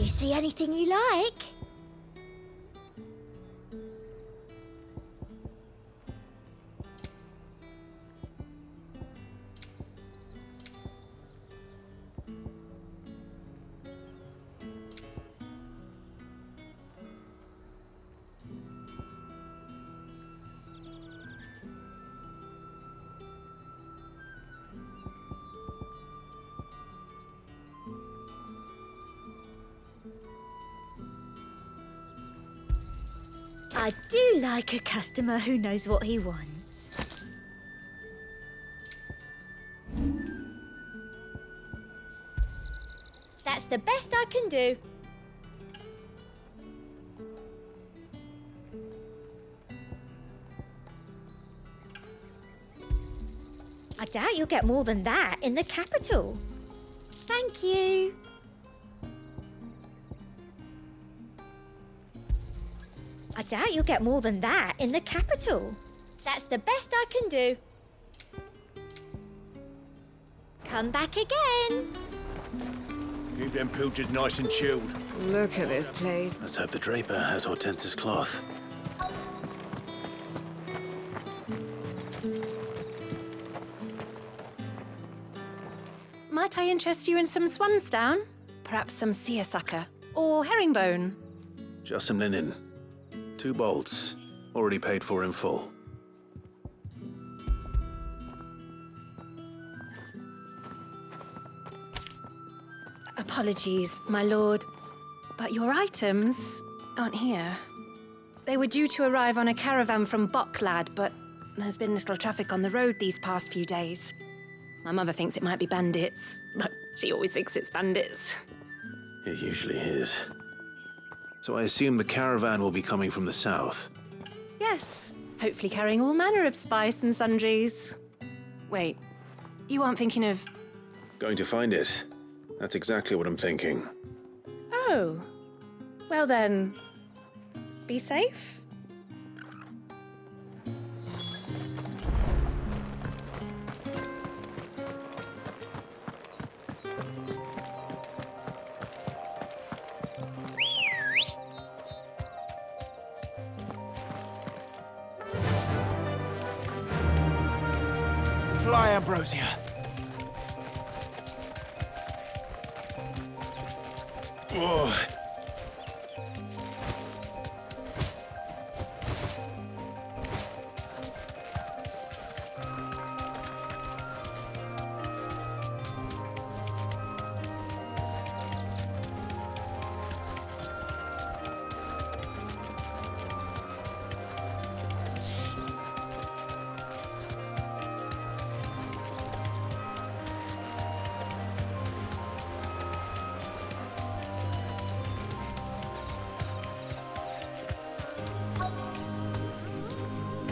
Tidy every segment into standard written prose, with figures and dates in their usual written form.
You see anything you like? I do like a customer who knows what he wants. That's the best I can do. I doubt you'll get more than that in the capital. Thank you. I doubt you'll get more than that in the capital. That's the best I can do. Come back again. Keep them pilchards nice and chilled. Look at this place. Let's hope the draper has Hortense's cloth. Might I interest you in some swansdown? Perhaps some seersucker or herringbone? Just some linen. 2 bolts. Already paid for in full. Apologies, my lord, but your items aren't here. They were due to arrive on a caravan from Boklad, but there's been little traffic on the road these past few days. My mother thinks it might be bandits, but she always thinks it's bandits. It usually is. So I assume the caravan will be coming from the south. Yes, hopefully carrying all manner of spice and sundries. Wait, you aren't thinking of... Going to find it. That's exactly what I'm thinking. Oh, well then, be safe. Fly, Ambrosia. Oh.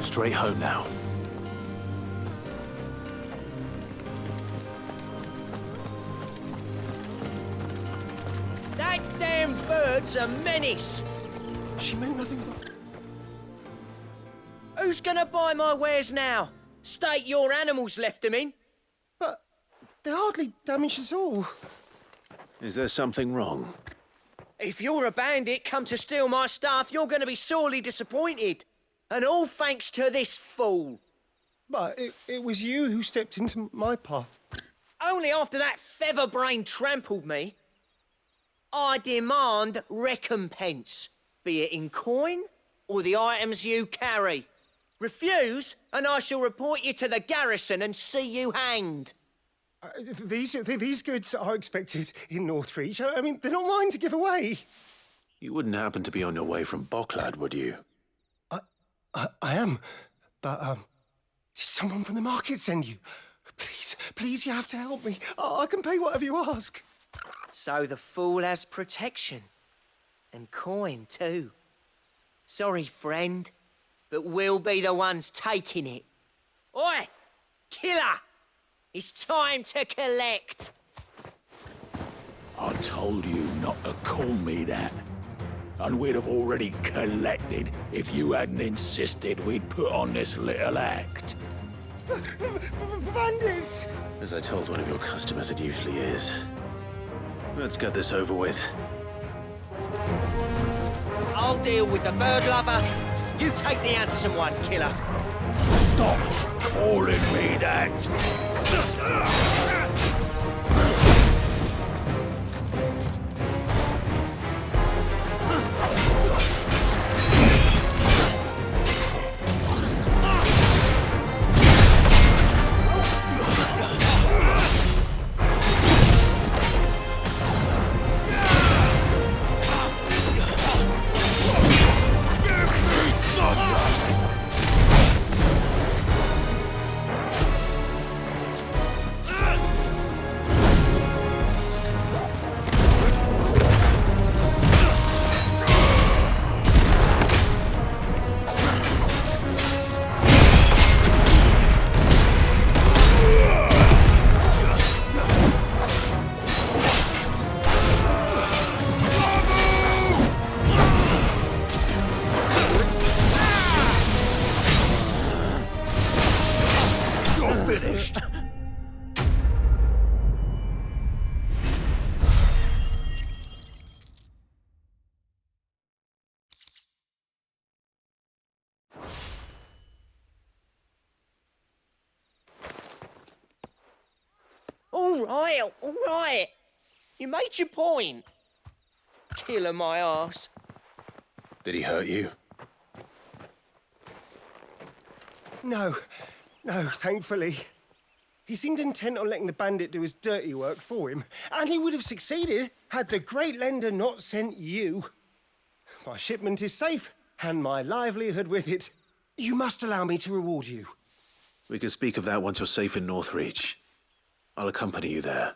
Straight home now. That damn bird's a menace. She meant nothing but... Who's gonna buy my wares now? State your animals left them in. But they hardly damage us all. Is there something wrong? If you're a bandit come to steal my stuff, you're gonna be sorely disappointed. And all thanks to this fool. But it was you who stepped into my path. Only after that feather-brain trampled me. I demand recompense, be it in coin or the items you carry. Refuse, and I shall report you to the garrison and see you hanged. These goods are expected in Northreach. I mean, they're not mine to give away. You wouldn't happen to be on your way from Boklad, would you? I am, but did someone from the market send you? Please, you have to help me. I can pay whatever you ask. So the fool has protection. And coin, too. Sorry, friend, but we'll be the ones taking it. Oi! Killer! It's time to collect! I told you not to call me that. And we'd have already collected if you hadn't insisted we'd put on this little act. Bandits! As I told one of your customers, it usually is. Let's get this over with. I'll deal with the bird lover. You take the handsome one, killer. Stop calling me that! All right. You made your point. Killer my ass. Did he hurt you? No, thankfully. He seemed intent on letting the bandit do his dirty work for him, and he would have succeeded had the great lender not sent you. My shipment is safe, and my livelihood with it. You must allow me to reward you. We can speak of that once you're safe in Northreach. I'll accompany you there.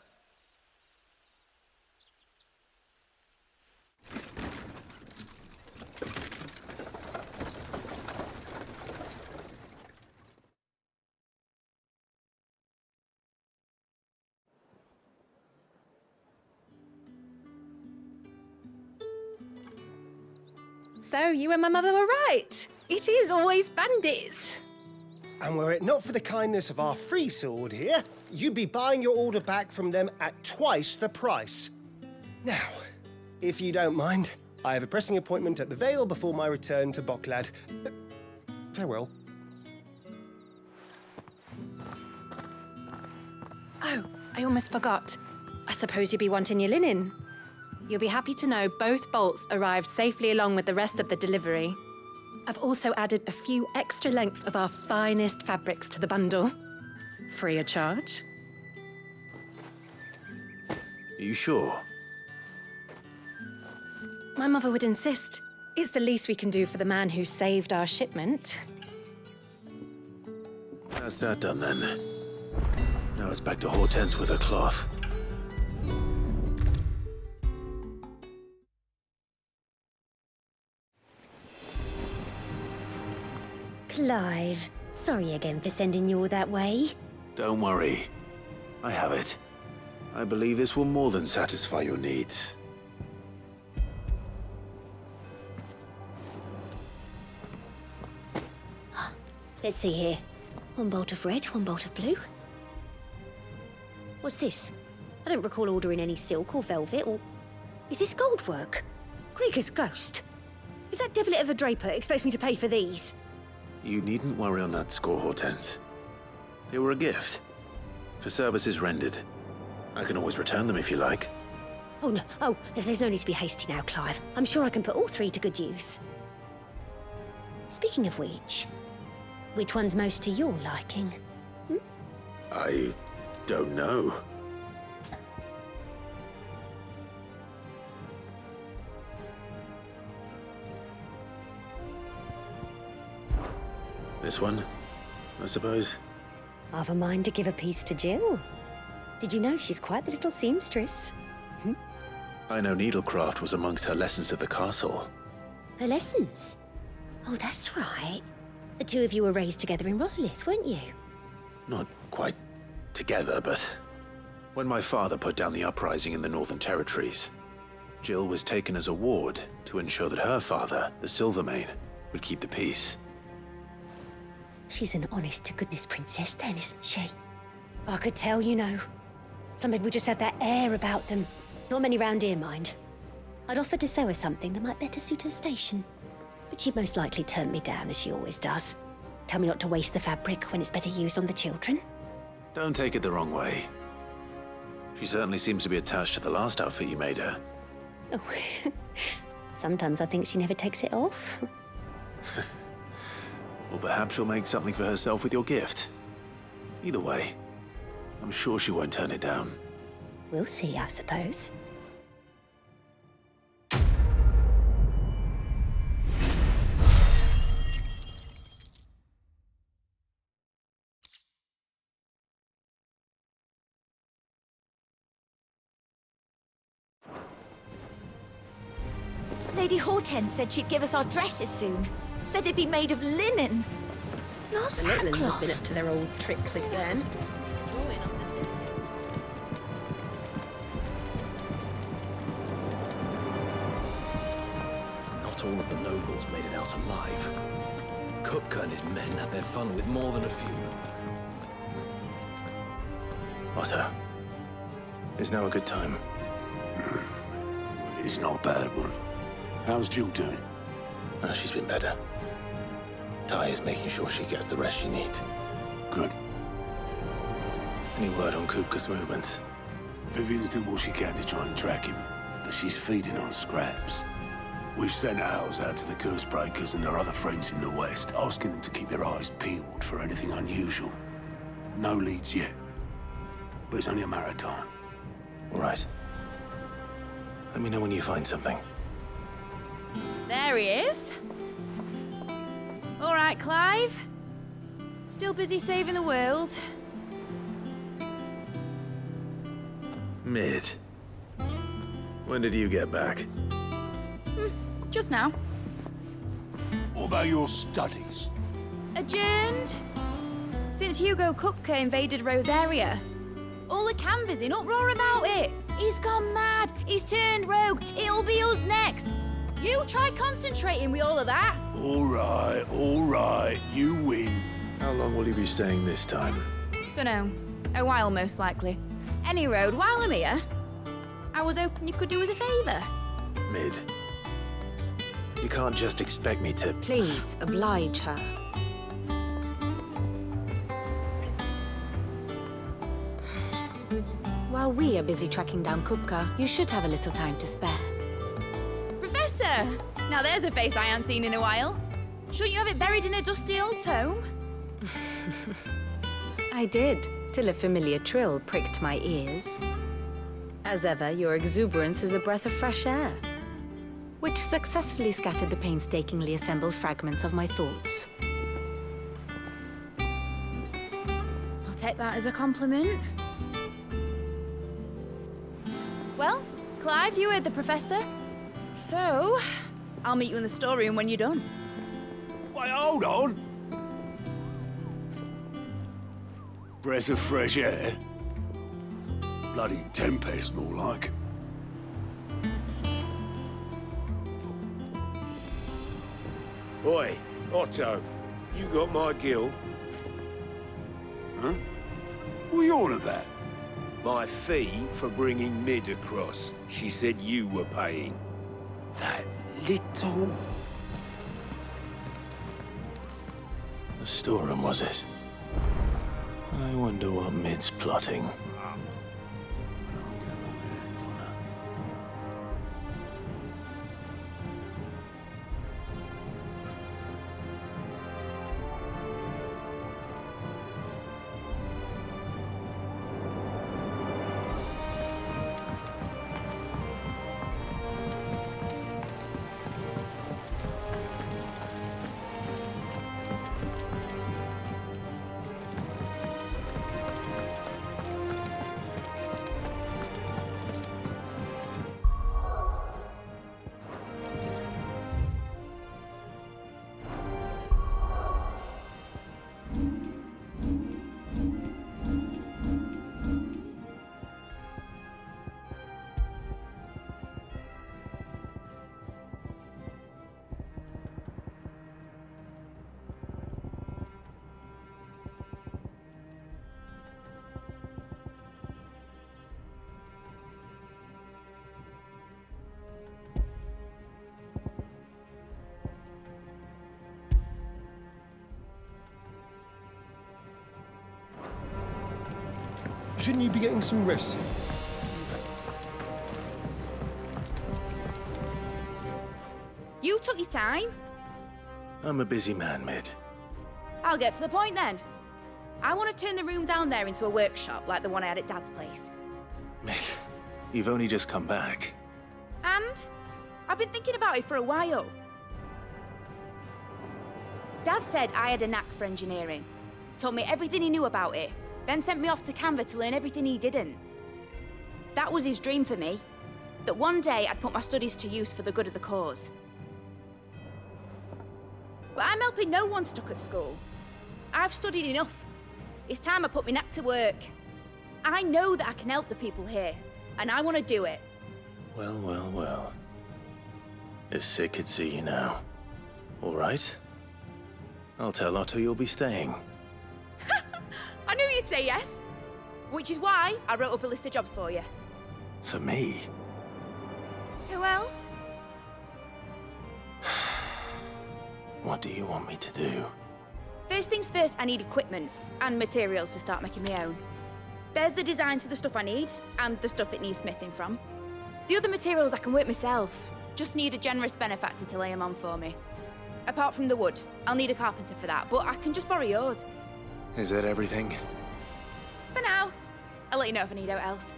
So, you and my mother were right. It is always bandits. And were it not for the kindness of our free sword here, you'd be buying your order back from them at twice the price. Now, if you don't mind, I have a pressing appointment at the Vale before my return to Boklad. Farewell. Oh, I almost forgot. I suppose you'll be wanting your linen. You'll be happy to know both bolts arrived safely along with the rest of the delivery. I've also added a few extra lengths of our finest fabrics to the bundle. Free of charge. Are you sure? My mother would insist. It's the least we can do for the man who saved our shipment. That's that done then. Now it's back to Hortense with her cloth. Clive, sorry again for sending you all that way. Don't worry. I have it. I believe this will more than satisfy your needs. Let's see here. One bolt of red, one bolt of blue. What's this? I don't recall ordering any silk or velvet or... Is this gold work? Krieger's ghost. If that devil ever Draper expects me to pay for these... You needn't worry on that score, Hortense. They were a gift. For services rendered. I can always return them if you like. Oh, no. Oh, there's no need to be hasty now, Clive. I'm sure I can put all three to good use. Speaking of which one's most to your liking? I don't know. This one, I suppose. I've a mind to give a piece to Jill. Did you know she's quite the little seamstress? I know needlecraft was amongst her lessons at the castle. Her lessons? Oh, that's right. The two of you were raised together in Rosalith, weren't you? Not quite together, but when my father put down the uprising in the Northern Territories, Jill was taken as a ward to ensure that her father, the Silvermane, would keep the peace. She's an honest-to-goodness princess then, isn't she? I could tell, you know. Some people just have that air about them. Not many round here, mind. I'd offered to sew her something that might better suit her station. But she'd most likely turn me down, as she always does. Tell me not to waste the fabric when it's better used on the children. Don't take it the wrong way. She certainly seems to be attached to the last outfit you made her. Oh, sometimes I think she never takes it off. Or perhaps she'll make something for herself with your gift. Either way, I'm sure she won't turn it down. We'll see, I suppose. Lady Hortense said she'd give us our dresses soon. Said they'd be made of linen. Not The Litlins have been sackcloth. up to their old tricks again. Not all of the nobles made it out alive. Kupka and his men had their fun with more than a few. Otto, is now a good time? It's not a bad one. How's Jill doing? She's been better. Ty is making sure she gets the rest she needs. Good. Any word on Kupka's movements? Vivian's doing what she can to try and track him, but she's feeding on scraps. We've sent ours out to the Cursebreakers and our other friends in the West, asking them to keep their eyes peeled for anything unusual. No leads yet, but it's only a matter of time. All right. Let me know when you find something. There he is. All right, Clive. Still busy saving the world. Mid. When did you get back? Just now. What about your studies? Adjourned. Since Hugo Kupka invaded Rosaria. All the canvassing in uproar about it. He's gone mad. He's turned rogue. It'll be us next. You try concentrating with all of that. All right, you win. How long will you be staying this time? Dunno. A while, most likely. Any road, while I'm here, I was hoping you could do us a favour. Mid. You can't just expect me to... Please, oblige her. While we are busy tracking down Kupka, you should have a little time to spare. Professor! Now there's a face I haven't seen in a while. Shouldn't you have it buried in a dusty old tome? I did, till a familiar trill pricked my ears. As ever, your exuberance is a breath of fresh air, which successfully scattered the painstakingly assembled fragments of my thoughts. I'll take that as a compliment. Well, Clive, you heard the professor. So, I'll meet you in the storeroom when you're done. Wait, hold on. Breath of fresh air. Bloody tempest, more like. Oi, Otto, you got my gill. Huh? What are you on about? My fee for bringing Mid across. She said you were paying. That little... The storeroom, was it? I wonder what Mid's plotting. Shouldn't you be getting some rest? You took your time. I'm a busy man, Mid. I'll get to the point then. I want to turn the room down there into a workshop like the one I had at Dad's place. Mid, you've only just come back. And I've been thinking about it for a while. Dad said I had a knack for engineering, told me everything he knew about it, then sent me off to Canva to learn everything he didn't. That was his dream for me, that one day I'd put my studies to use for the good of the cause. But I'm helping no one stuck at school. I've studied enough. It's time I put my knack to work. I know that I can help the people here, and I want to do it. Well, well, well. If Sid could see you now. All right? I'll tell Otto you'll be staying. I knew you'd say yes. Which is why I wrote up a list of jobs for you. For me? Who else? What do you want me to do? First things first, I need equipment and materials to start making my own. There's the designs for the stuff I need and the stuff it needs smithing from. The other materials I can work myself. Just need a generous benefactor to lay them on for me. Apart from the wood, I'll need a carpenter for that, but I can just borrow yours. Is that everything? For now. I'll let you know if I need out else.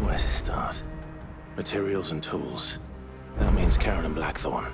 Where to start? Materials and tools. That means Karen and Blackthorn.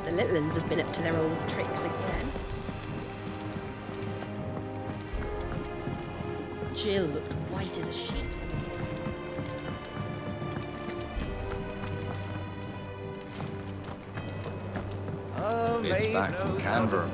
The little uns have been up to their old tricks again. Jill looked white as a sheet. It's back from Canberra.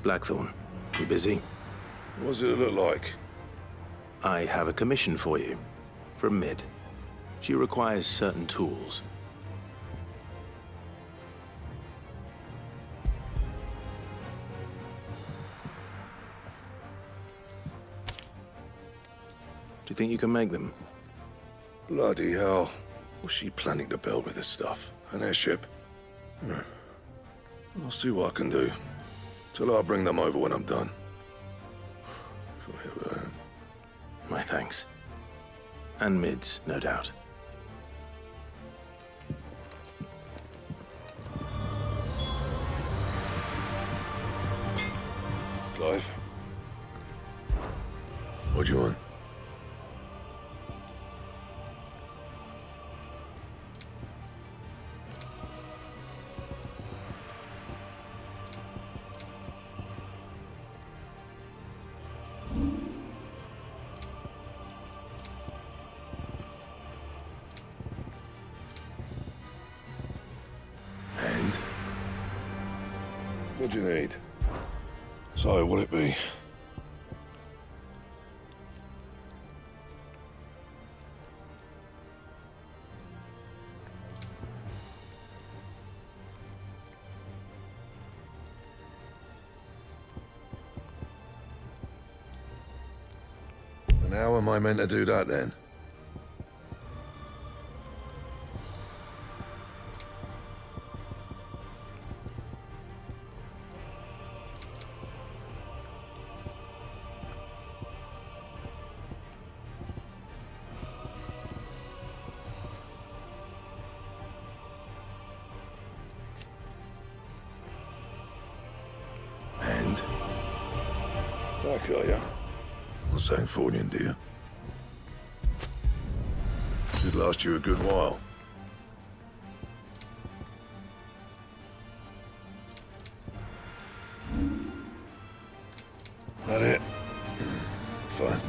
Blackthorn, you busy? What does it look like? I have a commission for you. From Mid. She requires certain tools. Do you think you can make them? Bloody hell. What's she planning to build with this stuff? An airship? I'll see what I can do. Tell her I'll bring them over when I'm done. If I ever am. My thanks. And Mid's, no doubt. Clive? What do you want? And? What do you need? So, what'll it be? And how am I meant to do that then? friend. Back, are ya? Not saying Fornian, do you? Should last you a good while. That it? Fine.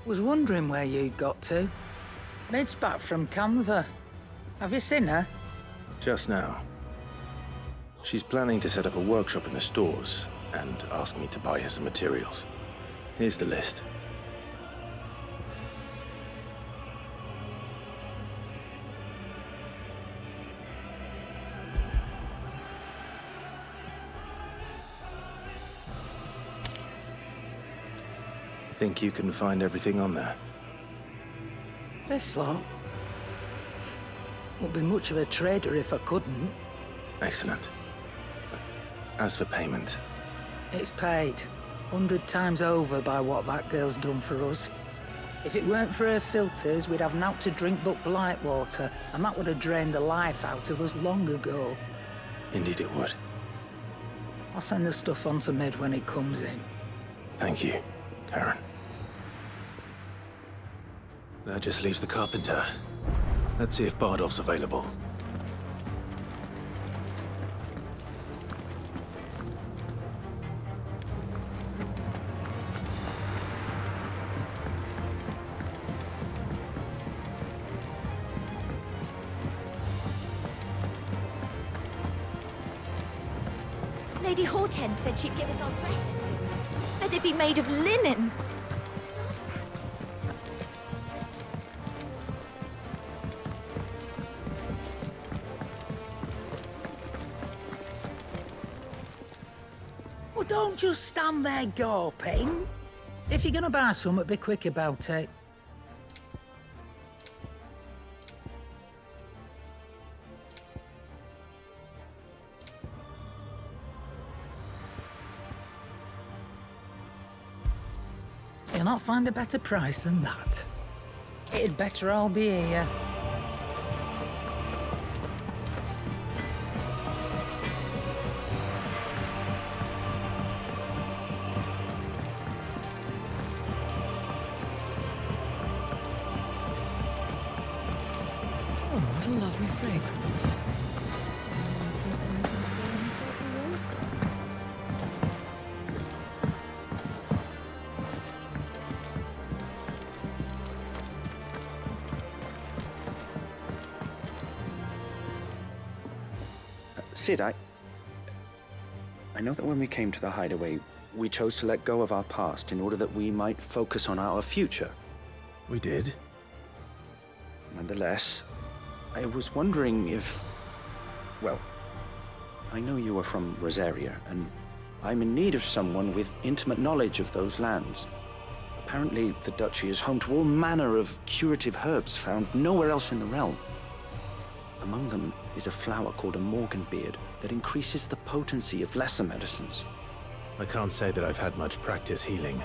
Was wondering where you'd got to. Mid's back from Canva. Have you seen her? Just now. She's planning to set up a workshop in the stores and asked me to buy her some materials. Here's the list. Think you can find everything on there? This lot. Wouldn't be much of a trader if I couldn't. Excellent. As for payment... It's paid. 100 times over by what that girl's done for us. If it weren't for her filters, we'd have naught to drink but blight water, and that would have drained the life out of us long ago. Indeed it would. I'll send the stuff on to Mid when it comes in. Thank you, Karen. That just leaves the carpenter. Let's see if Bardolph's available. Lady Hortense said she'd give us our dresses soon. Said they'd be made of linen. Well, don't just stand there gawping. If you're gonna buy something, be quick about it. You'll not find a better price than that. It'd better all be here. Oh, what a lovely fragrance. Sid, I know that when we came to the hideaway, we chose to let go of our past in order that we might focus on our future. We did? Nonetheless, I was wondering if... Well, I know you are from Rosaria, and I'm in need of someone with intimate knowledge of those lands. Apparently, the duchy is home to all manner of curative herbs found nowhere else in the realm. Among them is a flower called a morganbeard that increases the potency of lesser medicines. I can't say that I've had much practice healing.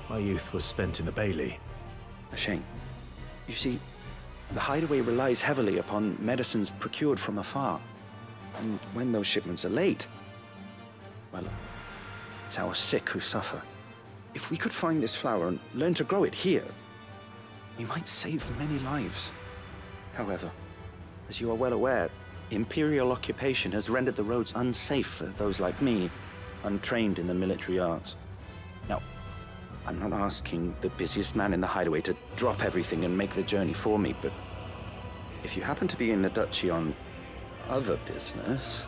My youth was spent in the Bailey. A shame. You see, the hideaway relies heavily upon medicines procured from afar. And when those shipments are late, well, it's our sick who suffer. If we could find this flower and learn to grow it here, we might save many lives. However, as you are well aware, Imperial occupation has rendered the roads unsafe for those like me, untrained in the military arts. Now, I'm not asking the busiest man in the hideaway to drop everything and make the journey for me, but if you happen to be in the duchy on other business...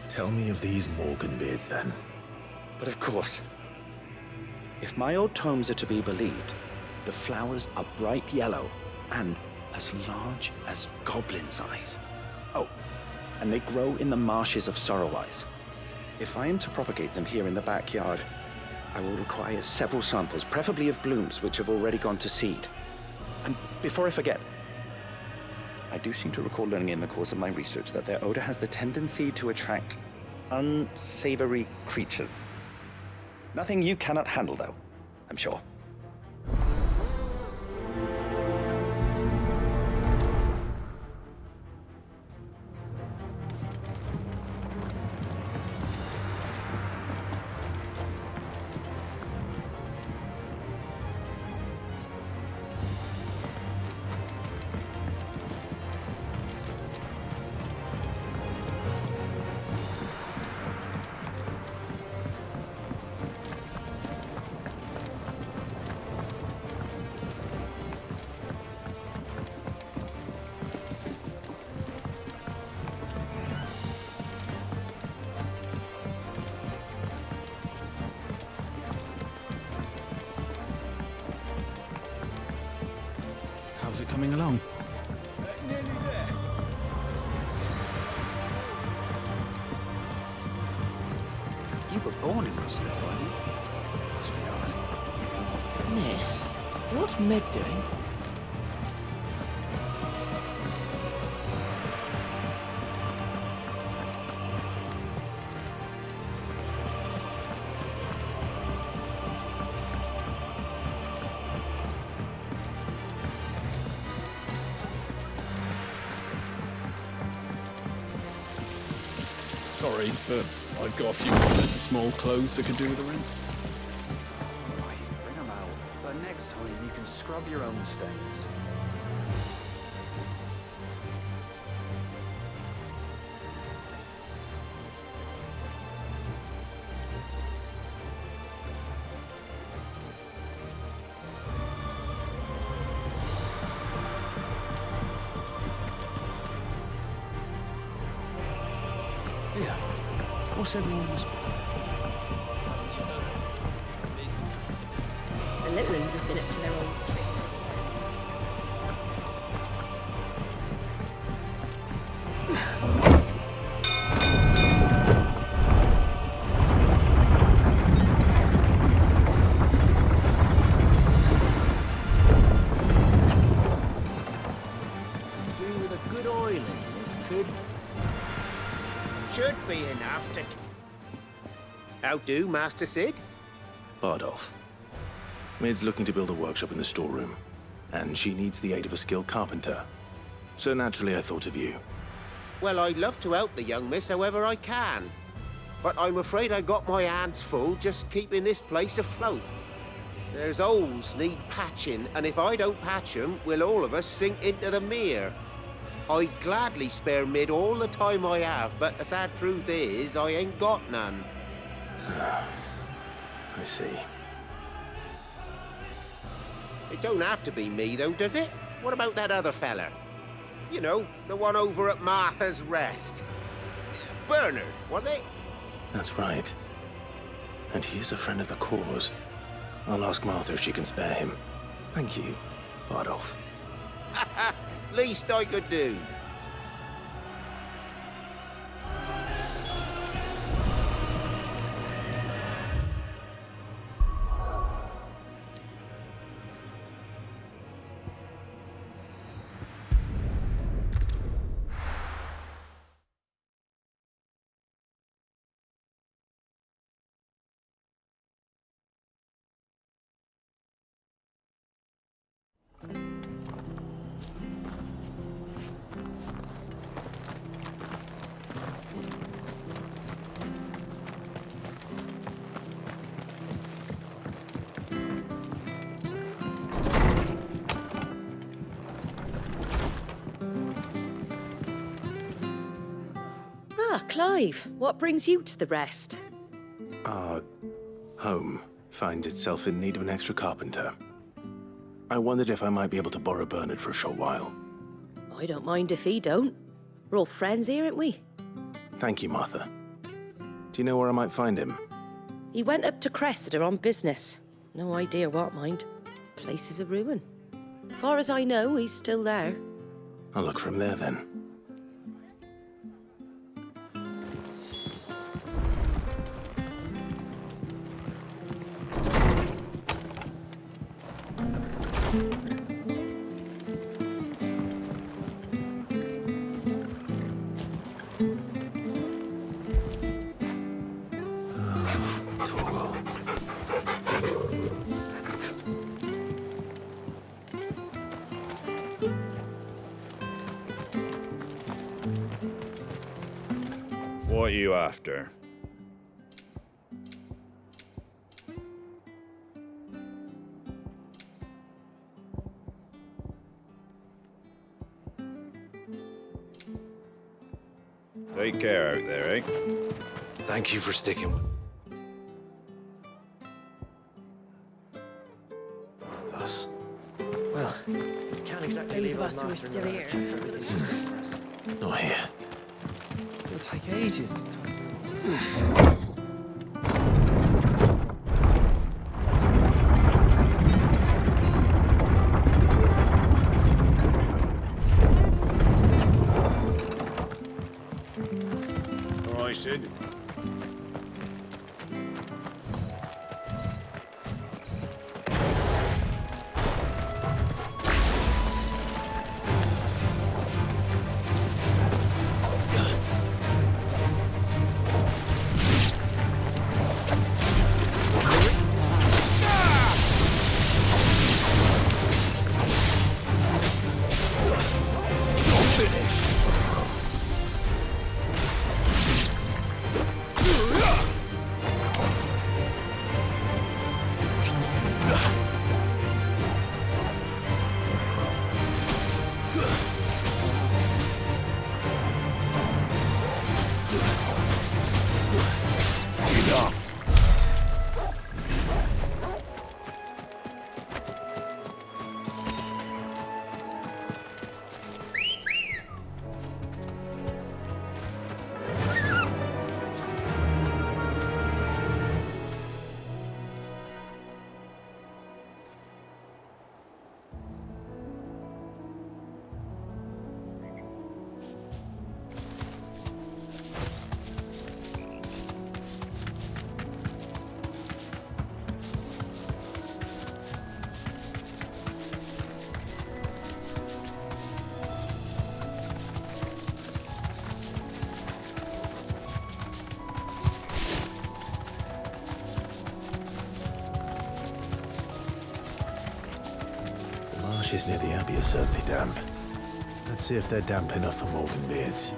Tell me of these morganbeards, then. But of course. If my old tomes are to be believed, the flowers are bright yellow and as large as goblins' eyes. Oh, and they grow in the marshes of Sorrowwise. If I am to propagate them here in the backyard, I will require several samples, preferably of blooms which have already gone to seed. And before I forget, I do seem to recall learning in the course of my research that their odor has the tendency to attract unsavory creatures. Nothing you cannot handle, though, I'm sure. How's it coming along? Nearly there. You were born in Rosliff, aren't you? Must be hard. Ness, what's Med doing? Sorry, but I've got a few boxes of small clothes that could do with a rinse. Right, bring them out. But next time you can scrub your own stains. Yeah. What's everyone whispering? The little ones have been up to their old tricks. Do with a good oiling, this could. Should be enough to. How do, Master Sid? Bardolph. Maid's looking to build a workshop in the storeroom, and she needs the aid of a skilled carpenter. So naturally I thought of you. Well, I'd love to help the young miss however I can. But I'm afraid I got my hands full just keeping this place afloat. There's holes need patching, and if I don't patch 'em, we'll all of us sink into the mere. I'd gladly spare Mid all the time I have, but the sad truth is, I ain't got none. I see. It don't have to be me, though, does it? What about that other fella? You know, the one over at Martha's Rest. Bernard, was it? That's right. And he is a friend of the cause. I'll ask Martha if she can spare him. Thank you, Bardolph. Least I could do. Ah, Clive, what brings you to the Rest? Our home finds itself in need of an extra carpenter. I wondered if I might be able to borrow Bernard for a short while. I don't mind if he don't. We're all friends here, aren't we? Thank you, Martha. Do you know where I might find him? He went up to Cressida on business. No idea what, mind. Place is a ruin. Far as I know, he's still there. I'll look for him there, then. What are you after? Take care out there, eh? Thank you for sticking with... Thus. Well, can't exactly Those leave of us who are master in still the here. lurch. Everything's just there for us. Not here. It'll take ages to talk. All right, Sid. Marshes near the Abbey are certainly damp. Let's see if they're damp enough for Morgan beards.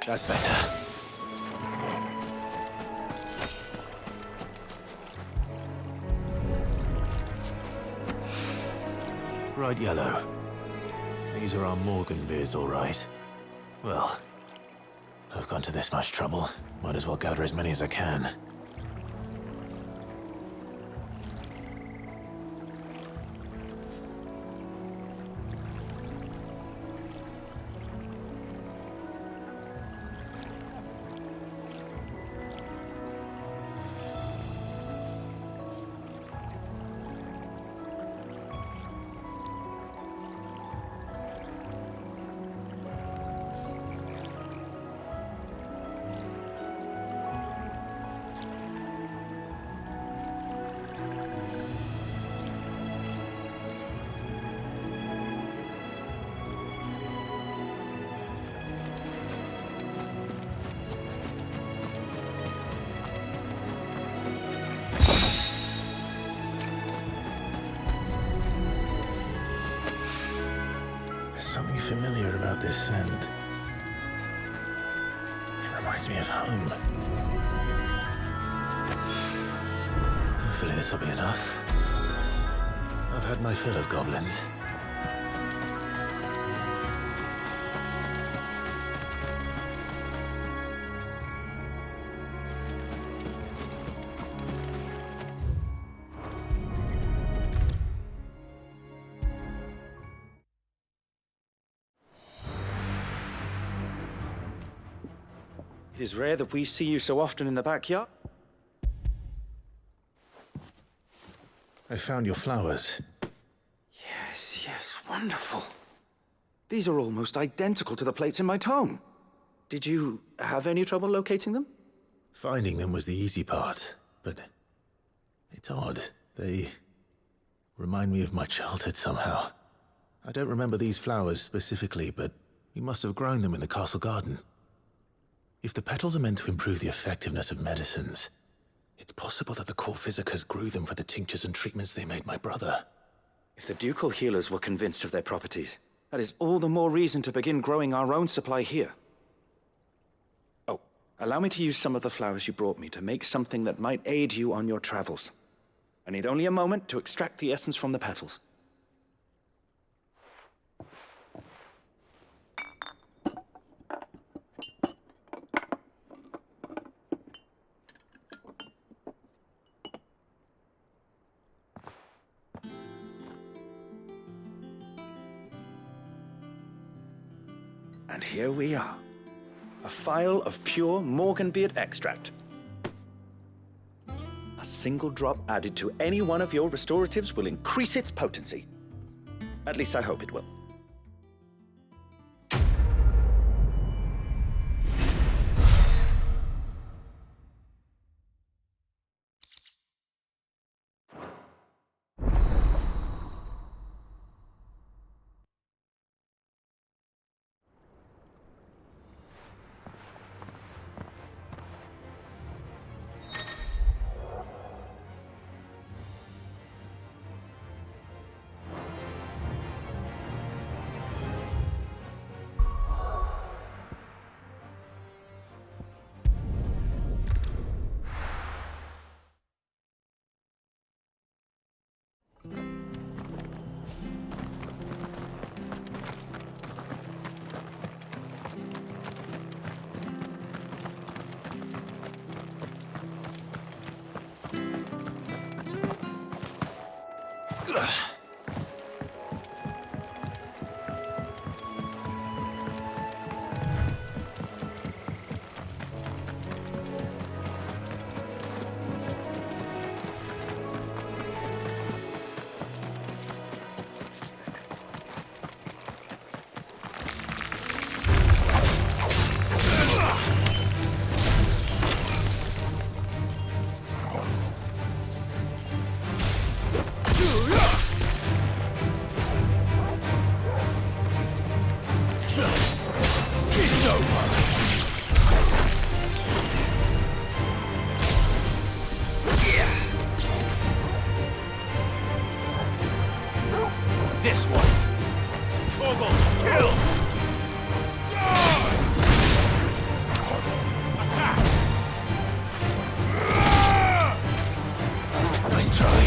That's better. Bright yellow. These are our Morgan beards, all right. Well, I've gone to this much trouble. Might as well gather as many as I can. something familiar about this scent. It reminds me of home. Hopefully this will be enough. I've had my fill of goblins. It is rare that we see you so often in the backyard. I found your flowers. Yes, wonderful. These are almost identical to the plates in my tome. Did you have any trouble locating them? Finding them was the easy part, but it's odd. They remind me of my childhood somehow. I don't remember these flowers specifically, but we must have grown them in the castle garden. If the petals are meant to improve the effectiveness of medicines, it's possible that the core physicers grew them for the tinctures and treatments they made my brother. If the ducal healers were convinced of their properties, that is all the more reason to begin growing our own supply here. Oh, allow me to use some of the flowers you brought me to make something that might aid you on your travels. I need only a moment to extract the essence from the petals. And here we are. A phial of pure Morganbeard extract. A single drop added to any one of your restoratives will increase its potency. At least I hope it will. This one. Hugo, kill! Attack! Nice try.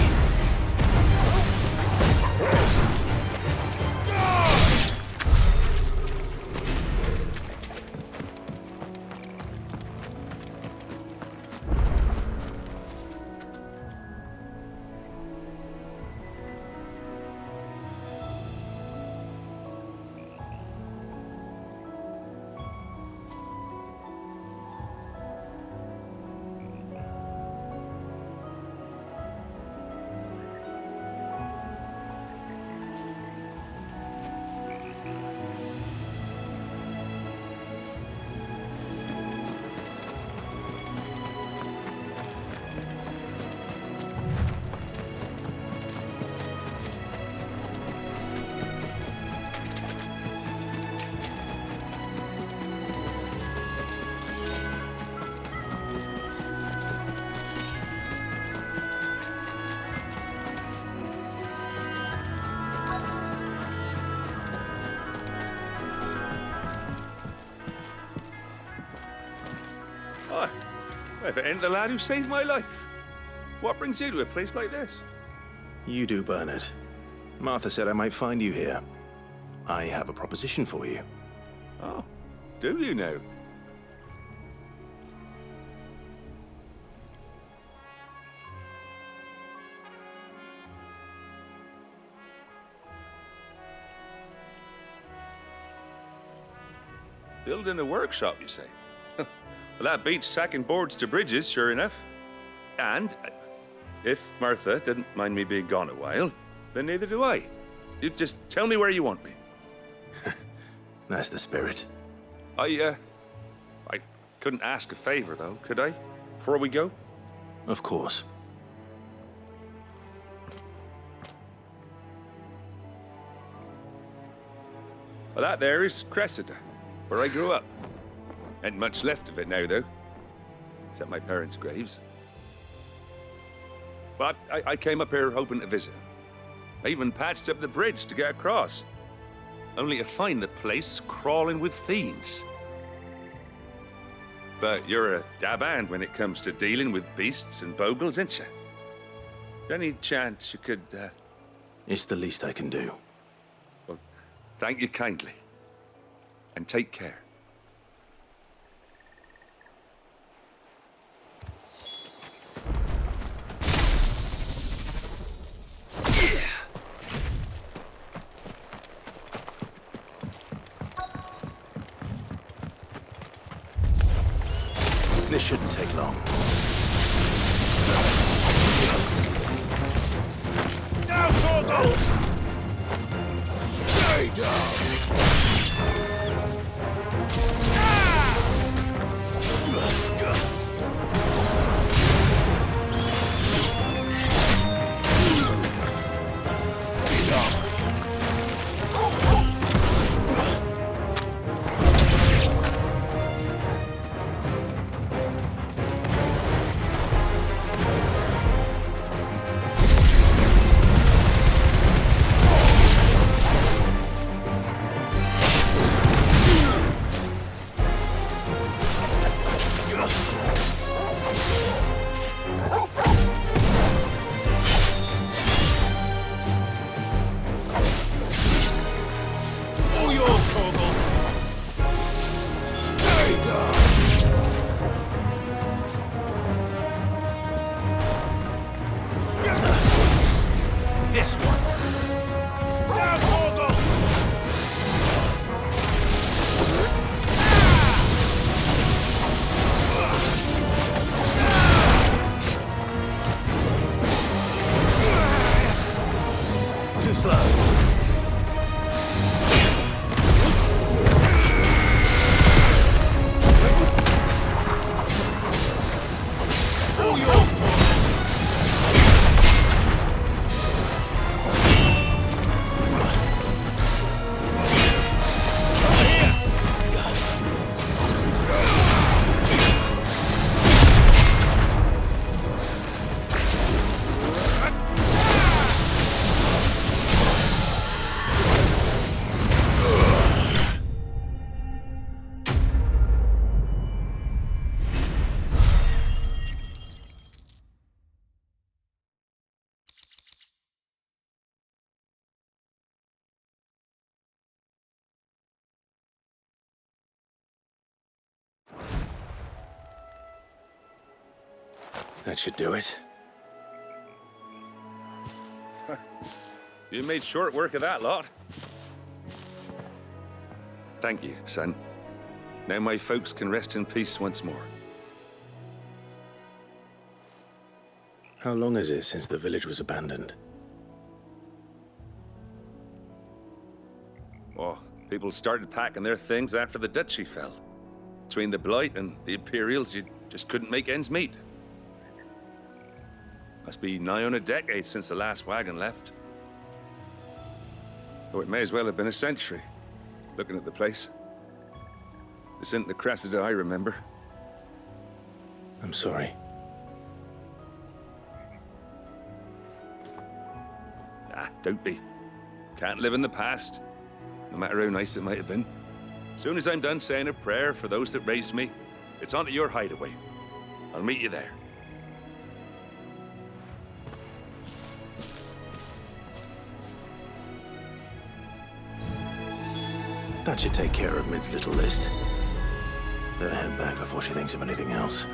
if it ain't the lad who saved my life. What brings you to a place like this? You do, Bernard. Martha said I might find you here. I have a proposition for you. Oh, do you now? Building a workshop, you say? Well, that beats tacking boards to bridges, sure enough. And if Martha didn't mind me being gone a while, then neither do I. You just tell me where you want me. That's the spirit. I couldn't ask a favor, though, could I? Before we go? Of course. Well, that there is Cressida, where I grew up. Ain't much left of it now, though. Except my parents' graves. But I came up here hoping to visit. I even patched up the bridge to get across. Only to find the place crawling with fiends. But you're a dab hand when it comes to dealing with beasts and bogles, ain't you? Any chance you could, It's the least I can do. Well, thank you kindly. And take care. This shouldn't take long. Now, Hugo! Stay down! That should do it. You made short work of that lot. Thank you, son. Now my folks can rest in peace once more. How long is it since the village was abandoned? Oh, people started packing their things after the duchy fell. Between the Blight and the Imperials, you just couldn't make ends meet. Must be nigh on a decade since the last wagon left. Though it may as well have been a century, looking at the place. This isn't the Cressida I remember. I'm sorry. Ah, don't be. Can't live in the past, no matter how nice it might have been. Soon as I'm done saying a prayer for those that raised me, it's onto your hideaway. I'll meet you there. That should take care of Mid's little list. Better head back before she thinks of anything else.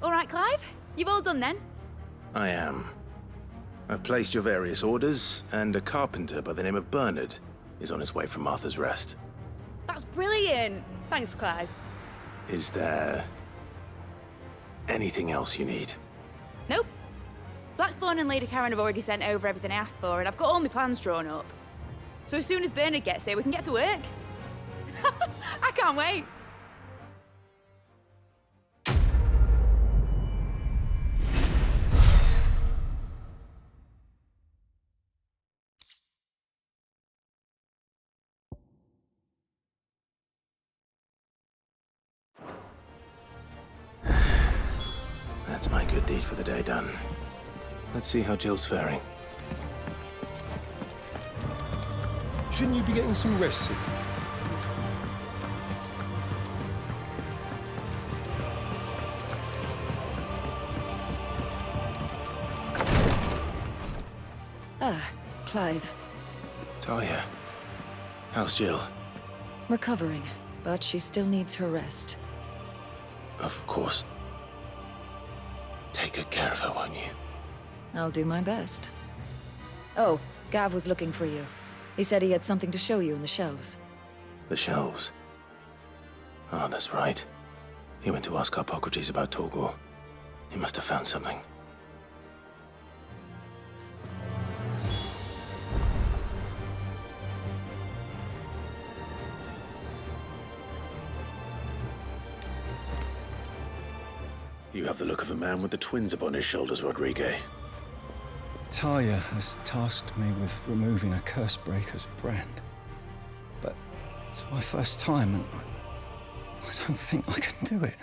All right, Clive? You've all done then? I am. I've placed your various orders, and a carpenter by the name of Bernard is on his way from Martha's Rest. That's brilliant. Thanks, Clive. Is there anything else you need? Nope. Blackthorn and Lady Karen have already sent over everything I asked for, and I've got all my plans drawn up. So as soon as Bernard gets here, we can get to work. I can't wait. That's my good deed for the day done. Let's see how Jill's faring. Shouldn't you be getting some rest soon? Ah, Clive. Talia, how's Jill? Recovering, but she still needs her rest. Of course. Take good care of her, won't you? I'll do my best. Oh, Gav was looking for you. He said he had something to show you in the shelves. The shelves? Oh, that's right. He went to ask Harpocrates about Torgor. He must have found something. You have the look of a man with the twins upon his shoulders, Rodrigue. Talia has tasked me with removing a Cursebreaker's brand. But it's my first time, and I don't think I can do it.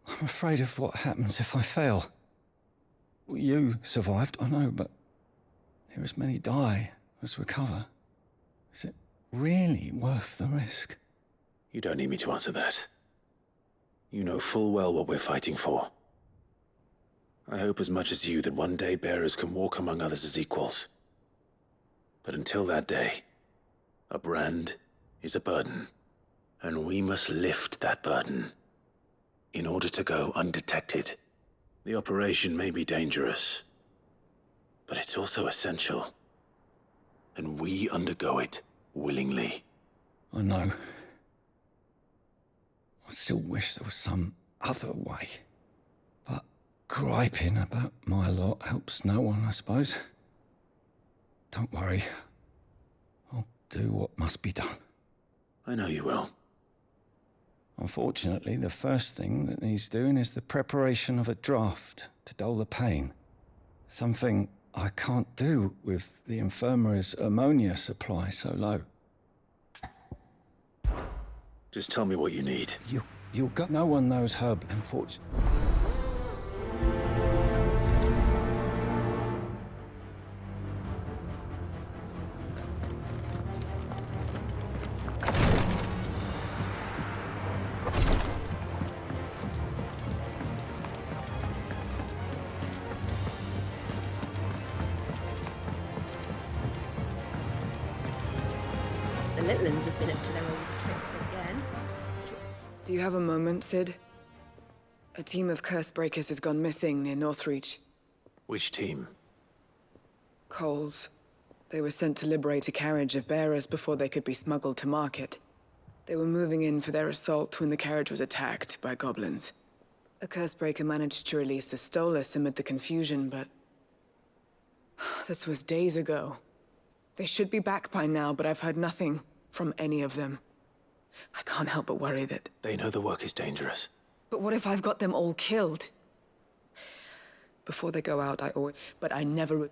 I'm afraid of what happens if I fail. You survived, I know, but near as many die as recover. Is it really worth the risk? You don't need me to answer that. You know full well what we're fighting for. I hope as much as you that one day bearers can walk among others as equals. But until that day, a brand is a burden, and we must lift that burden in order to go undetected. The operation may be dangerous, but it's also essential, and we undergo it willingly. I know. I still wish there was some other way. But griping about my lot helps no one, I suppose. Don't worry. I'll do what must be done. I know you will. Unfortunately, the first thing that needs doing is the preparation of a draft to dull the pain. Something I can't do with the infirmary's ammonia supply so low. Just tell me what you need. You'll go. No one knows Herb, unfortunately. The little uns have been up to their old tricks again. Do you have a moment, Sid? A team of Cursebreakers has gone missing near Northreach. Which team? Coles. They were sent to liberate a carriage of bearers before they could be smuggled to market. They were moving in for their assault when the carriage was attacked by goblins. A Cursebreaker managed to release a Stolas amid the confusion, but... this was days ago. They should be back by now, but I've heard nothing from any of them. I can't help but worry that... They know the work is dangerous. But what if I've got them all killed? Before they go out, But I never...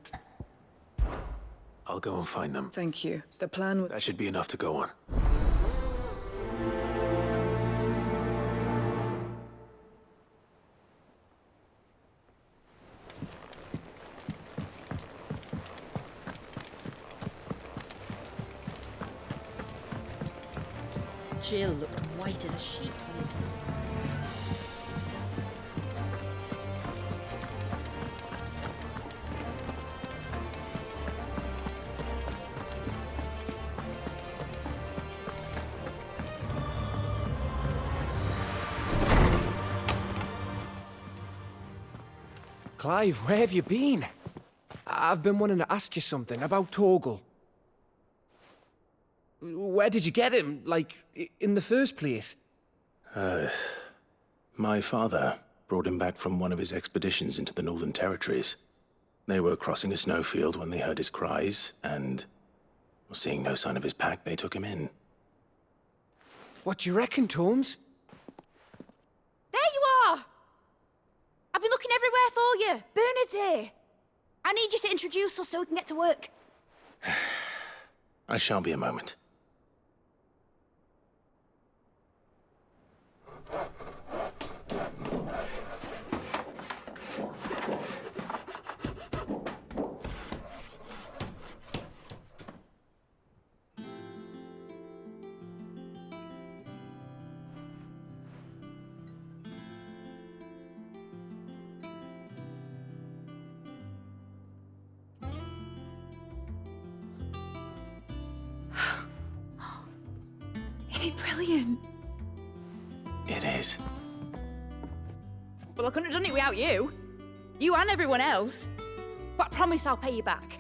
I'll go and find them. Thank you. The plan... That should be enough to go on. Jill looked white as a sheet when he did. Clive, where have you been? I've been wanting to ask you something about Torgal. Where did you get him, like, in the first place? My father brought him back from one of his expeditions into the Northern Territories. They were crossing a snowfield when they heard his cries, and, seeing no sign of his pack, they took him in. What do you reckon, Torms? There you are! I've been looking everywhere for you. Bernard's here. I need you to introduce us so we can get to work. I shall be a moment. Isn't it brilliant? It is. Well, I couldn't have done it without you. You and everyone else. But I promise I'll pay you back.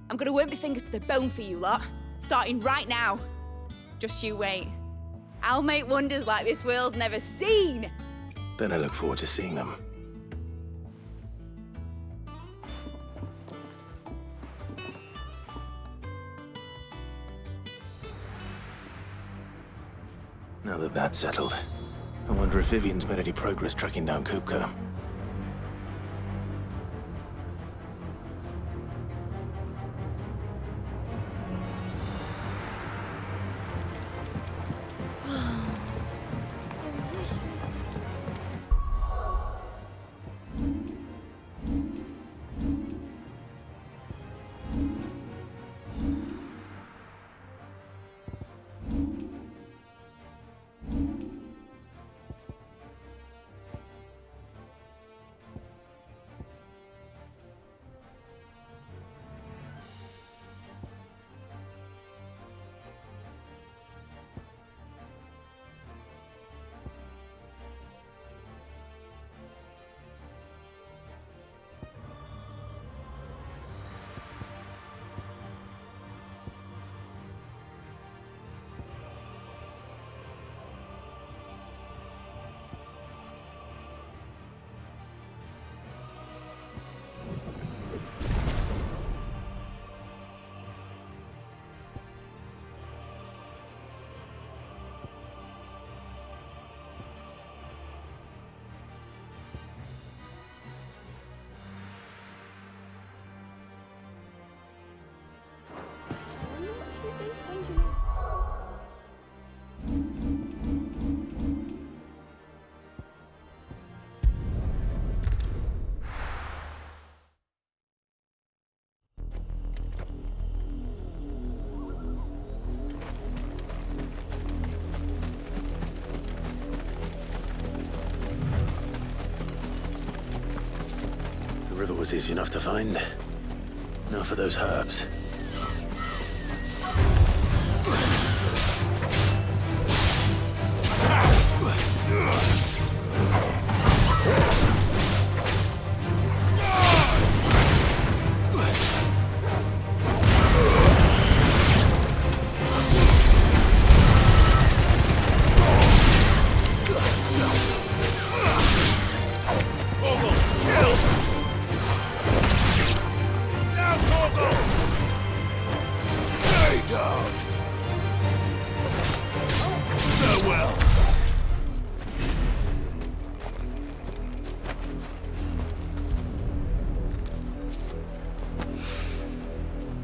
I'm gonna work my fingers to the bone for you lot, starting right now. Just you wait. I'll make wonders like this world's never seen. Then I look forward to seeing them. Now that that's settled, I wonder if Vivian's made any progress tracking down Kupka. The river was easy enough to find. Now for those herbs.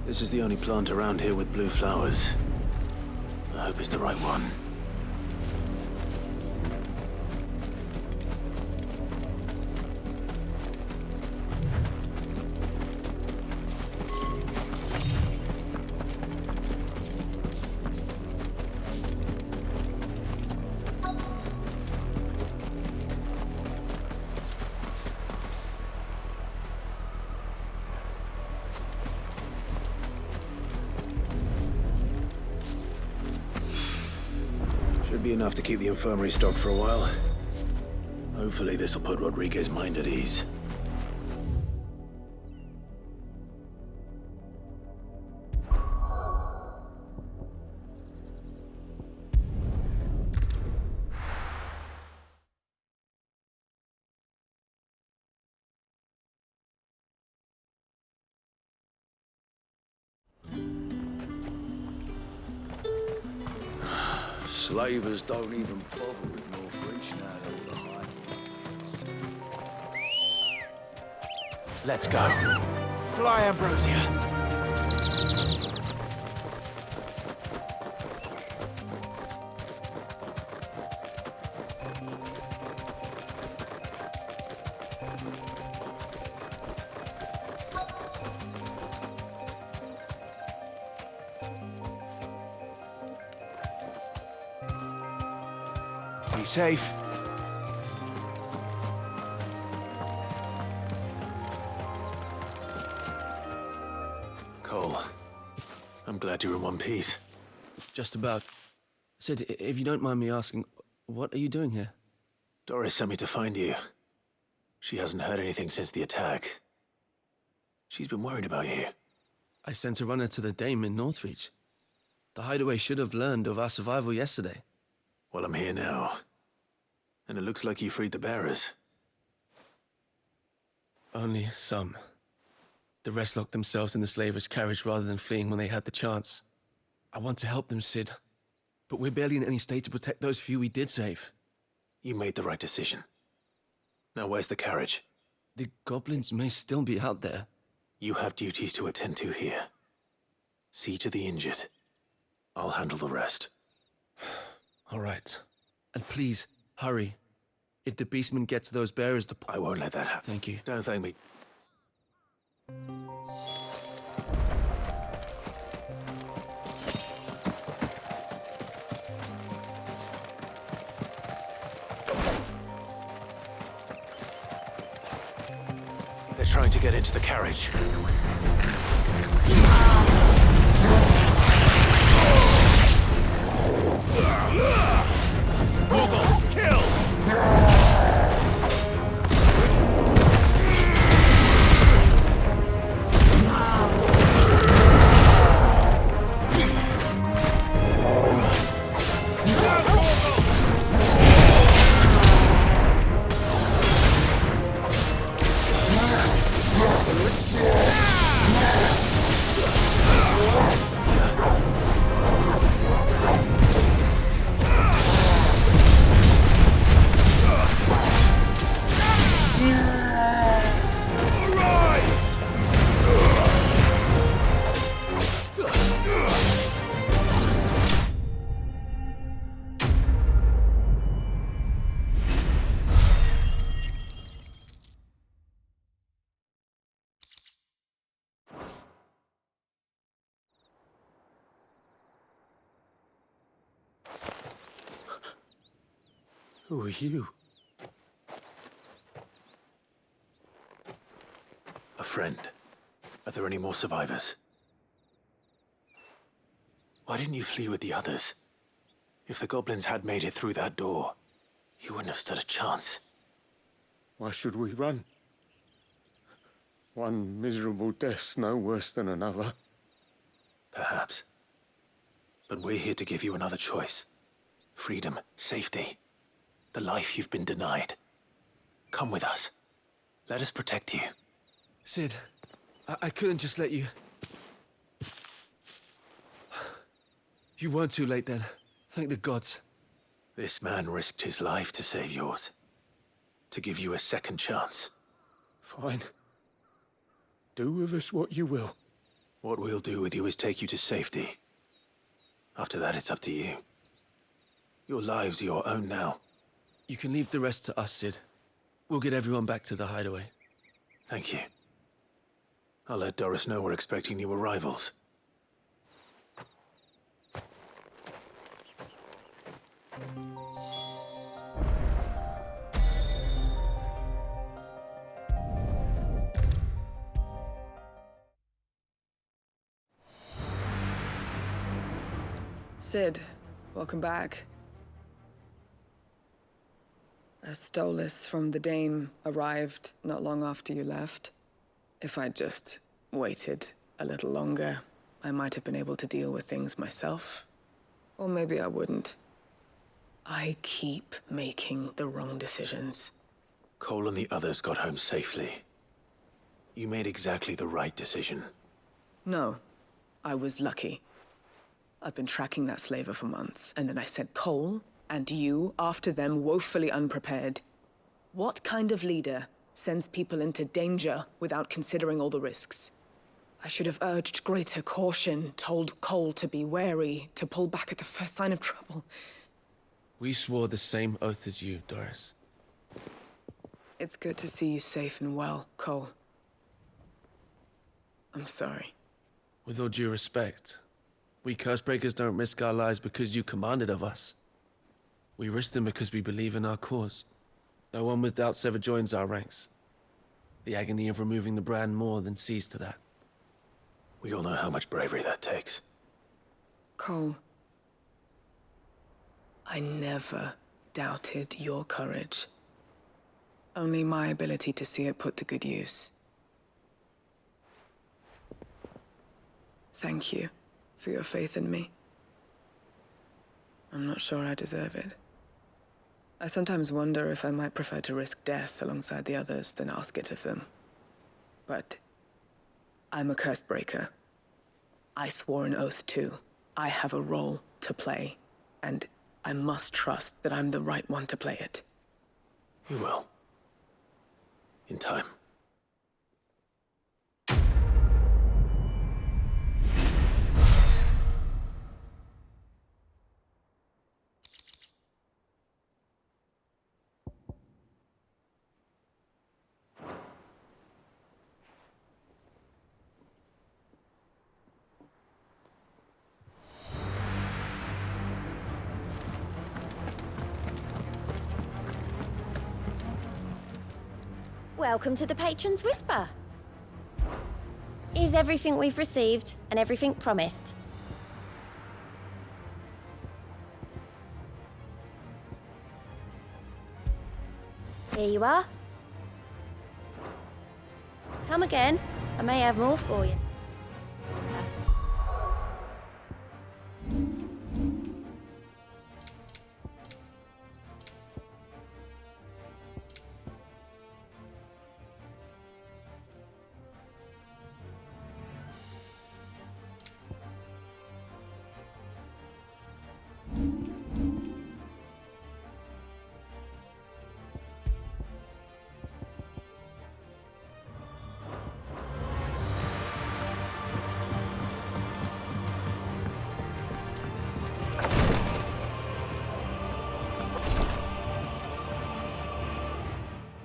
This is the only plant around here with blue flowers. I hope it's the right one. Should be enough to keep the infirmary stocked for a while. Hopefully this'll put Rodriguez's mind at ease. Slavers don't even bother with North Reach now, they're all the high. Let's go. Fly, Ambrosia. Be safe. Cole, I'm glad you're in one piece. Just about. Sid, if you don't mind me asking, what are you doing here? Doris sent me to find you. She hasn't heard anything since the attack. She's been worried about you. I sent a runner to the Dame in Northreach. The Hideaway should have learned of our survival yesterday. Well, I'm here now. And it looks like you freed the bearers. Only some. The rest locked themselves in the slaver's carriage rather than fleeing when they had the chance. I want to help them, Sid. But we're barely in any state to protect those few we did save. You made the right decision. Now where's the carriage? The goblins may still be out there. You have duties to attend to here. See to the injured. I'll handle the rest. All right. And please, hurry. If the beastmen get to those bearers, I won't let that happen. Thank you. Don't thank me. They're trying to get into the carriage. Hugo, kill! Who are you? A friend. Are there any more survivors? Why didn't you flee with the others? If the goblins had made it through that door, you wouldn't have stood a chance. Why should we run? One miserable death's no worse than another. Perhaps. But we're here to give you another choice. Freedom, safety. The life you've been denied. Come with us. Let us protect you. Sid, I couldn't just let you... You weren't too late then. Thank the gods. This man risked his life to save yours. To give you a second chance. Fine. Do with us what you will. What we'll do with you is take you to safety. After that, it's up to you. Your lives are your own now. You can leave the rest to us, Sid. We'll get everyone back to the hideaway. Thank you. I'll let Doris know we're expecting new arrivals. Sid, welcome back. A stolus from the Dame arrived not long after you left. If I'd just waited a little longer, I might have been able to deal with things myself. Or maybe I wouldn't. I keep making the wrong decisions. Cole and the others got home safely. You made exactly the right decision. No, I was lucky. I've been tracking that slaver for months, and then I sent Cole and you after them woefully unprepared. What kind of leader sends people into danger without considering all the risks? I should have urged greater caution, told Cole to be wary, to pull back at the first sign of trouble. We swore the same oath as you, Doris. It's good to see you safe and well, Cole. I'm sorry. With all due respect, we Cursebreakers don't risk our lives because you commanded of us. We risk them because we believe in our cause. No one with doubts ever joins our ranks. The agony of removing the brand more than sees to that. We all know how much bravery that takes. Cole, I never doubted your courage. Only my ability to see it put to good use. Thank you for your faith in me. I'm not sure I deserve it. I sometimes wonder if I might prefer to risk death alongside the others than ask it of them. But I'm a Cursebreaker. I swore an oath too. I have a role to play, and I must trust that I'm the right one to play it. You will. In time. Welcome to the Patron's Whisper. Is everything we've received and everything promised? Here you are. Come again. I may have more for you.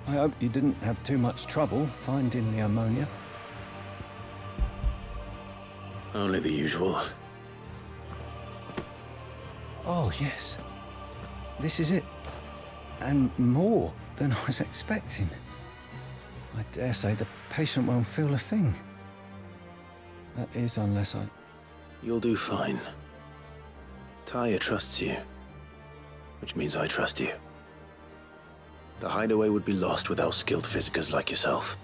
I hope you didn't have too much trouble finding the ammonia. Only the usual. Oh, yes. This is it. And more than I was expecting. I dare say the patient won't feel a thing. That is, unless I... You'll do fine. Tyre trusts you, which means I trust you. The hideaway would be lost without skilled physicers like yourself.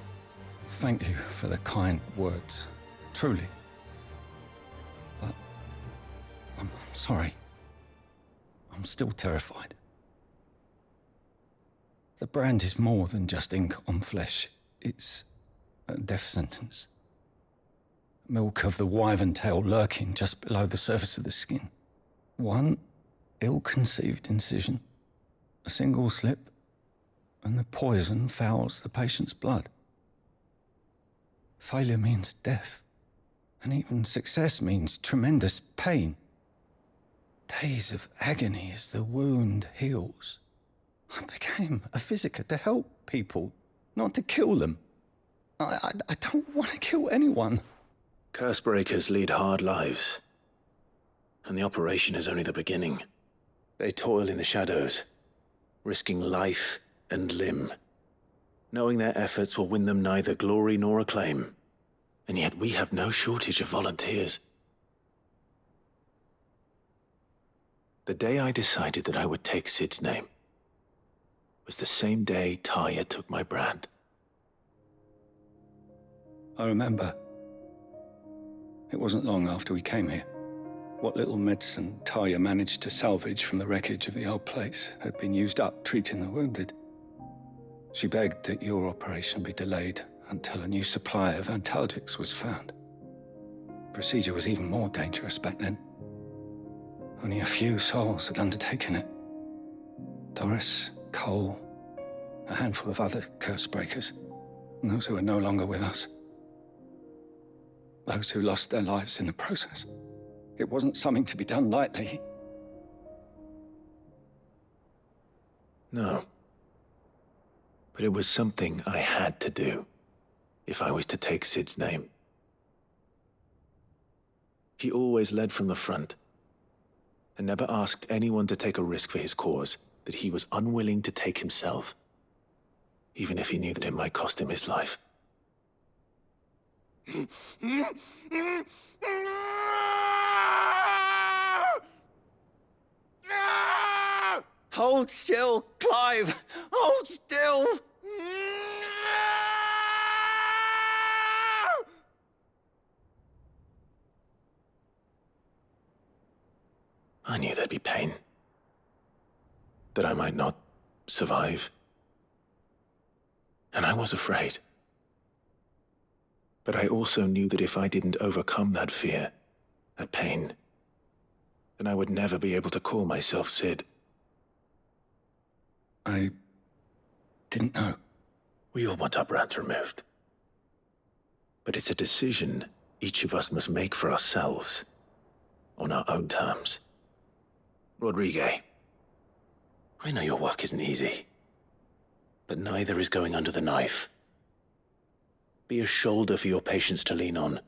Thank you for the kind words. Truly. But... I'm sorry. I'm still terrified. The brand is more than just ink on flesh. It's a death sentence. Milk of the wyvern tail lurking just below the surface of the skin. One ill-conceived incision, a single slip, and the poison fouls the patient's blood. Failure means death, and even success means tremendous pain. Days of agony as the wound heals. I became a physiker to help people, not to kill them. I don't want to kill anyone. Cursebreakers lead hard lives, and the operation is only the beginning. They toil in the shadows, risking life and limb, knowing their efforts will win them neither glory nor acclaim. And yet we have no shortage of volunteers. The day I decided that I would take Sid's name was the same day Tarja took my brand. I remember. It wasn't long after we came here. What little medicine Tarja managed to salvage from the wreckage of the old place had been used up treating the wounded. She begged that your operation be delayed until a new supply of antalgics was found. Procedure was even more dangerous back then. Only a few souls had undertaken it. Doris, Cole, a handful of other curse breakers, and those who are no longer with us. Those who lost their lives in the process. It wasn't something to be done lightly. No. But it was something I had to do, if I was to take Sid's name. He always led from the front, and never asked anyone to take a risk for his cause that he was unwilling to take himself, even if he knew that it might cost him his life. Hold still, Clive! Hold still! I knew there'd be pain. That I might not survive. And I was afraid. But I also knew that if I didn't overcome that fear, that pain, then I would never be able to call myself Sid. I didn't know. We all want our brands removed. But it's a decision each of us must make for ourselves, on our own terms. Rodrigue, I know your work isn't easy, but neither is going under the knife. Be a shoulder for your patients to lean on.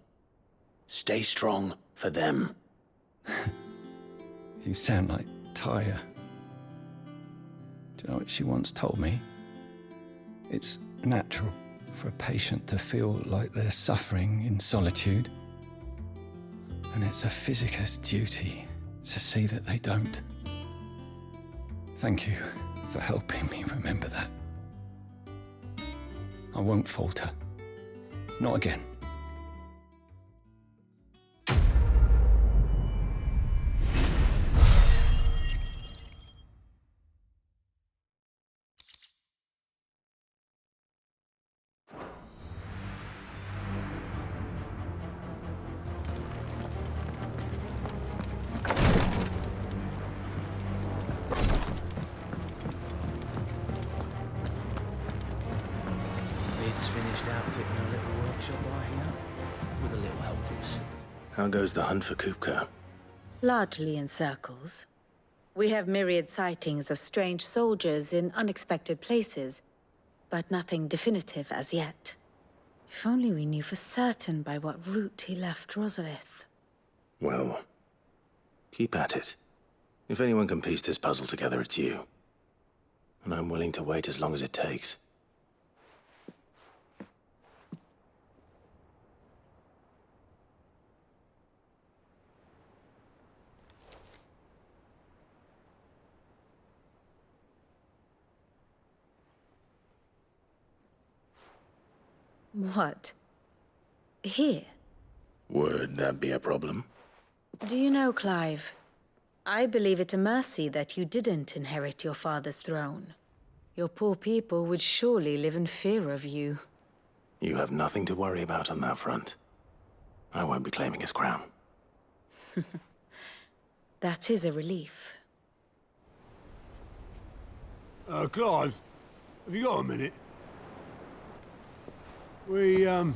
Stay strong for them. You sound like Tarja. Do you know what she once told me? It's natural for a patient to feel like they're suffering in solitude. And it's a physicist's duty to see that they don't. Thank you for helping me remember that. I won't falter. Not again. Mid's finished outfitting her little workshop right here, with a little help from Sid. How goes the hunt for Kupka? Largely in circles. We have myriad sightings of strange soldiers in unexpected places, but nothing definitive as yet. If only we knew for certain by what route he left Rosalith. Well, keep at it. If anyone can piece this puzzle together, it's you. And I'm willing to wait as long as it takes. What? Here? Would that be a problem? Do you know, Clive? I believe it a mercy that you didn't inherit your father's throne. Your poor people would surely live in fear of you. You have nothing to worry about on that front. I won't be claiming his crown. That is a relief. Clive, have you got a minute? We, have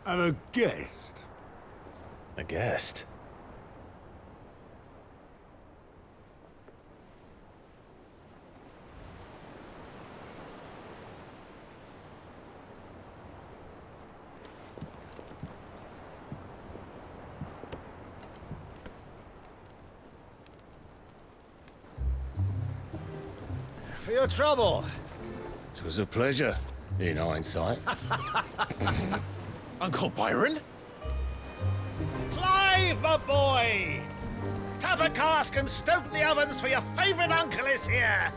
a guest. A guest? For your trouble. It was a pleasure, in hindsight. Uncle Byron? Clive, my boy! Tap a cask and stoke the ovens, for your favourite uncle is here!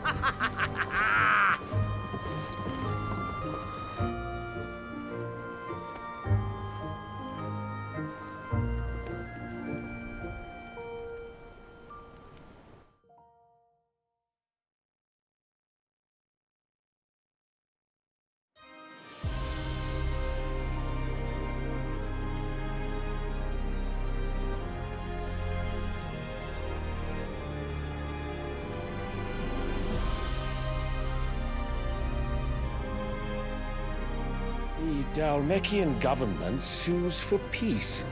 The Dalmekian government sues for peace.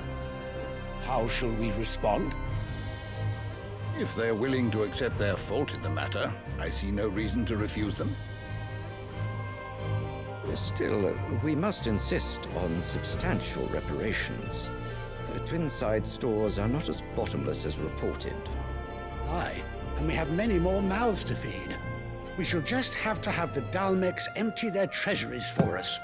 How shall we respond? If they're willing to accept their fault in the matter, I see no reason to refuse them. Still, we must insist on substantial reparations. Twinside stores are not as bottomless as reported. Aye, and we have many more mouths to feed. We shall just have to have the Dalmeks empty their treasuries for us.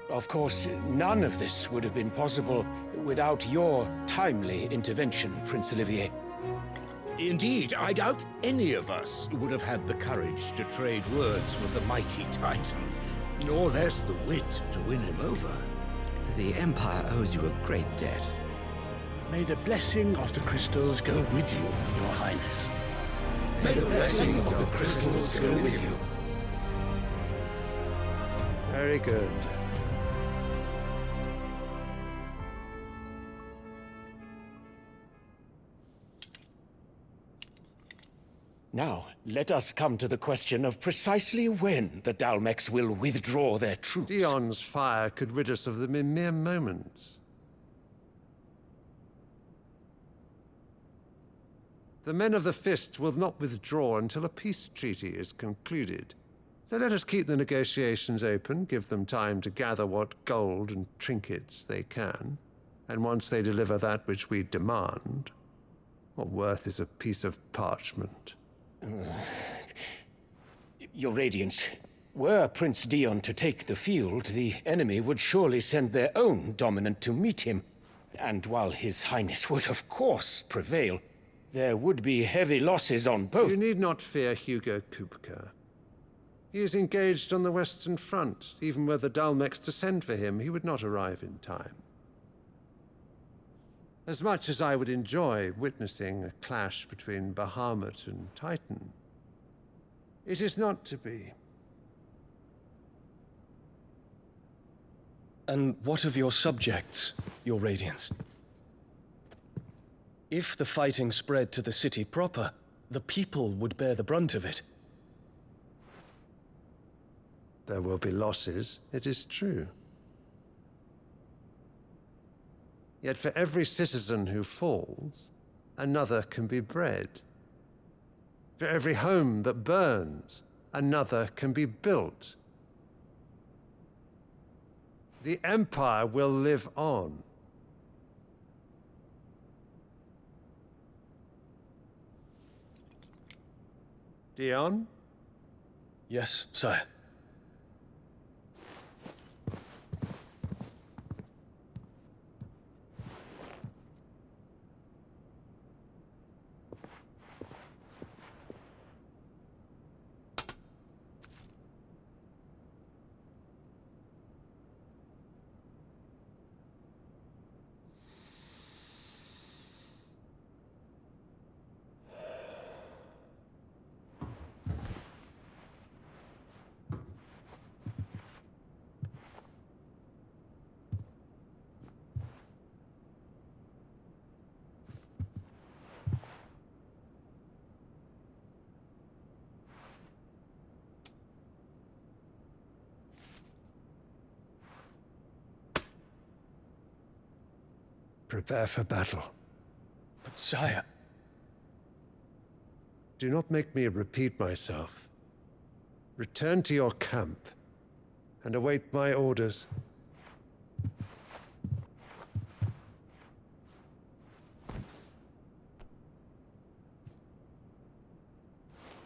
Of course, none of this would have been possible without your timely intervention, Prince Olivier. Indeed, I doubt any of us would have had the courage to trade words with the mighty Titan, nor less the wit to win him over. The Empire owes you a great debt. May the blessing of the crystals go with you, Your Highness. May the blessing of the crystals go with you. Very good. Now, let us come to the question of precisely when the Dalmeks will withdraw their troops. Dion's fire could rid us of them in mere moments. The men of the Fist will not withdraw until a peace treaty is concluded. So let us keep the negotiations open, give them time to gather what gold and trinkets they can, and once they deliver that which we demand, what worth is a piece of parchment? Your Radiance, were Prince Dion to take the field, the enemy would surely send their own dominant to meet him. And while His Highness would of course prevail, there would be heavy losses on both. You need not fear Hugo Kupka. He is engaged on the Western Front. Even were the Dalmeks to send for him, he would not arrive in time. As much as I would enjoy witnessing a clash between Bahamut and Titan, it is not to be. And what of your subjects, Your Radiance? If the fighting spread to the city proper, the people would bear the brunt of it. There will be losses, it is true. Yet for every citizen who falls, another can be bred. For every home that burns, another can be built. The Empire will live on. Dion? Yes, sire. Prepare for battle. But sire... Do not make me repeat myself. Return to your camp and await my orders.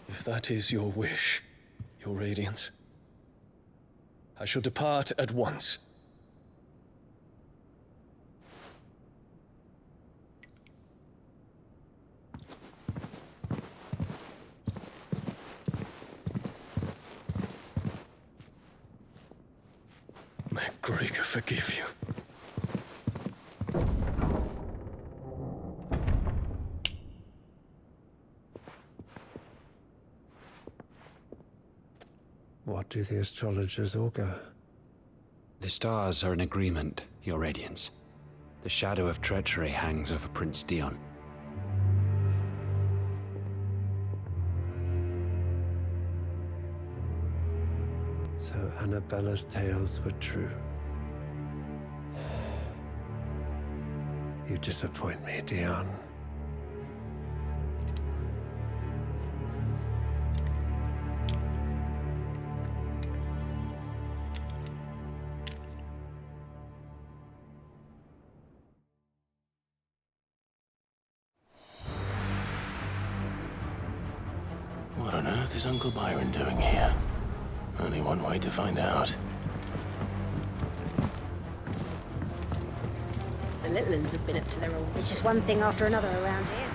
If that is your wish, Your Radiance, I shall depart at once. May Gregor forgive you. What do the astrologers augur? The stars are in agreement, Your Radiance. The shadow of treachery hangs over Prince Dion. So Annabella's tales were true. You disappoint me, Dion. What on earth is Uncle Byron doing here? Only one way to find out. The little uns have been up to their old. It's just one thing after another around here.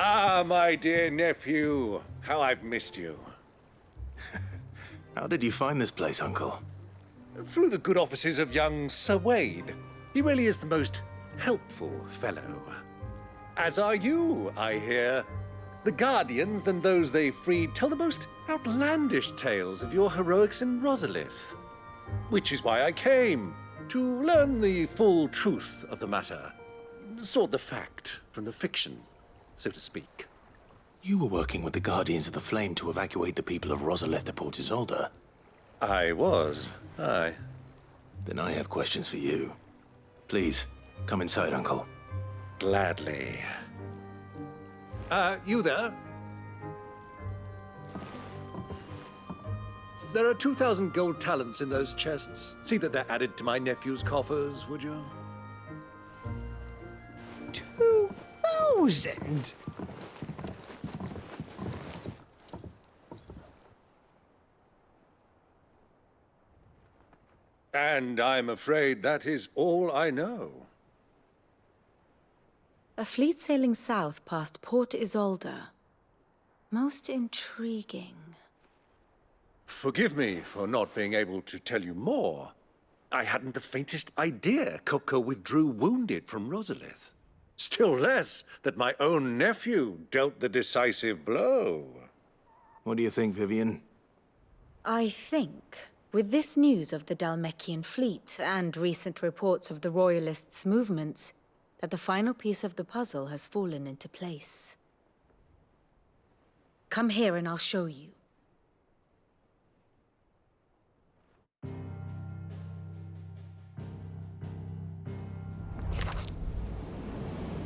Ah, my dear nephew. How I've missed you. How did you find this place, Uncle? Through the good offices of young Sir Wade. He really is the most helpful fellow. As are you, I hear. The Guardians and those they freed tell the most outlandish tales of your heroics in Rosalith. Which is why I came, to learn the full truth of the matter. Sort the fact from the fiction, so to speak. You were working with the Guardians of the Flame to evacuate the people of Rosalith to Port Isolde. I was, aye. Then I have questions for you. Please, come inside, Uncle. Gladly. You there? There are 2,000 gold talents in those chests. See that they're added to my nephew's coffers, would you? 2,000? And I'm afraid that is all I know. A fleet sailing south past Port Isolde. Most intriguing. Forgive me for not being able to tell you more. I hadn't the faintest idea Kupka withdrew wounded from Rosalith. Still less that my own nephew dealt the decisive blow. What do you think, Vivian? I think, with this news of the Dhalmekian fleet and recent reports of the Royalists' movements, that the final piece of the puzzle has fallen into place. Come here and I'll show you.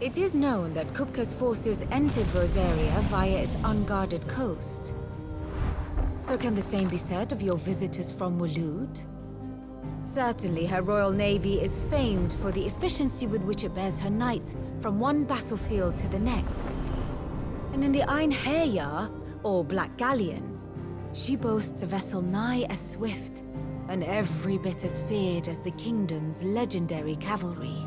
It is known that Kupka's forces entered Rosaria via its unguarded coast. So can the same be said of your visitors from Waloed? Certainly, her royal navy is famed for the efficiency with which it bears her knights from one battlefield to the next. And in the Einherjar, or Black Galleon, she boasts a vessel nigh as swift and every bit as feared as the kingdom's legendary cavalry.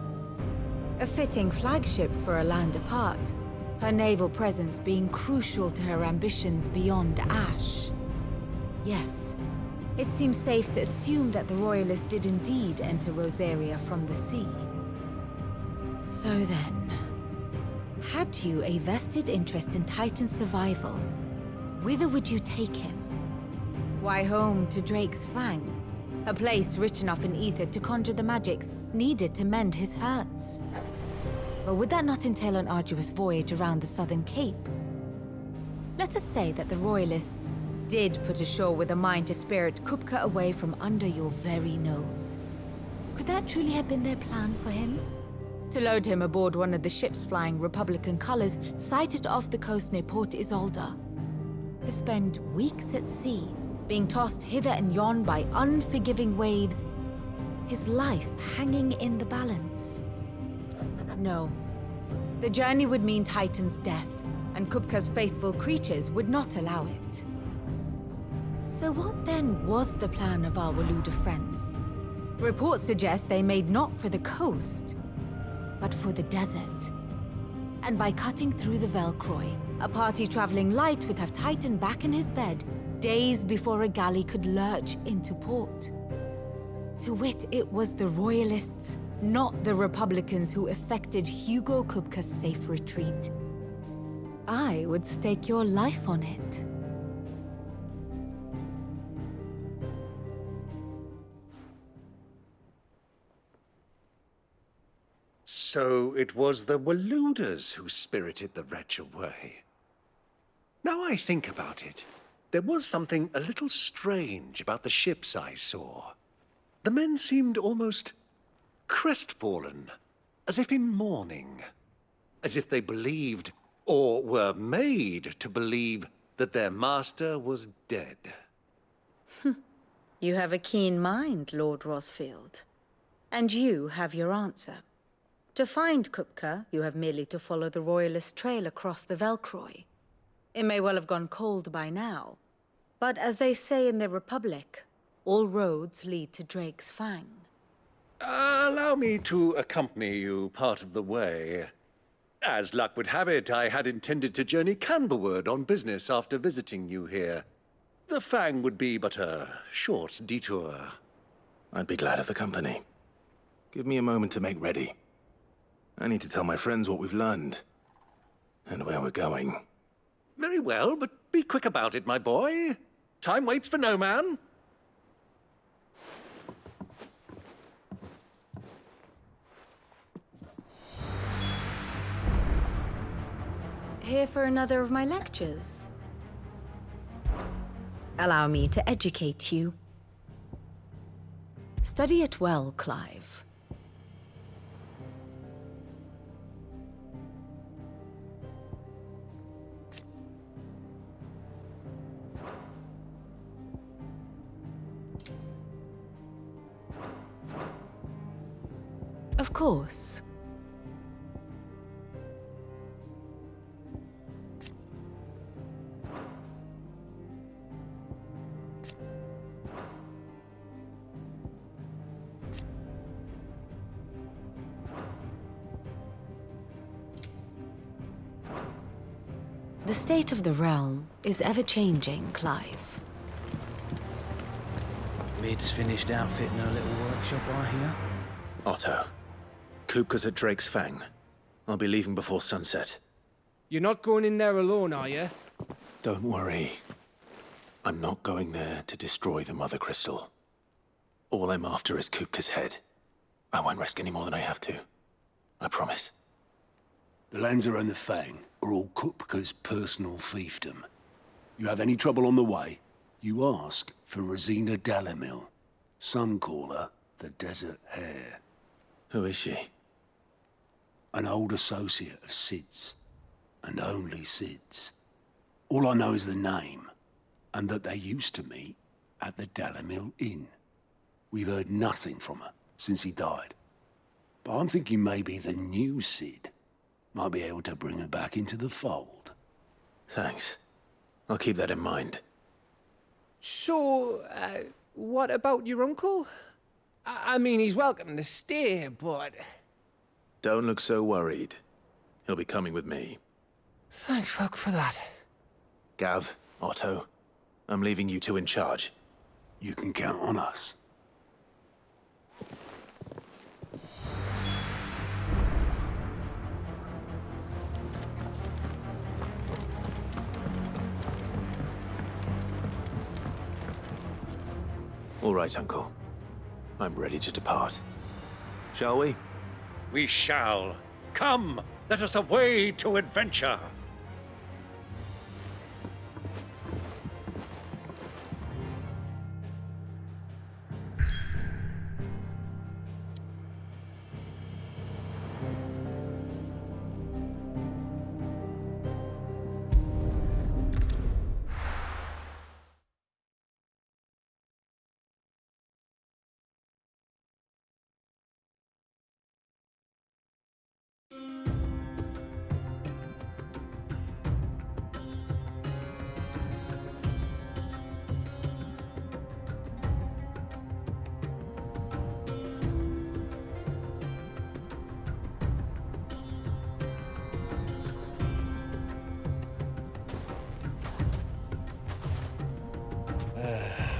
A fitting flagship for a land apart, her naval presence being crucial to her ambitions beyond Ash. Yes, it seems safe to assume that the Royalists did indeed enter Rosaria from the sea. So then, had you a vested interest in Titan's survival, whither would you take him? Why, home to Drake's Fang, a place rich enough in ether to conjure the magics needed to mend his hurts. Or would that not entail an arduous voyage around the southern cape? Let us say that the Royalists did put ashore with a mind to spirit Kupka away from under your very nose. Could that truly have been their plan for him? to load him aboard one of the ships flying Republican colors sighted off the coast near Port Isolde. To spend weeks at sea, being tossed hither and yon by unforgiving waves, his life hanging in the balance. No. The journey would mean Titan's death, and Kupka's faithful creatures would not allow it. So what then was the plan of our Waluda friends? Reports suggest they made not for the coast, but for the desert. And by cutting through the Velcroy, a party traveling light would have Titan back in his bed days before a galley could lurch into port. To wit, it was the Royalists, not the Republicans, who effected Hugo Kupka's safe retreat. I would stake your life on it. So it was the Waludas who spirited the wretch away. Now I think about it, there was something a little strange about the ships I saw. The men seemed almost crestfallen, as if in mourning, as if they believed, or were made to believe, that their master was dead. You have a keen mind, Lord Rosfield. And you have your answer. To find Kupka, you have merely to follow the Royalist trail across the Velcroy. It may well have gone cold by now, but as they say in the Republic, all roads lead to Drake's Fang. Allow me to accompany you part of the way. As luck would have it, I had intended to journey Canberward on business after visiting you here. The Fang would be but a short detour. I'd be glad of the company. Give me a moment to make ready. I need to tell my friends what we've learned, and where we're going. Very well, but be quick about it, my boy. Time waits for no man. Here for another of my lectures? Allow me to educate you. Study it well, Clive. Of course. The state of the realm is ever-changing, Clive. Mid's finished outfitting her little workshop, I hear. Otto, Kupka's at Drake's Fang. I'll be leaving before sunset. You're not going in there alone, are you? Don't worry. I'm not going there to destroy the Mother Crystal. All I'm after is Kupka's head. I won't risk any more than I have to. I promise. The lands around the Fang are all Kupka's personal fiefdom. You have any trouble on the way, you ask for Rosina Dalamil. Some call her the Desert Hare. Who is she? An old associate of Sid's, and only Sid's. All I know is the name, and that they used to meet at the Dalamil Inn. We've heard nothing from her since he died. But I'm thinking maybe the new Sid might be able to bring her back into the fold. Thanks. I'll keep that in mind. So, what about your uncle? I mean, he's welcome to stay, but... Don't look so worried. He'll be coming with me. Thank fuck for that. Gav, Otto, I'm leaving you two in charge. You can count on us. All right, Uncle. I'm ready to depart. Shall we? We shall. Come, let us away to adventure.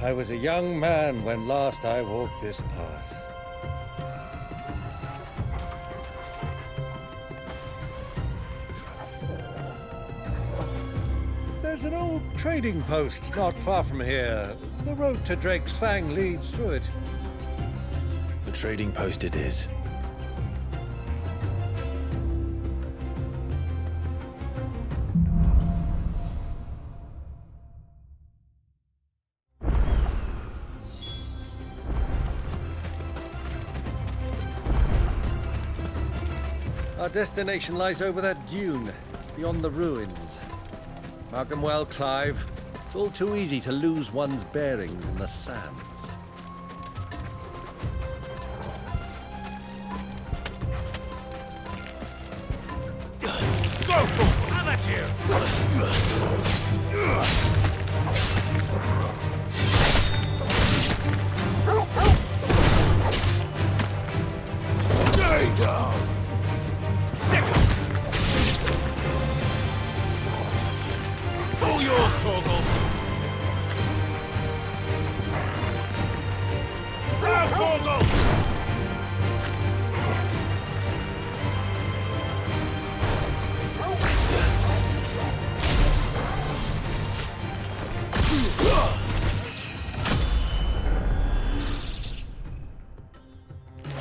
I was a young man when last I walked this path. There's an old trading post not far from here. The road to Drake's Fang leads through it. The trading post it is. Our destination lies over that dune, beyond the ruins. Mark them well, Clive. It's all too easy to lose one's bearings in the sands. Go! Have at you! Stay down! All yours, Torgal! Now, Torgal!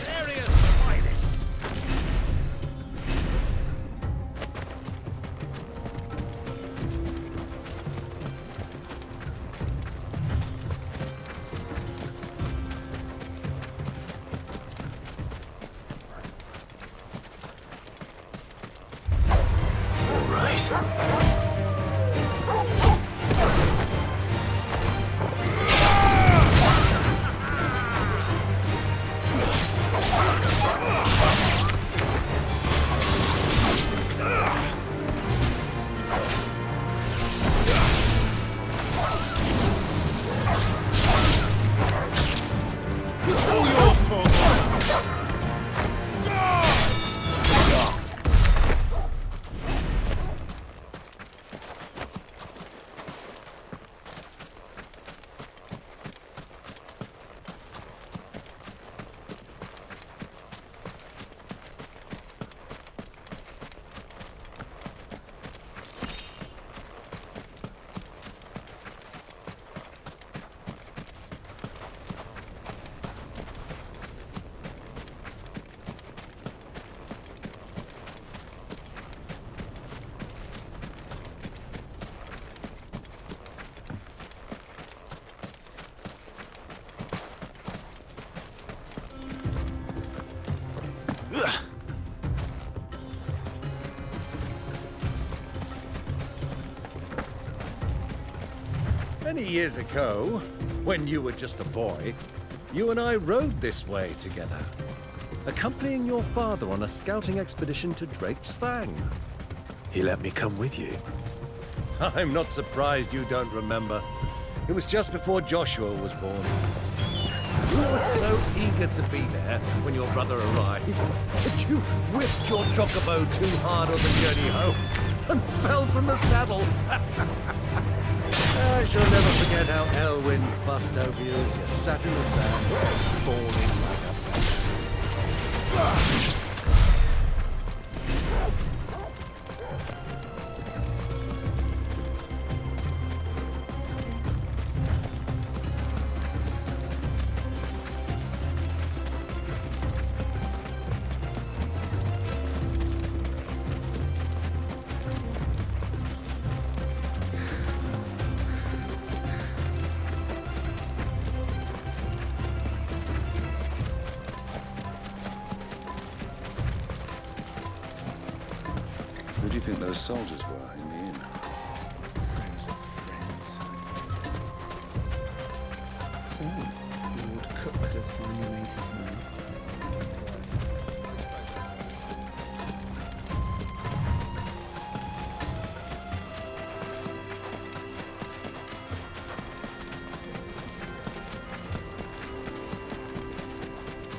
Area's finest! Many years ago, when you were just a boy, you and I rode this way together, accompanying your father on a scouting expedition to Drake's Fang. He let me come with you. I'm not surprised you don't remember. It was just before Joshua was born. You were so eager to be there when your brother arrived that you whipped your chocobo too hard on the journey home and fell from the saddle. I shall never forget how Elwyn fussed over you as you sat in the sand, falling like a bat. Who do you think those soldiers were in the inn? So, Lord Kupka has finally made his move.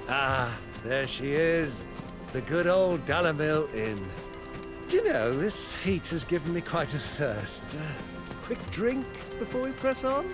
Ah, there she is. The good old Dalamil Inn. Do you know, this heat has given me quite a thirst. Quick drink before we press on?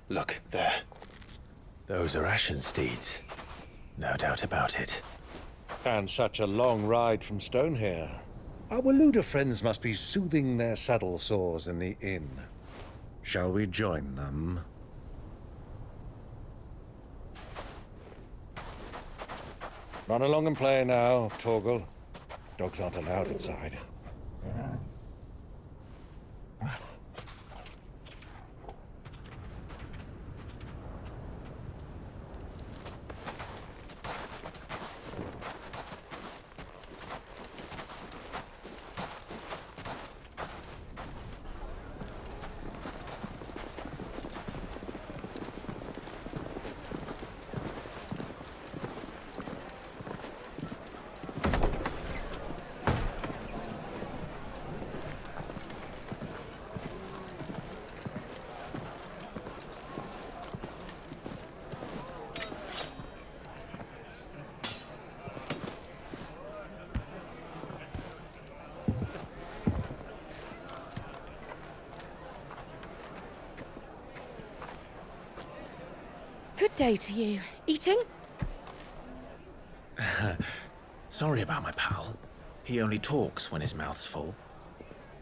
Look, there. Those are ashen steeds. No doubt about it. And such a long ride from Stone here. Our Waluda friends must be soothing their saddle sores in the inn. Shall we join them? Run along and play now, Torgal. Dogs aren't allowed inside. Good day to you. Eating? Sorry about my pal. He only talks when his mouth's full.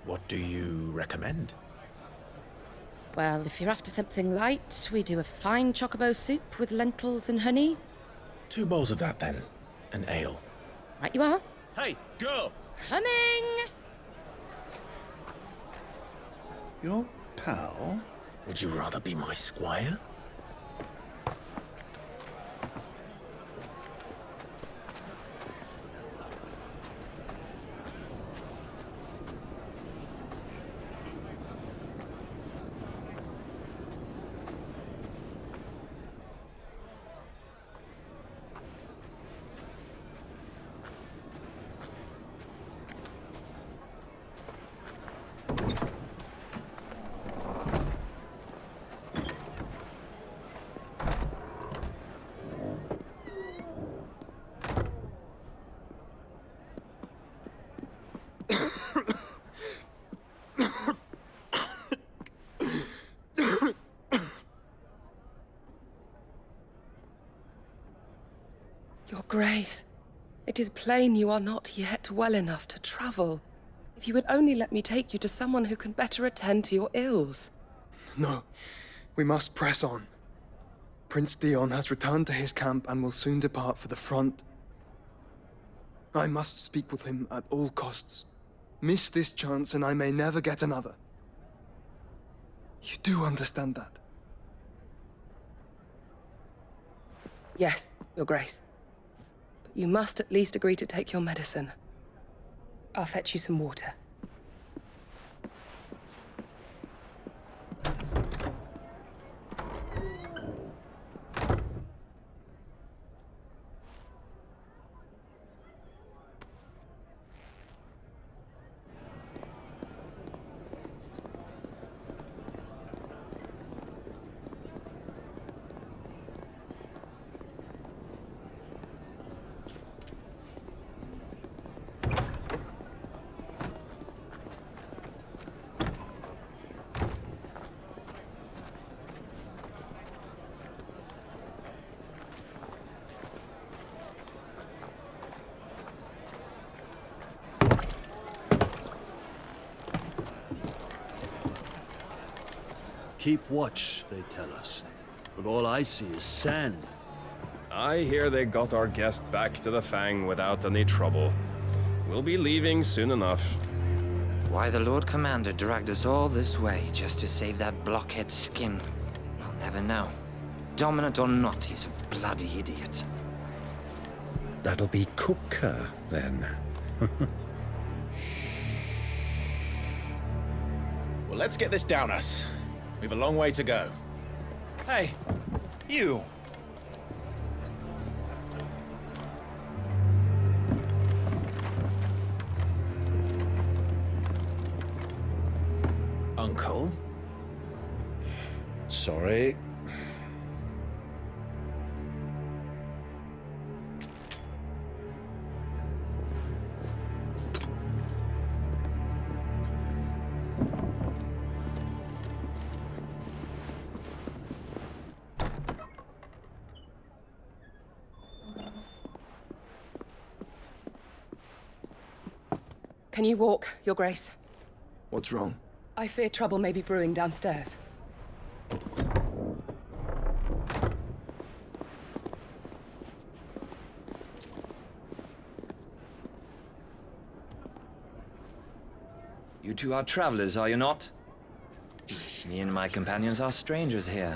What do you recommend? Well, if you're after something light, we do a fine chocobo soup with lentils and honey. 2 bowls of that, then. An ale. Right you are. Hey, girl! Coming! Your pal? Would you rather be my squire? Your Grace, it is plain you are not yet well enough to travel. If you would only let me take you to someone who can better attend to your ills. No, we must press on. Prince Dion has returned to his camp and will soon depart for the front. I must speak with him at all costs. Miss this chance and I may never get another. You do understand that? Yes, Your Grace. But you must at least agree to take your medicine. I'll fetch you some water. Keep watch, they tell us. But all I see is sand. I hear they got our guest back to the Fang without any trouble. We'll be leaving soon enough. Why the Lord Commander dragged us all this way just to save that blockhead skin, I'll never know. Dominant or not, he's a bloody idiot. That'll be Kupka, then. Well, let's get this down us. We've a long way to go. Hey, you! Uncle? Sorry. Can you walk, Your Grace? What's wrong? I fear trouble may be brewing downstairs. You two are travelers, are you not? Me and my companions are strangers here.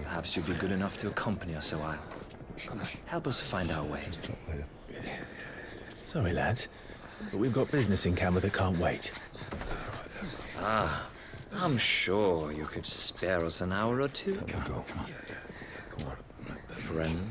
Perhaps you'd be good enough to accompany us a while. Help us find our way. Sorry, lads, but we've got business in camera that can't wait. Ah, I'm sure you could spare us an hour or two. Come on. Friend.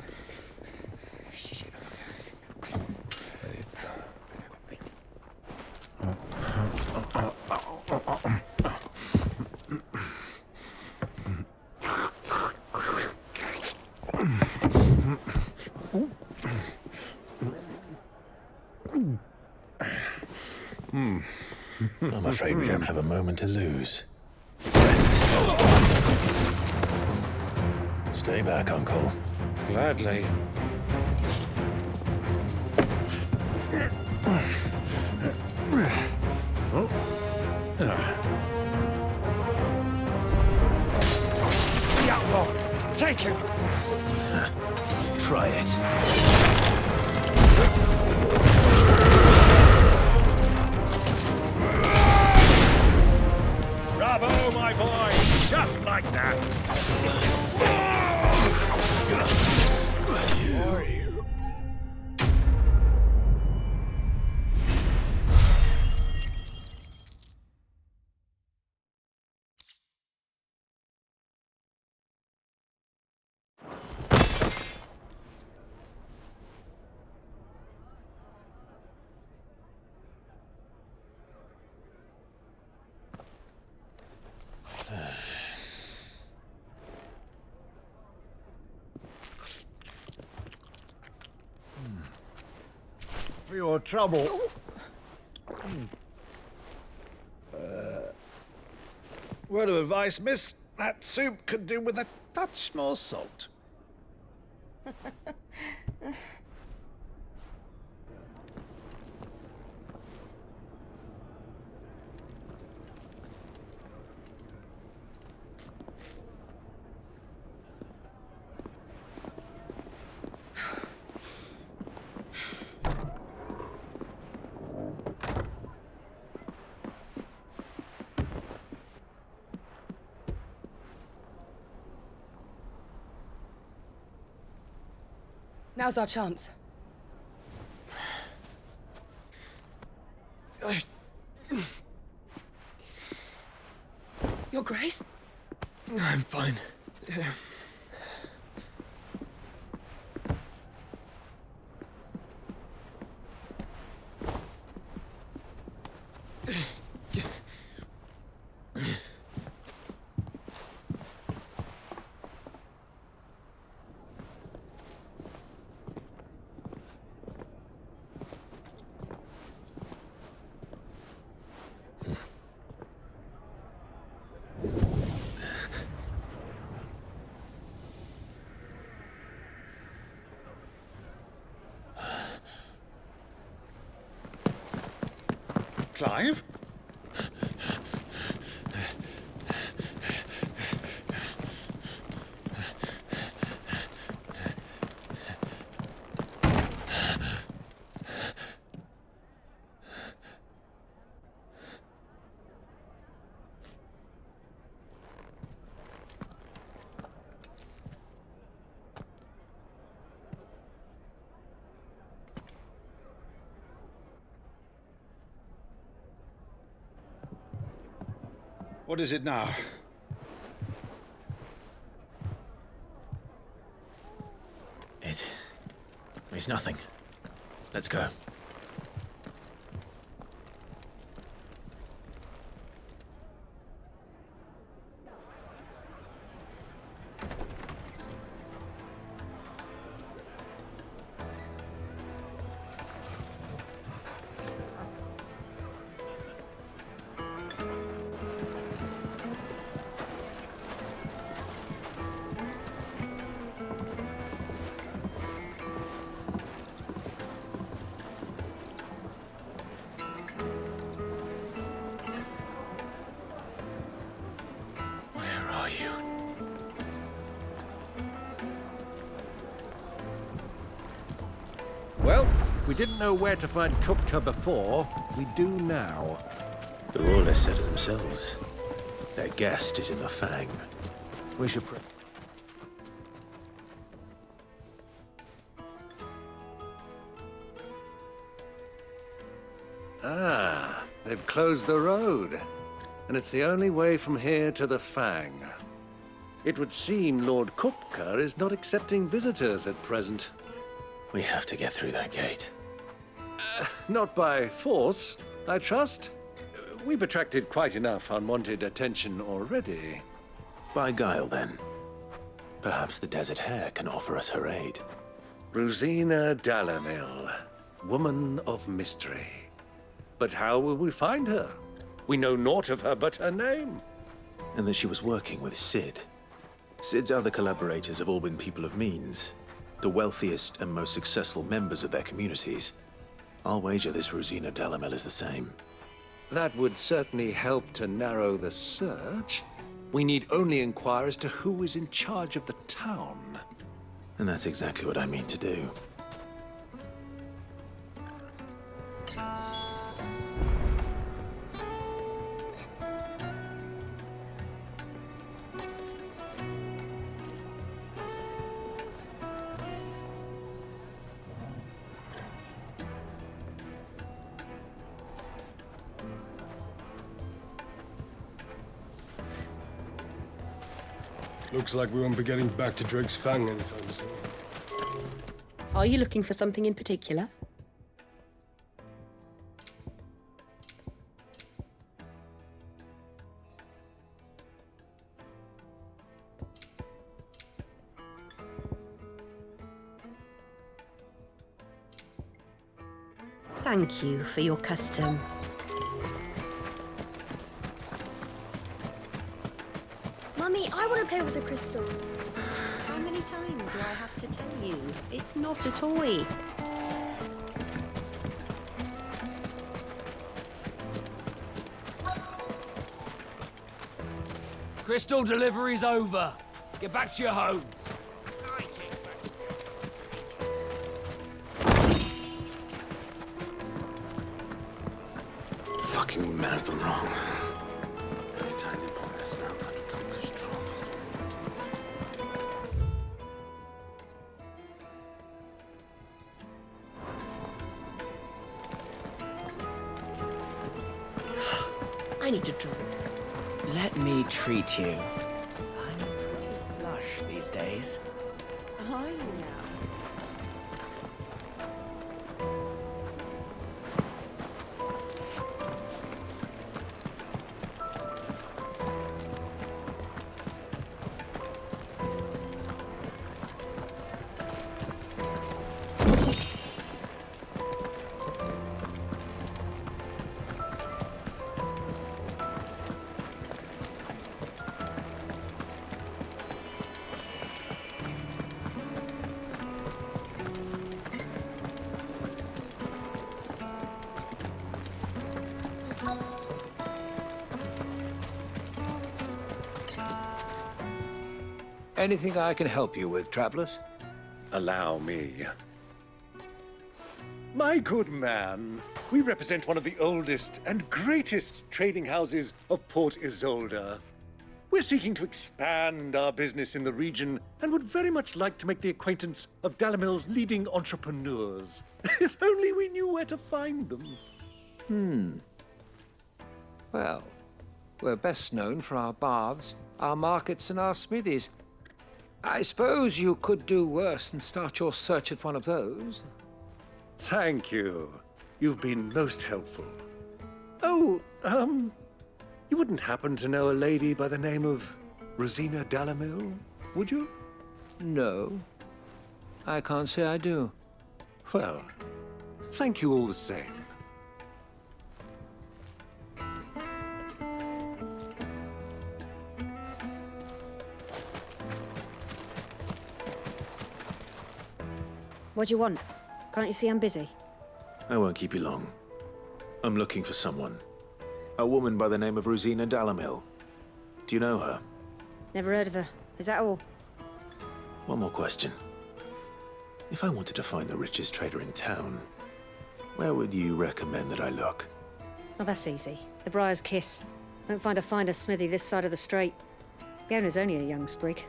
I'm afraid we don't have a moment to lose. Stay back, Uncle. Gladly. Take him! Try it. Bravo, my boy! Just like that! For your trouble. Word of advice, miss. That soup could do with a touch more salt. Now's our chance. Your Grace? I'm fine. Clive? What is it now? It's nothing. Let's go. Well, we didn't know where to find Kupka before. We do now. The Rawless said it themselves. Their guest is in the Fang. We should Ah, they've closed the road. And it's the only way from here to the Fang. It would seem Lord Kupka is not accepting visitors at present. We have to get through that gate. Not by force, I trust. We've attracted quite enough unwanted attention already. By guile, then. Perhaps the Desert Hare can offer us her aid. Rosina Dalamil, woman of mystery. But how will we find her? We know naught of her but her name. And that she was working with Sid. Sid's other collaborators have all been people of means. The wealthiest and most successful members of their communities. I'll wager this Rosina Dalamil is the same. That would certainly help to narrow the search. We need only inquire as to who is in charge of the town. And that's exactly what I mean to do. Looks like we won't be getting back to Drake's Fang anytime soon. Are you looking for something in particular? Thank you for your custom. Mummy, I want to play with the crystal. How many times do I have to tell you? It's not a toy. Crystal delivery's over. Get back to your homes. Fucking men of the wrong. I need a drink. Let me treat you. I'm pretty flush these days. Are you now? Anything I can help you with, travelers? Allow me. My good man, we represent one of the oldest and greatest trading houses of Port Isolde. We're seeking to expand our business in the region and would very much like to make the acquaintance of Dalamil's leading entrepreneurs. If only we knew where to find them. Well, We're best known for our baths, our markets, and our smithies. I suppose you could do worse than start your search at one of those. Thank you. You've been most helpful. Oh, you wouldn't happen to know a lady by the name of Rosina Dalamil, would you? No. I can't say I do. Well, thank you all the same. What do you want? Can't you see I'm busy? I won't keep you long. I'm looking for someone. A woman by the name of Rosina Dalamil. Do you know her? Never heard of her. Is that all? One more question. If I wanted to find the richest trader in town, where would you recommend that I look? Oh, that's easy. The Briar's Kiss. Won't find a finer smithy this side of the strait. The owner's only a young sprig,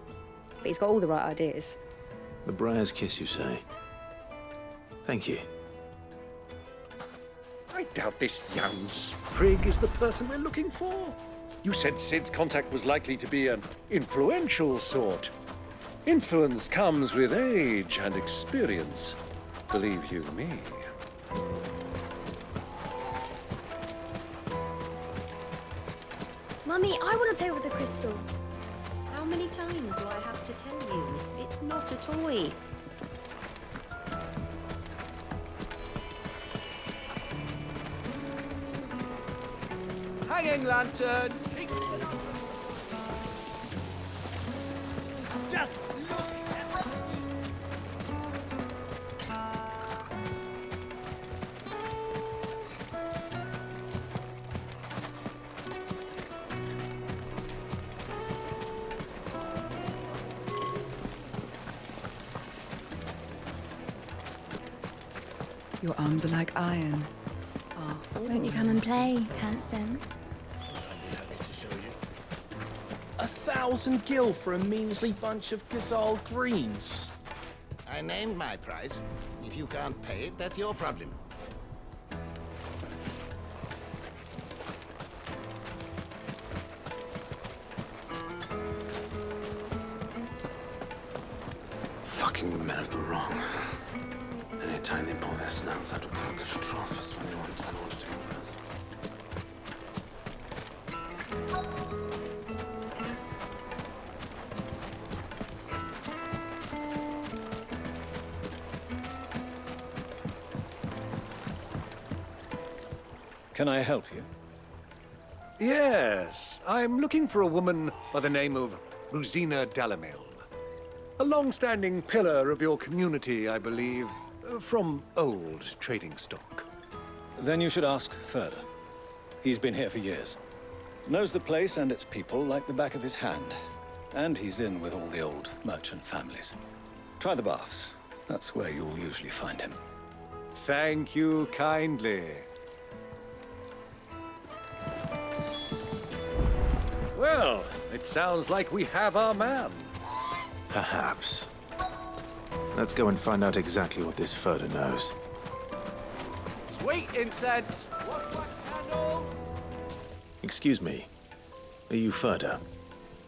but he's got all the right ideas. The Briar's Kiss, you say? Thank you. I doubt this young sprig is the person we're looking for. You said Sid's contact was likely to be an influential sort. Influence comes with age and experience, believe you me. Mummy, I want to play with the crystal. How many times do I have to tell you? It's not a toy. Hanging lanterns! Just look at Your arms are like iron. Won't you come and play, handsome? 1,000 gil for a measly bunch of Gazal greens. I named my price. If you can't pay it, that's your problem. Fucking men of the wrong. Anytime they pull their snouts out of catastrophes when they want to take us. Can I help you? Yes, I'm looking for a woman by the name of Rosina Dalamil. A long-standing pillar of your community, I believe, from old trading stock. Then you should ask further. He's been here for years. Knows the place and its people like the back of his hand. And he's in with all the old merchant families. Try the baths. That's where you'll usually find him. Thank you kindly. Well, it sounds like we have our man. Perhaps. Let's go and find out exactly what this Furder knows. Sweet incense! What wax candles? Excuse me. Are you Furder?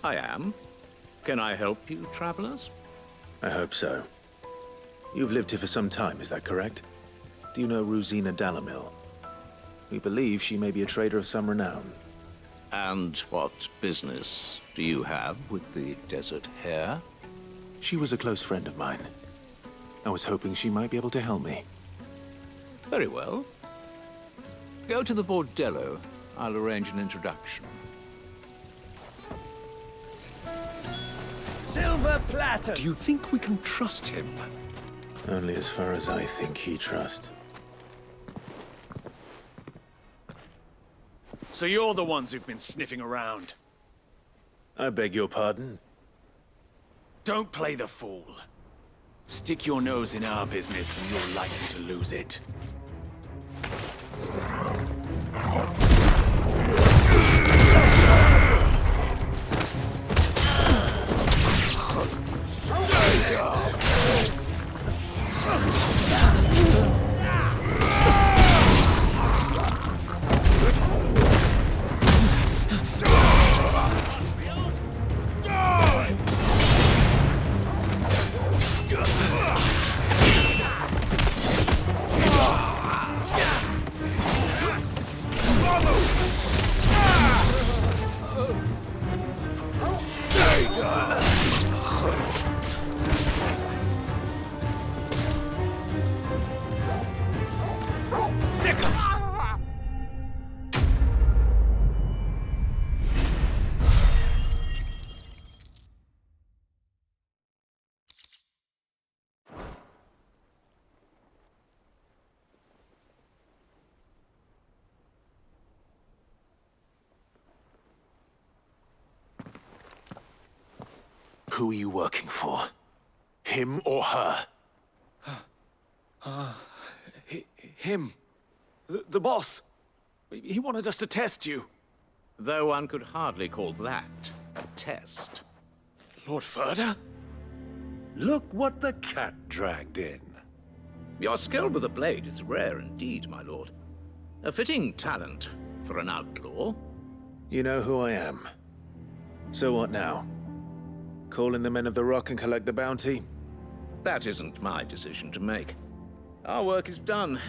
I am. Can I help you, travelers? I hope so. You've lived here for some time, is that correct? Do you know Rosina Dalamil? We believe she may be a trader of some renown. And what business do you have with the desert hare? She was a close friend of mine. I was hoping she might be able to help me. Very well. Go to the bordello. I'll arrange an introduction. Silver platter! Do you think we can trust him? Only as far as I think he trusts. So you're the ones who've been sniffing around. I beg your pardon? Don't play the fool. Stick your nose in our business and you're likely to lose it. Who are you working for? Him or her? Him. The boss. He wanted us to test you. Though one could hardly call that a test. Lord Furder? Look what the cat dragged in. Your skill with the blade is rare indeed, my lord. A fitting talent for an outlaw. You know who I am. So what now? Call in the Men of the Rock and collect the bounty? That isn't my decision to make. Our work is done.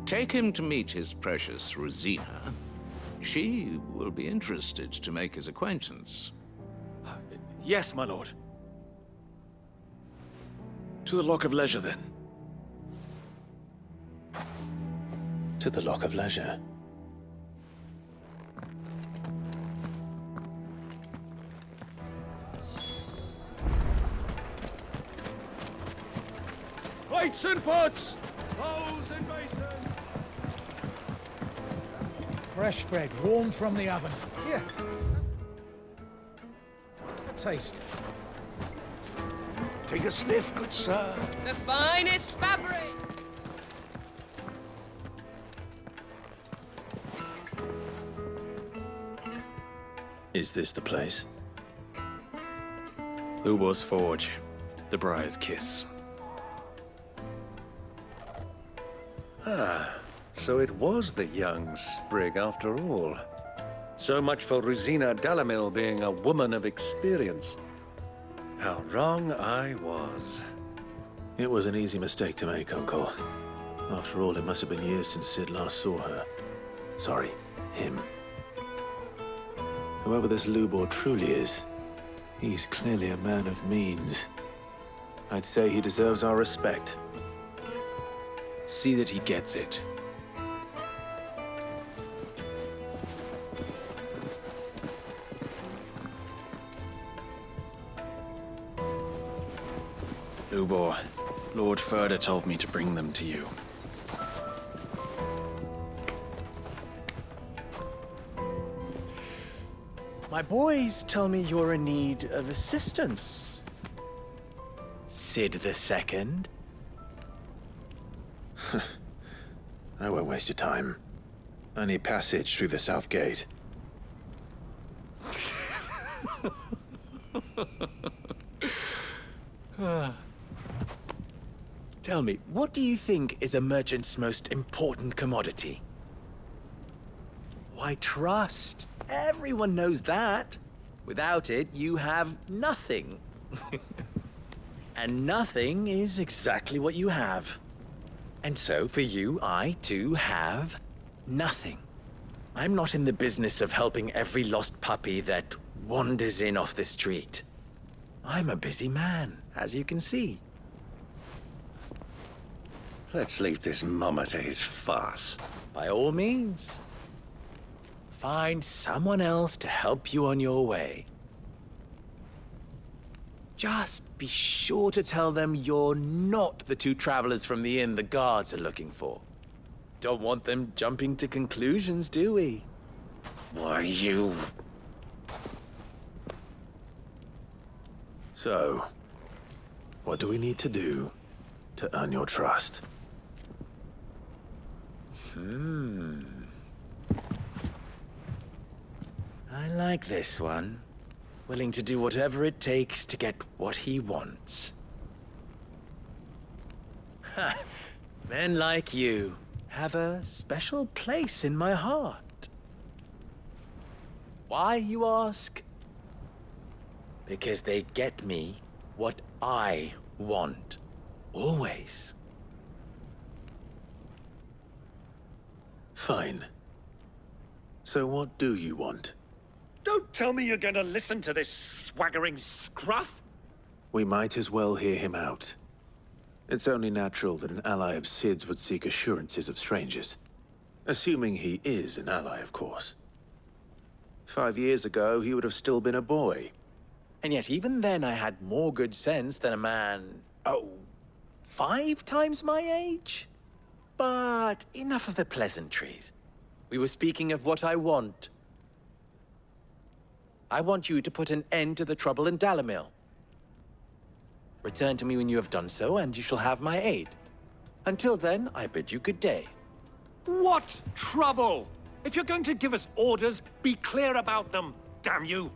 Take him to meet his precious Rosina. She will be interested to make his acquaintance. Yes, my lord. To the Lock of Leisure, then. To the Lock of Leisure. Plates and pots! Bowls and basins! Fresh bread, warm from the oven. Here. A taste. Take a sniff, good sir. The finest fabric! Is this the place? Hugo's Forge. The Briar's Kiss. Ah, so it was the young sprig after all. So much for Rosina Dalamil being a woman of experience. How wrong I was. It was an easy mistake to make, Uncle. After all, it must have been years since Sid last saw her. Sorry, him. Whoever this Lubor truly is, he's clearly a man of means. I'd say he deserves our respect. See that he gets it. Lubor, Lord Furder told me to bring them to you. My boys tell me you're in need of assistance. Sid the Second? I won't waste your time. I need passage through the south gate. Tell me, what do you think is a merchant's most important commodity? Why, trust. Everyone knows that. Without it, you have nothing. And nothing is exactly what you have. And so, for you, I, too, have nothing. I'm not in the business of helping every lost puppy that wanders in off the street. I'm a busy man, as you can see. Let's leave this mummer to his farce. By all means. Find someone else to help you on your way. Just be sure to tell them you're not the two travelers from the inn the guards are looking for. Don't want them jumping to conclusions, do we? Why, you... So, what do we need to do to earn your trust? I like this one. Willing to do whatever it takes to get what he wants. Ha! Men like you have a special place in my heart. Why, you ask? Because they get me what I want. Always. Fine. So what do you want? Don't tell me you're going to listen to this swaggering scruff! We might as well hear him out. It's only natural that an ally of Sid's would seek assurances of strangers. Assuming he is an ally, of course. 5 years ago, he would have still been a boy. And yet even then I had more good sense than a man, 5 times my age? But enough of the pleasantries. We were speaking of what I want. I want you to put an end to the trouble in Dalamil. Return to me when you have done so, and you shall have my aid. Until then, I bid you good day. What trouble? If you're going to give us orders, be clear about them, damn you!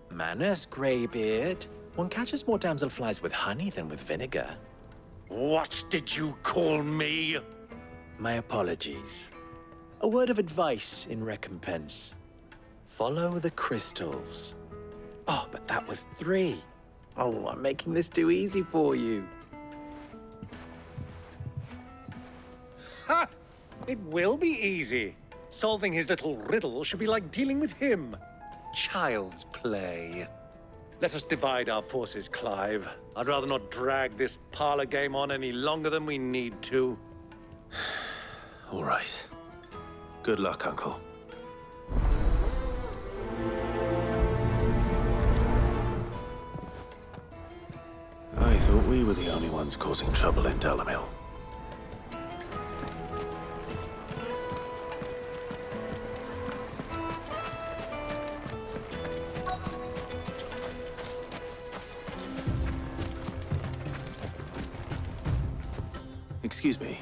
Manners, Greybeard. One catches more damselflies with honey than with vinegar. What did you call me? My apologies. A word of advice in recompense. Follow the crystals. Oh, but that was 3. Oh, I'm making this too easy for you. Ha! It will be easy. Solving his little riddle should be like dealing with him. Child's play. Let us divide our forces, Clive. I'd rather not drag this parlor game on any longer than we need to. All right. Good luck, Uncle. I thought we were the only ones causing trouble in Dalamil. Excuse me.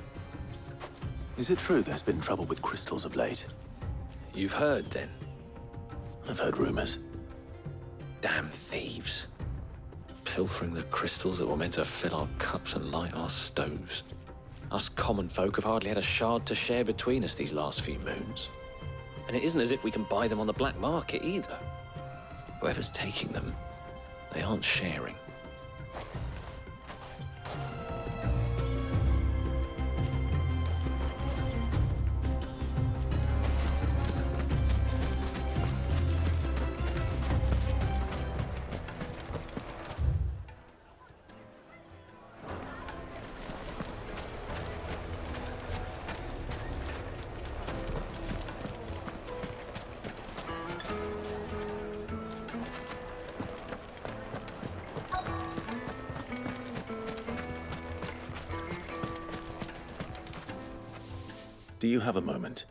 Is it true there's been trouble with crystals of late? You've heard, then? I've heard rumors. Damn thieves. Pilfering the crystals that were meant to fill our cups and light our stoves. Us common folk have hardly had a shard to share between us these last few moons. And it isn't as if we can buy them on the black market either. Whoever's taking them, they aren't sharing. Do you have a moment?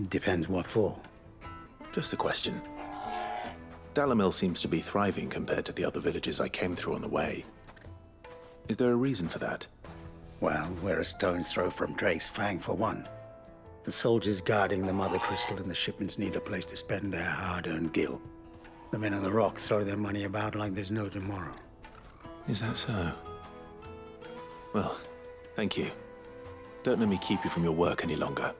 Depends what for. Just a question. Dalamil seems to be thriving compared to the other villages I came through on the way. Is there a reason for that? Well, we're a stone's throw from Drake's Fang, for one. The soldiers guarding the Mother Crystal and the shipments need a place to spend their hard-earned gil. The men of the Rock throw their money about like there's no tomorrow. Is that so? Well, thank you. Don't let me keep you from your work any longer.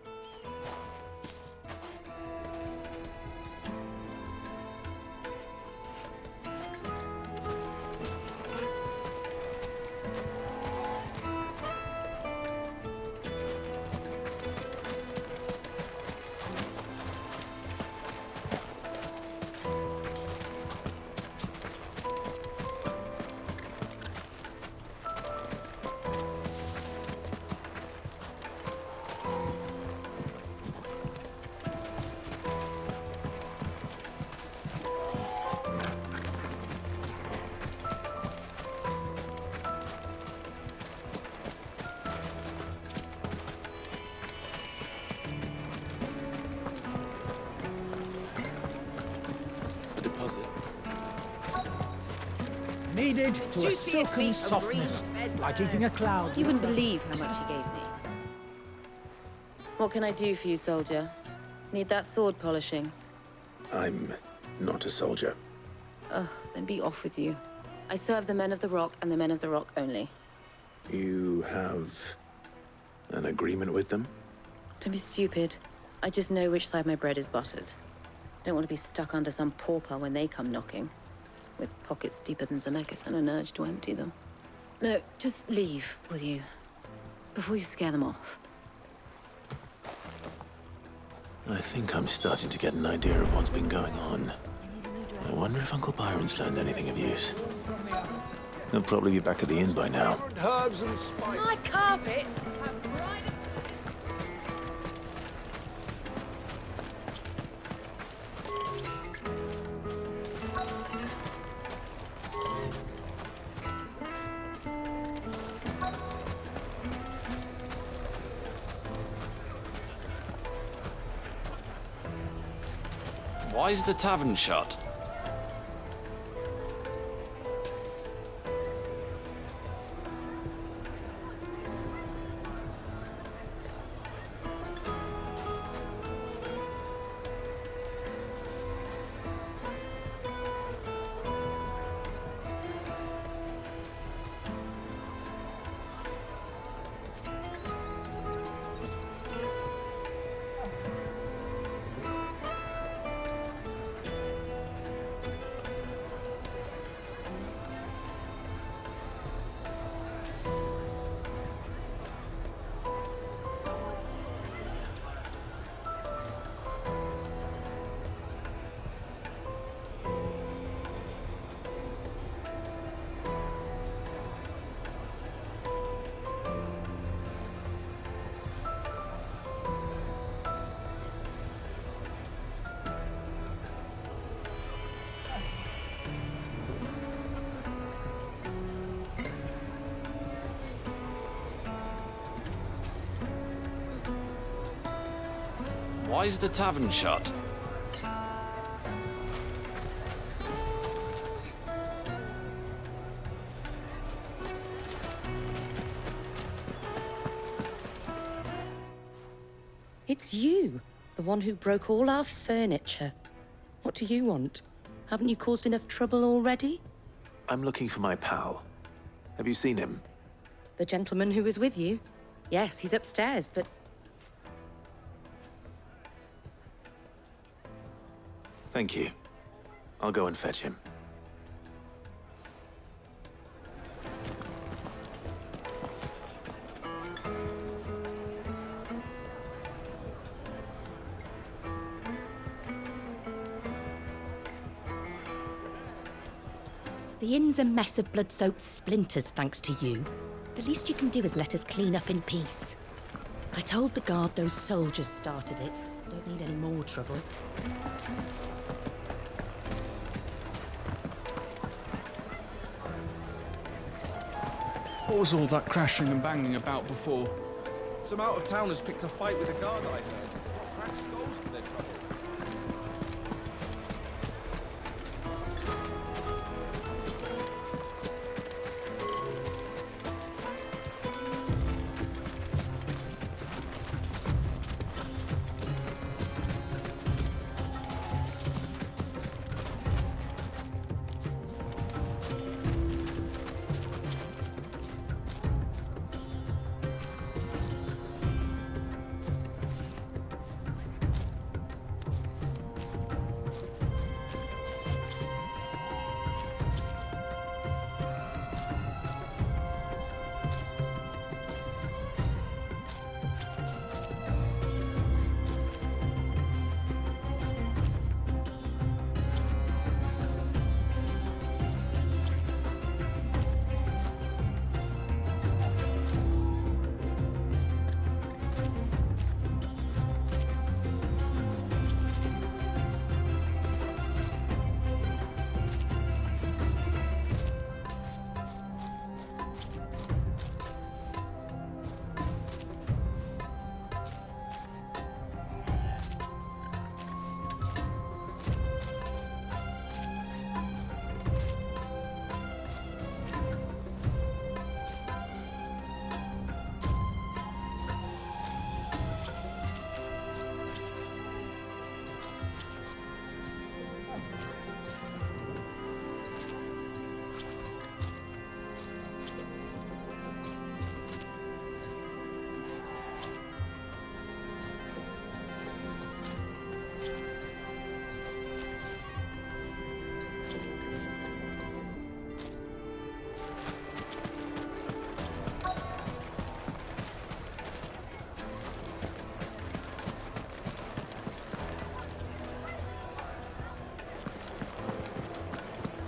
Kneaded to a silken softness, like eating a cloud. You wouldn't believe how much he gave me. What can I do for you, soldier? Need that sword polishing? I'm not a soldier. Ugh, then be off with you. I serve the men of the Rock and the men of the Rock only. You have an agreement with them? Don't be stupid. I just know which side my bread is buttered. Don't want to be stuck under some pauper when they come knocking. With pockets deeper than Zemeckis and an urge to empty them. No, just leave, will you? Before you scare them off. I think I'm starting to get an idea of what's been going on. I wonder if Uncle Byron's learned anything of use. He'll probably be back at the inn by now. Herbs and spices. My carpets have bright... Why is the tavern shut? Why is the tavern shut? It's you, the one who broke all our furniture. What do you want? Haven't you caused enough trouble already? I'm looking for my pal. Have you seen him? The gentleman who was with you? Yes, he's upstairs, but... Thank you. I'll go and fetch him. The inn's a mess of blood-soaked splinters, thanks to you. The least you can do is let us clean up in peace. I told the guard those soldiers started it. Don't need any more trouble. What was all that crashing and banging about before? Some out-of-towners picked a fight with a guard, I heard. Got cracked skulls for their trouble.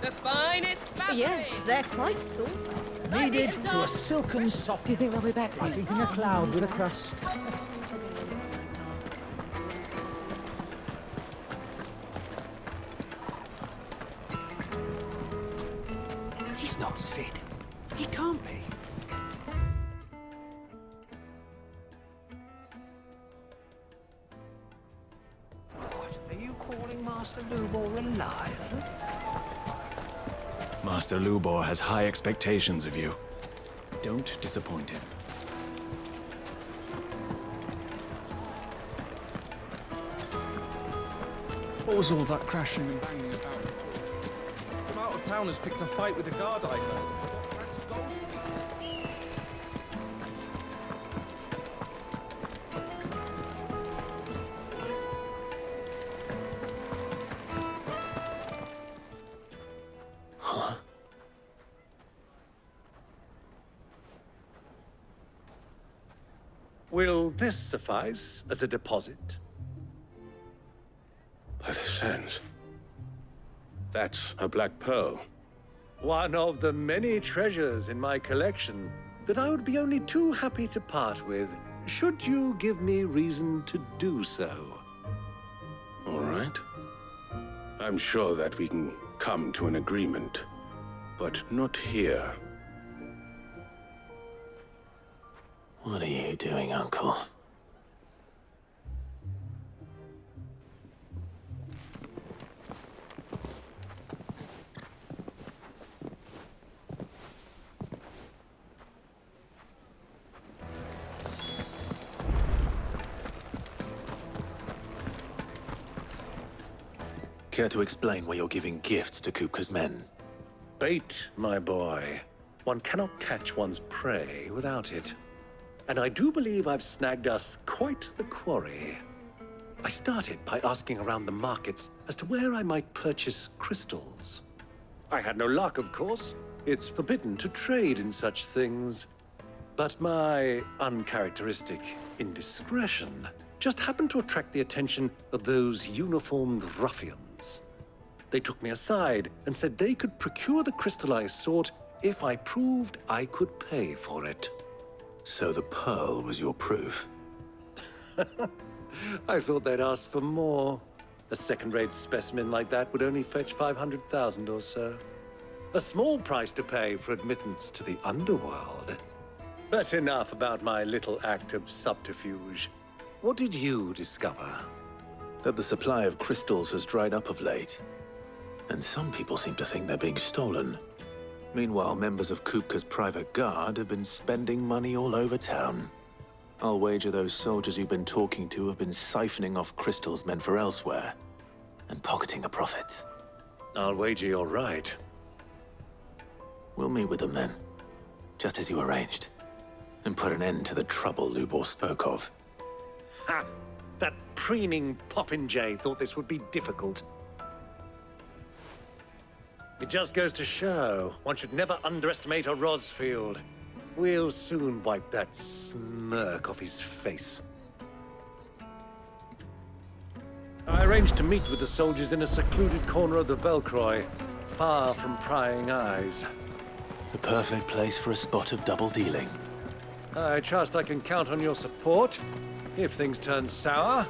The finest fabric! Yes, they're quite sought after. Kneaded to a silken soft. Do you think they'll be back soon? Like eating a cloud with a crust. He's not Sid. He can't be. What are you calling Master Lubor a liar? Master Lubor has high expectations of you. Don't disappoint him. What was all that crashing and banging about before? Some out-of-towners picked a fight with the guard, I heard. They got cracked skulls. Huh? Will this suffice as a deposit? By the sands. That's a black pearl. One of the many treasures in my collection that I would be only too happy to part with, should you give me reason to do so. All right. I'm sure that we can come to an agreement, but not here. What are you doing, Uncle? Care to explain why you're giving gifts to Kupka's men? Bait, my boy. One cannot catch one's prey without it. And I do believe I've snagged us quite the quarry. I started by asking around the markets as to where I might purchase crystals. I had no luck, of course. It's forbidden to trade in such things. But my uncharacteristic indiscretion just happened to attract the attention of those uniformed ruffians. They took me aside and said they could procure the crystal I sought if I proved I could pay for it. So the pearl was your proof? I thought they'd ask for more. A second-rate specimen like that would only fetch 500,000 or so. A small price to pay for admittance to the underworld. But enough about my little act of subterfuge. What did you discover? That the supply of crystals has dried up of late. And some people seem to think they're being stolen. Meanwhile, members of Kupka's private guard have been spending money all over town. I'll wager those soldiers you've been talking to have been siphoning off crystals meant for elsewhere, and pocketing the profits. I'll wager you're right. We'll meet with them then, just as you arranged, and put an end to the trouble Lubor spoke of. Ha! That preening popinjay thought this would be difficult. It just goes to show, one should never underestimate a Rosfield. We'll soon wipe that smirk off his face. I arranged to meet with the soldiers in a secluded corner of the Velcroy, far from prying eyes. The perfect place for a spot of double dealing. I trust I can count on your support, if things turn sour.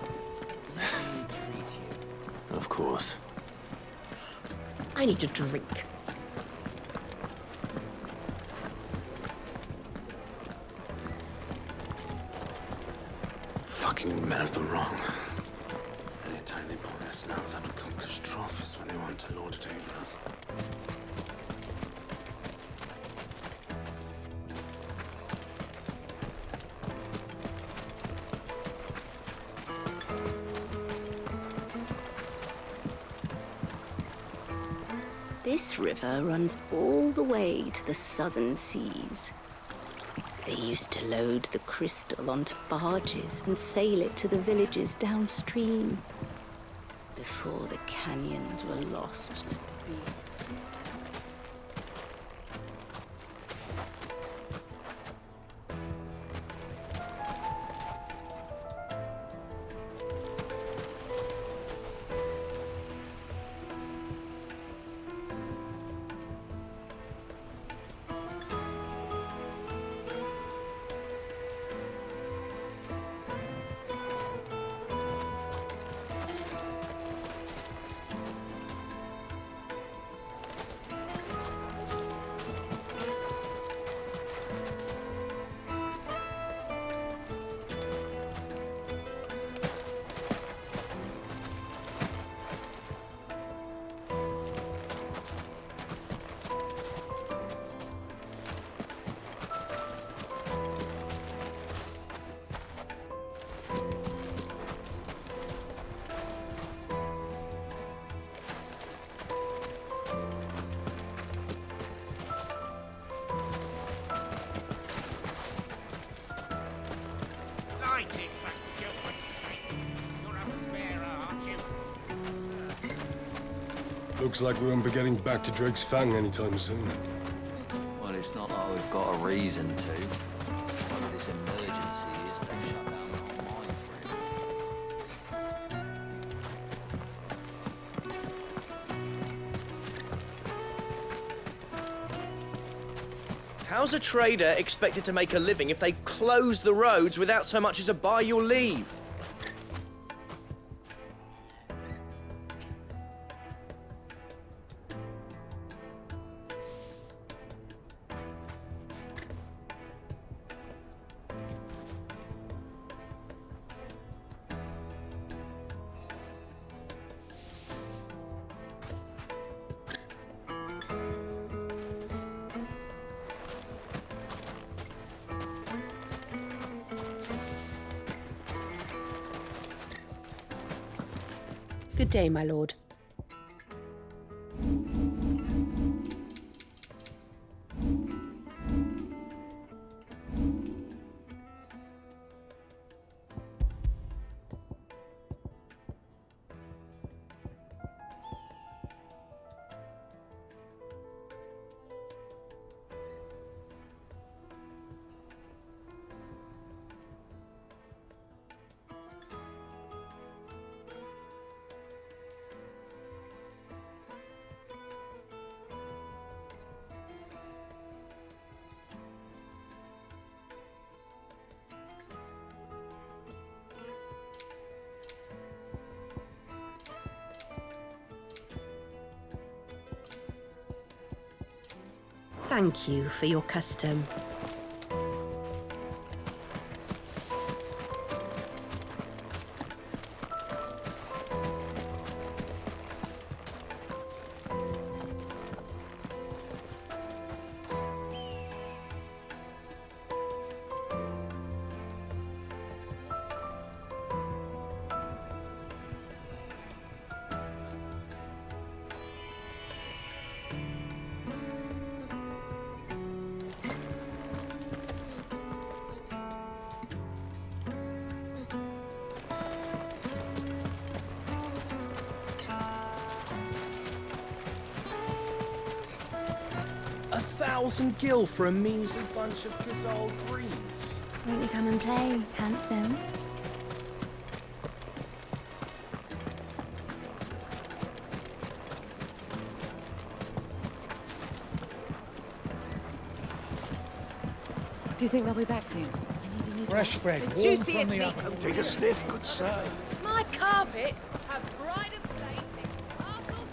Of course. I need a drink. Fucking men of the wrong. Anytime they pull their snouts out of Kupka's trough is when they want to lord it over us. This river runs all the way to the southern seas. They used to load the crystal onto barges and sail it to the villages downstream before the canyons were lost to beasts. Looks like we won't be getting back to Drake's Fang anytime soon. Well, it's not like we've got a reason to. One of this emergency is they shut down the whole mine for it. How's a trader expected to make a living if they close the roads without so much as a buy your leave? Good day, my lord. Thank you for your custom. $1,000 for a measly bunch of Kizal greens. Won't you come and play, handsome? Do you think they'll be back soon? Fresh bread, The warm juiciest from the meat. oven. Take a sniff, good sir. My carpets have pride of place in Castle.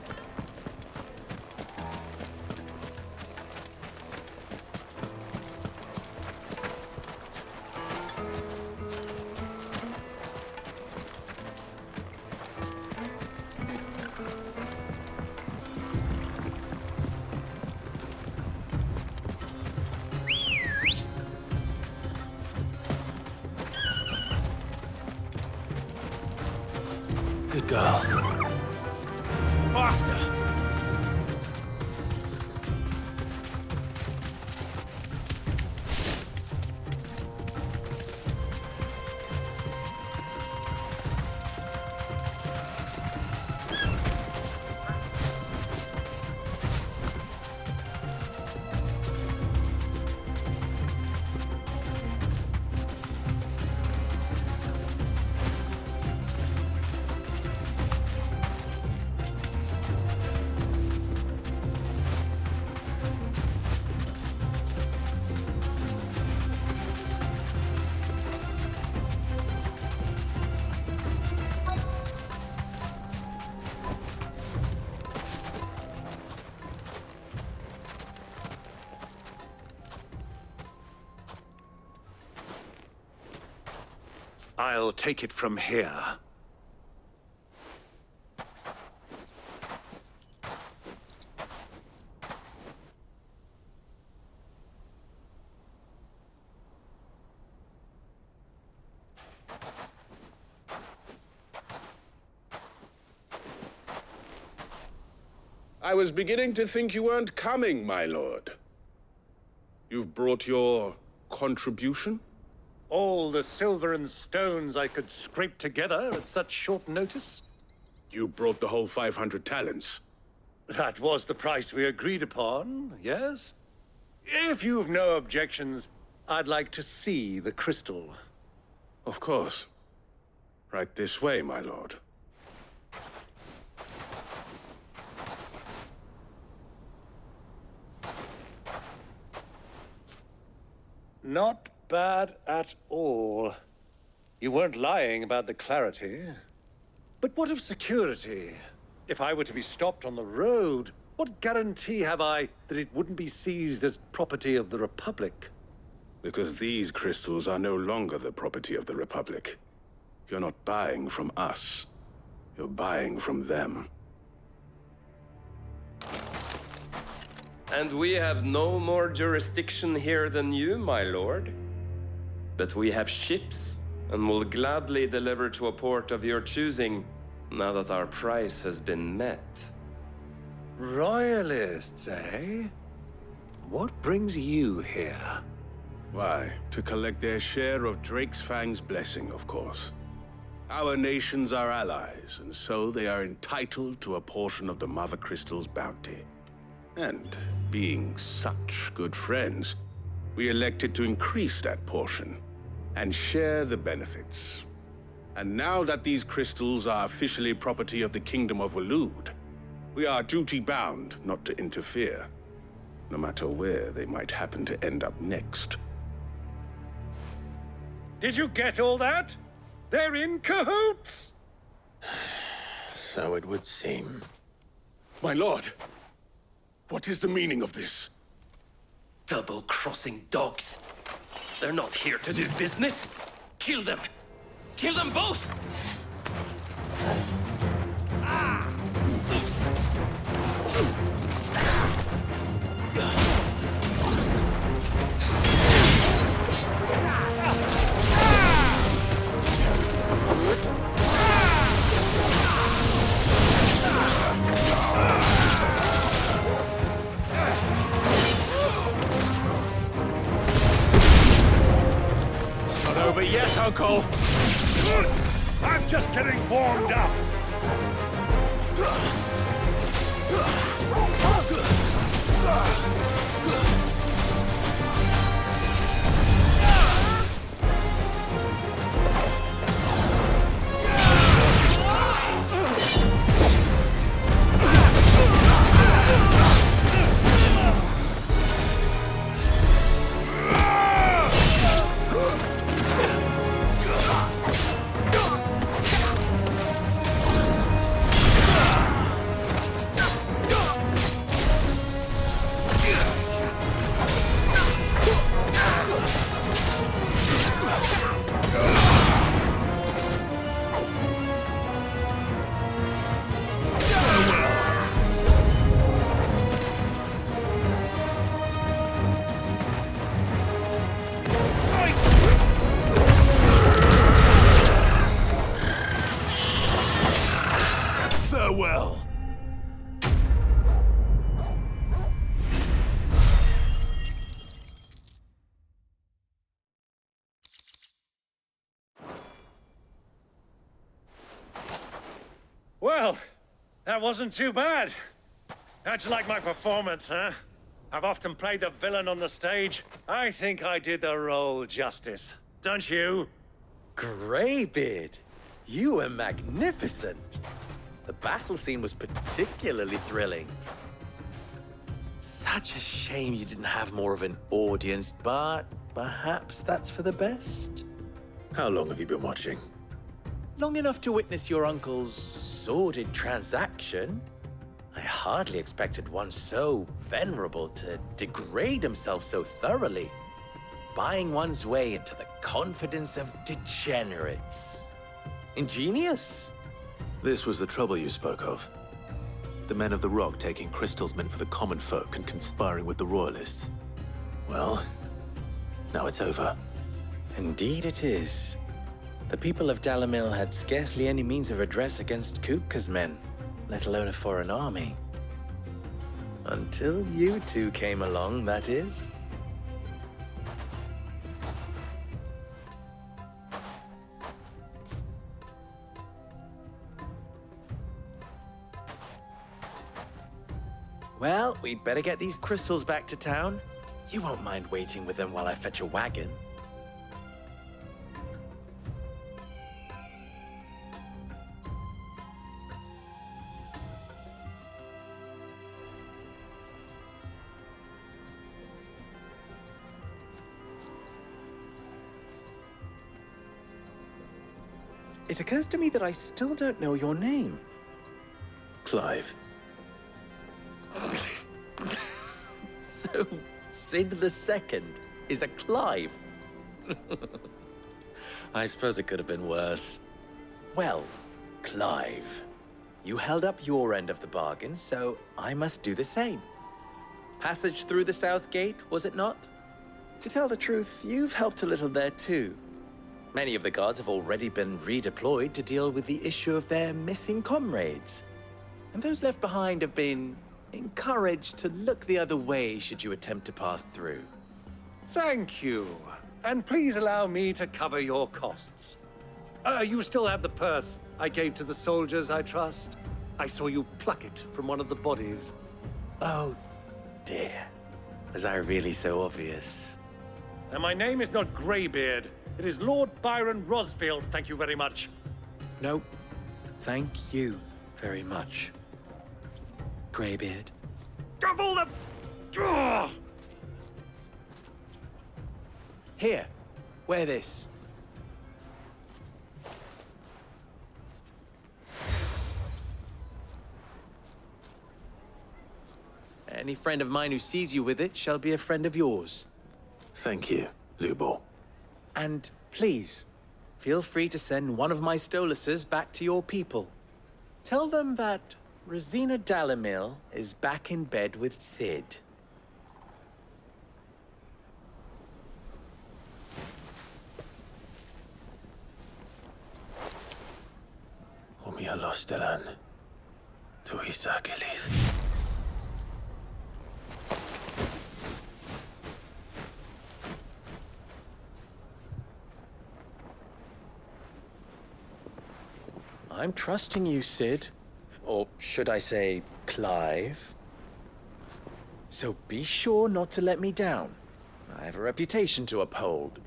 Good girl. Faster! I'll take it from here. I was beginning to think you weren't coming, my lord. You've brought your contribution? All the silver and stones I could scrape together at such short notice? You brought the whole 500 talents. That was the price we agreed upon, yes? If you've no objections, I'd like to see the crystal. Of course. Right this way, my lord. Not bad at all. You weren't lying about the clarity. But what of security? If I were to be stopped on the road, what guarantee have I that it wouldn't be seized as property of the Republic? Because these crystals are no longer the property of the Republic. You're not buying from us. You're buying from them. And we have no more jurisdiction here than you, my lord. But we have ships, and will gladly deliver to a port of your choosing, now that our price has been met. Royalists, eh? What brings you here? Why, to collect their share of Drake's Fang's blessing, of course. Our nations are allies, and so they are entitled to a portion of the Mother Crystal's bounty. And being such good friends, we elected to increase that portion and share the benefits. And now that these crystals are officially property of the Kingdom of Waloed, we are duty-bound not to interfere, no matter where they might happen to end up next. Did you get all that? They're in cahoots! So it would seem. My lord, what is the meaning of this? Double-crossing dogs. They're not here to do business. Kill them! Kill them both! It's not over yet, Uncle! I'm just getting warmed up! Farewell. Well, that wasn't too bad. How'd you like my performance, huh? I've often played the villain on the stage. I think I did the role justice. Don't you? Greybeard, you were magnificent. The battle scene was particularly thrilling. Such a shame you didn't have more of an audience, but perhaps that's for the best. How long have you been watching? Long enough to witness your uncle's sordid transaction. I hardly expected one so venerable to degrade himself so thoroughly, buying one's way into the confidence of degenerates. Ingenious. This was the trouble you spoke of. The men of the Rock taking crystals meant for the common folk and conspiring with the Royalists. Well, now it's over. Indeed it is. The people of Dalamil had scarcely any means of redress against Kupka's men, let alone a foreign army. Until you two came along, that is. We'd better get these crystals back to town. You won't mind waiting with them while I fetch a wagon. It occurs to me that I still don't know your name. Clive. So, Sid the Second is a Clive. I suppose it could have been worse. Well, Clive, you held up your end of the bargain, so I must do the same. Passage through the South Gate, was it not? To tell the truth, you've helped a little there too. Many of the guards have already been redeployed to deal with the issue of their missing comrades. And those left behind have been encouraged to look the other way should you attempt to pass through. Thank you. And please allow me to cover your costs. You still have the purse I gave to the soldiers, I trust? I saw you pluck it from one of the bodies. Oh, dear. Was I really so obvious? And my name is not Greybeard. It is Lord Byron Rosfield, thank you very much. No, thank you very much, Greybeard. Of all the... Ugh! Here, wear this. Any friend of mine who sees you with it shall be a friend of yours. Thank you, Lubo. And please, feel free to send one of my Stoluses back to your people. Tell them that Rosina Dalamil is back in bed with Sid. Omia Lostelan. Tu Isakelis. I'm trusting you, Sid. Or should I say, Clive? So be sure not to let me down. I have a reputation to uphold.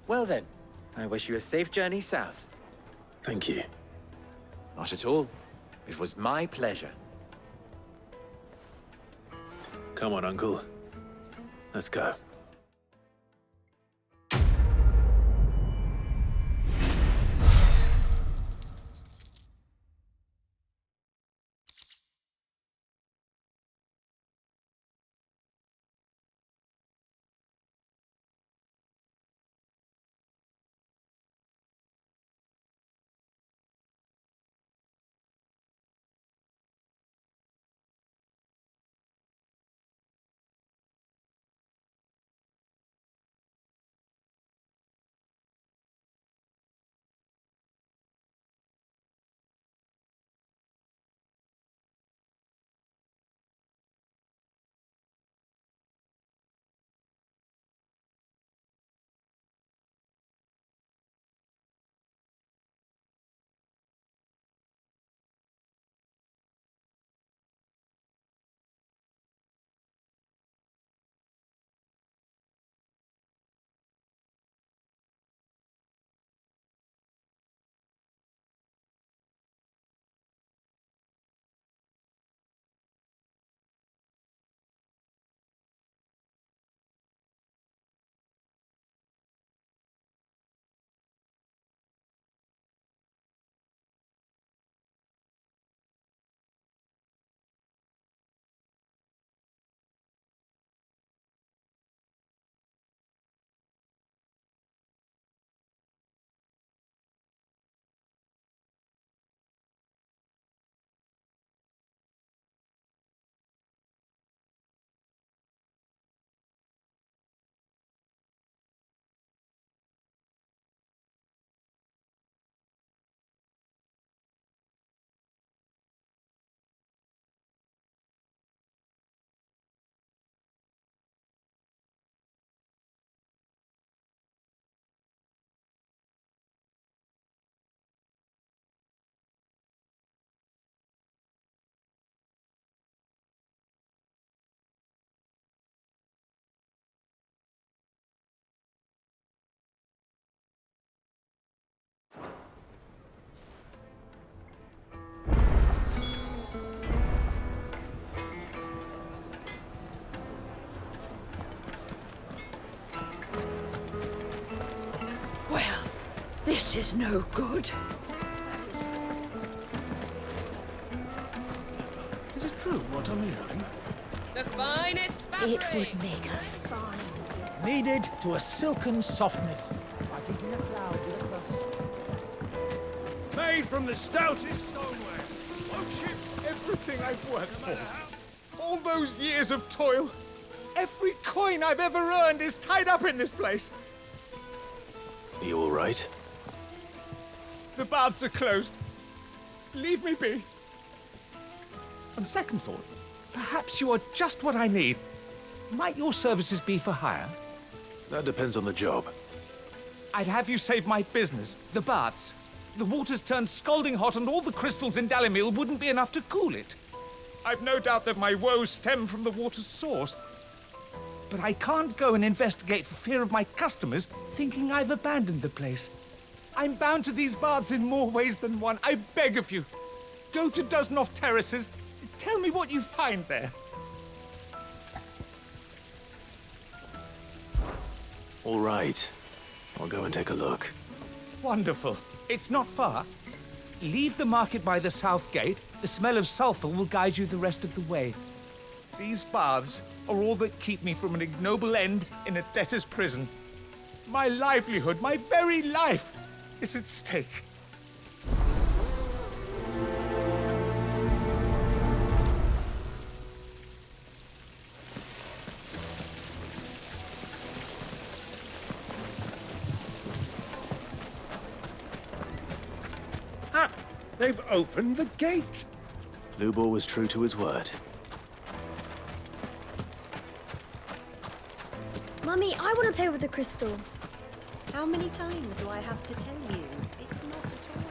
Well then, I wish you a safe journey south. Thank you. Not at all. It was my pleasure. Come on, Uncle. Let's go. This is no good. Is it true what I'm hearing? The finest fabric! It would make a fine. Kneaded to a silken softness, like eating a cloud with a crust. Made from the stoutest stoneware. Won't you? Everything I've worked for. All those years of toil. Every coin I've ever earned is tied up in this place. Are you all right? The baths are closed. Leave me be. On second thought, perhaps you are just what I need. Might your services be for hire? That depends on the job. I'd have you save my business, the baths. The water's turned scalding hot and all the crystals in Dalimil wouldn't be enough to cool it. I've no doubt that my woes stem from the water's source. But I can't go and investigate for fear of my customers thinking I've abandoned the place. I'm bound to these baths in more ways than one. I beg of you. Go to Dusnoff Terraces. Tell me what you find there. All right. I'll go and take a look. Wonderful. It's not far. Leave the market by the south gate. The smell of sulfur will guide you the rest of the way. These baths are all that keep me from an ignoble end in a debtor's prison. My livelihood, my very life, is at stake. Ah! They've opened the gate! Lubor was true to his word. Mummy, I want to play with the crystal. How many times do I have to tell you? It's not a toy.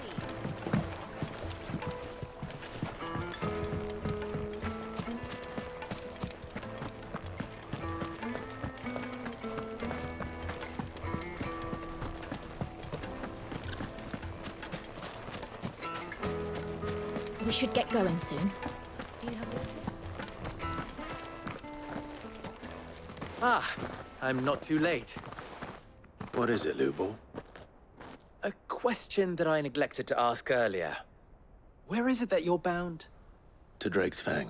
We should get going soon. Do you have water? Ah, I'm not too late. What is it, Lubor? A question that I neglected to ask earlier. Where is it that you're bound? To Drake's Fang.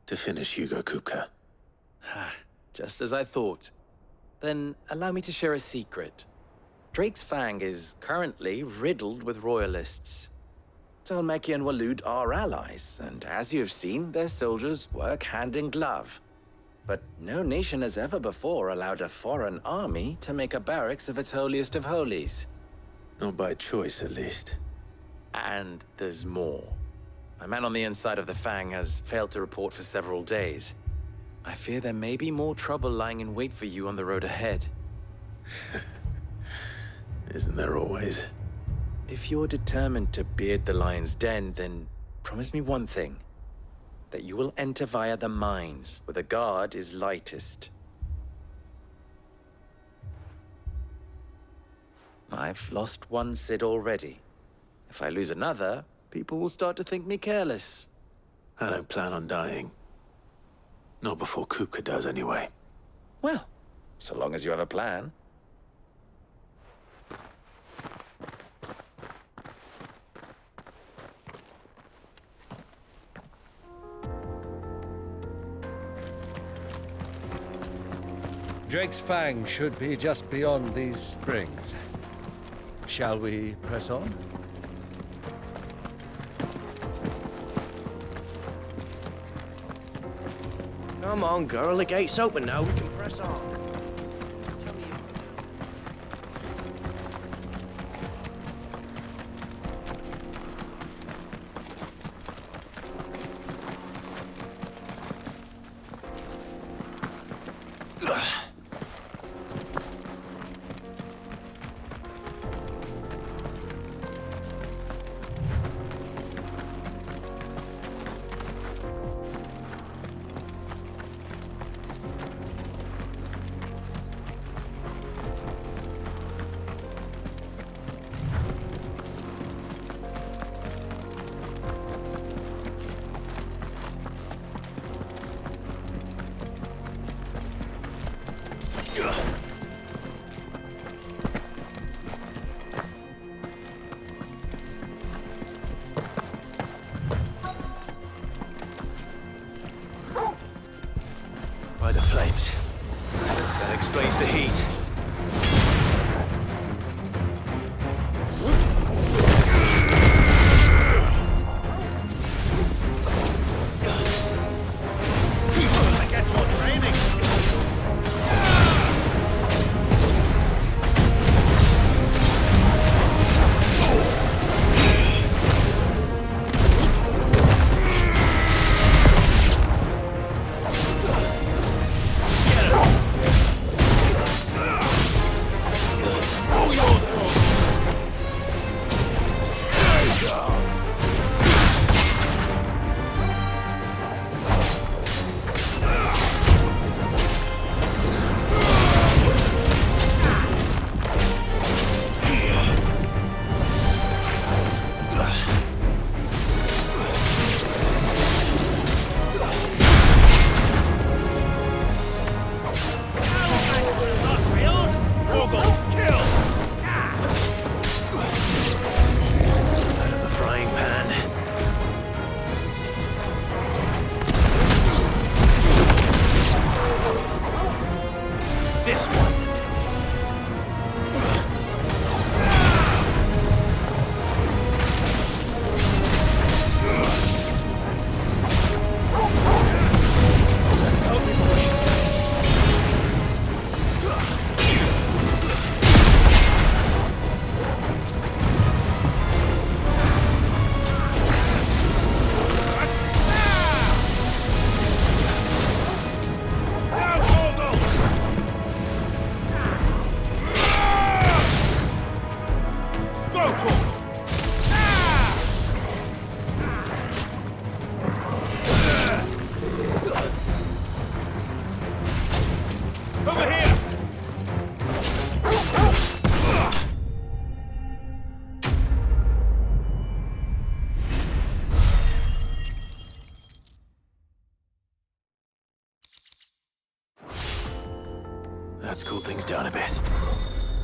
To finish Hugo Kupka. Just as I thought. Then allow me to share a secret. Drake's Fang is currently riddled with royalists. Talmeki and Walud are allies, and as you've seen, their soldiers work hand in glove. But no nation has ever before allowed a foreign army to make a barracks of its holiest of holies. Not by choice, at least. And there's more. My man on the inside of the Fang has failed to report for several days. I fear there may be more trouble lying in wait for you on the road ahead. Isn't there always? If you're determined to beard the lion's den, then promise me one thing. That you will enter via the mines, where the guard is lightest. I've lost one Cid already. If I lose another, people will start to think me careless. I don't plan on dying. Not before Kupka does, anyway. Well, so long as you have a plan. Drake's Fang should be just beyond these springs. Shall we press on? Come on, girl. The gate's open now. We can press on.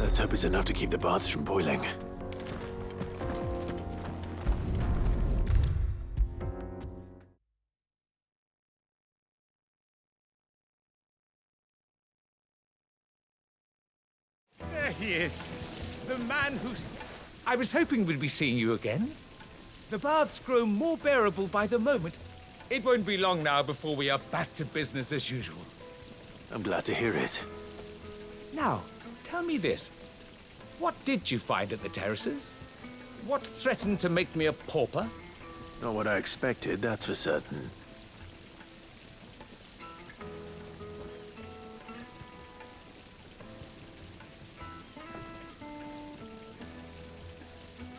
Let's hope it's enough to keep the baths from boiling. There he is. The man who's... I was hoping we'd be seeing you again. The baths grow more bearable by the moment. It won't be long now before we are back to business as usual. I'm glad to hear it. Now, tell me this. What did you find at the terraces? What threatened to make me a pauper? Not what I expected, that's for certain.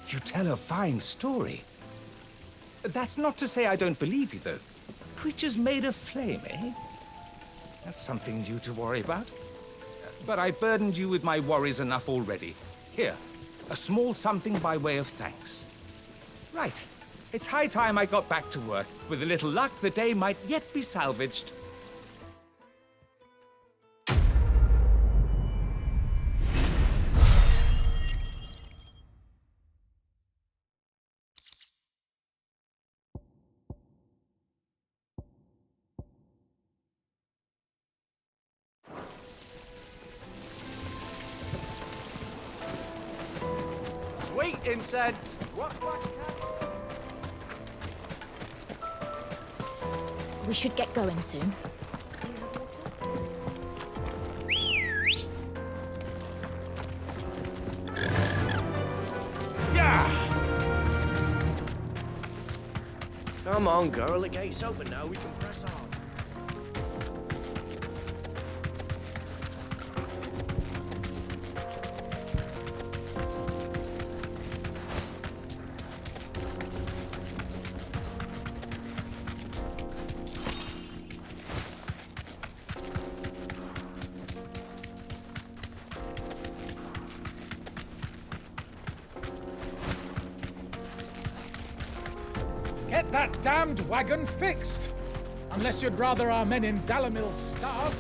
You tell a fine story. That's not to say I don't believe you, though. Creatures made of flame, eh? That's something new to worry about. But I burdened you with my worries enough already. Here, a small something by way of thanks. Right. It's high time I got back to work. With a little luck, the day might yet be salvaged. Sweet incense! We should get going soon. Come on, girl, the gate's open now, we can press on. Get that damned wagon fixed! Unless you'd rather our men in Dalamil starved.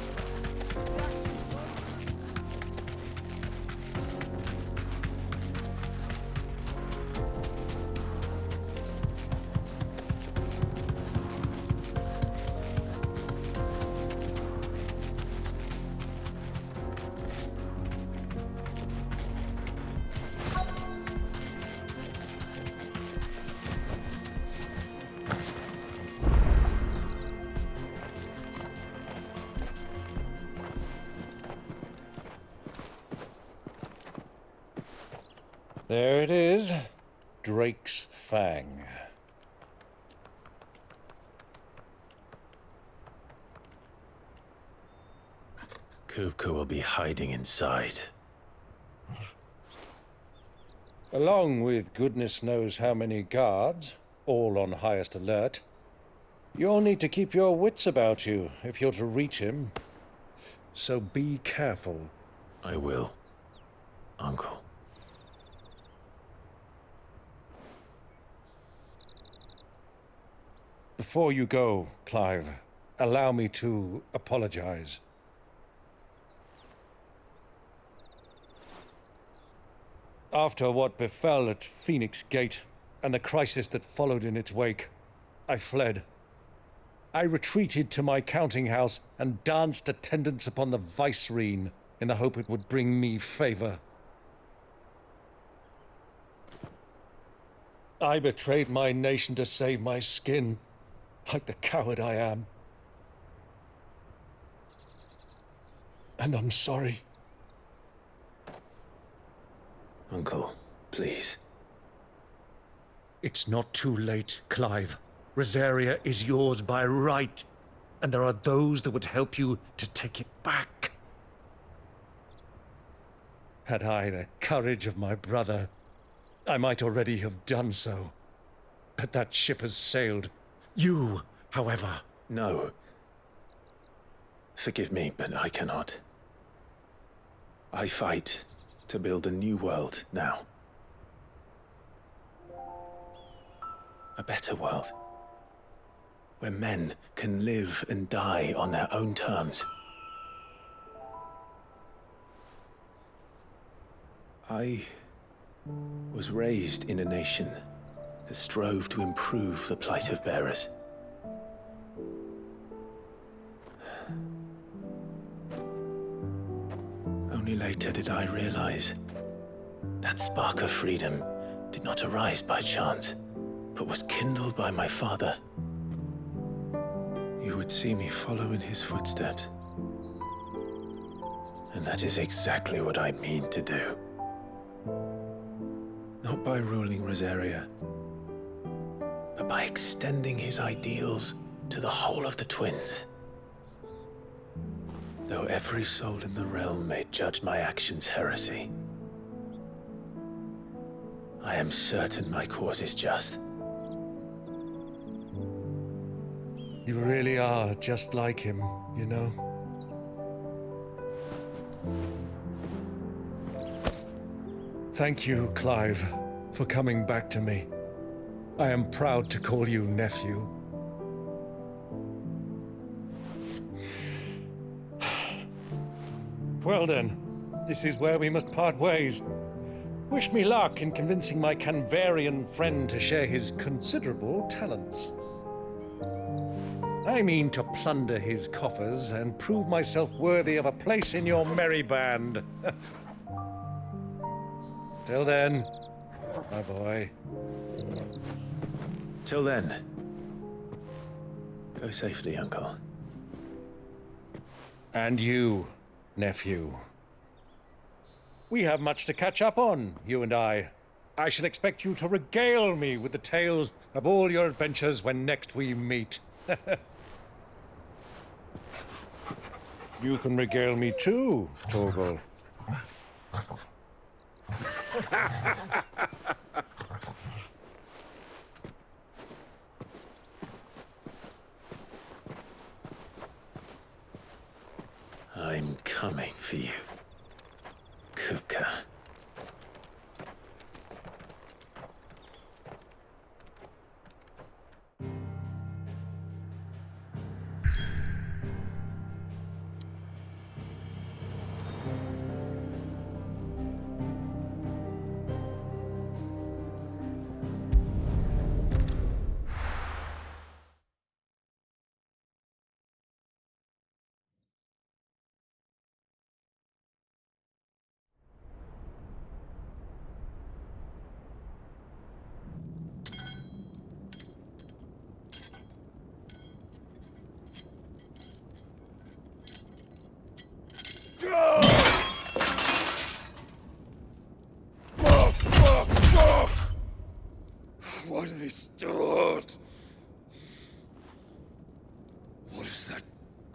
There it is. Drake's Fang. Kupka will be hiding inside. Along with goodness knows how many guards, all on highest alert. You'll need to keep your wits about you if you're to reach him. So be careful. I will, Uncle. Before you go, Clive, allow me to apologize. After what befell at Phoenix Gate and the crisis that followed in its wake, I fled. I retreated to my counting house and danced attendance upon the vicereine in the hope it would bring me favor. I betrayed my nation to save my skin, like the coward I am. And I'm sorry. Uncle, please. It's not too late, Clive. Rosaria is yours by right, and there are those that would help you to take it back. Had I the courage of my brother, I might already have done so. But that ship has sailed. You, however... No. Forgive me, but I cannot. I fight to build a new world now. A better world. Where men can live and die on their own terms. I was raised in a nation that strove to improve the plight of bearers. Only later did I realize that spark of freedom did not arise by chance, but was kindled by my father. You would see me follow in his footsteps. And that is exactly what I mean to do. Not by ruling Rosaria, but by extending his ideals to the whole of the twins. Though every soul in the realm may judge my actions heresy, I am certain my cause is just. You really are just like him, you know? Thank you, Clive, for coming back to me. I am proud to call you nephew. Well then, this is where we must part ways. Wish me luck in convincing my Canvarian friend to share his considerable talents. I mean to plunder his coffers and prove myself worthy of a place in your merry band. Till then, my boy. Till then, go safely, Uncle. And you, nephew. We have much to catch up on, you and I. I shall expect you to regale me with the tales of all your adventures when next we meet. You can regale me too, Torgal. I'm coming for you, Kupka. What have they stored? What has that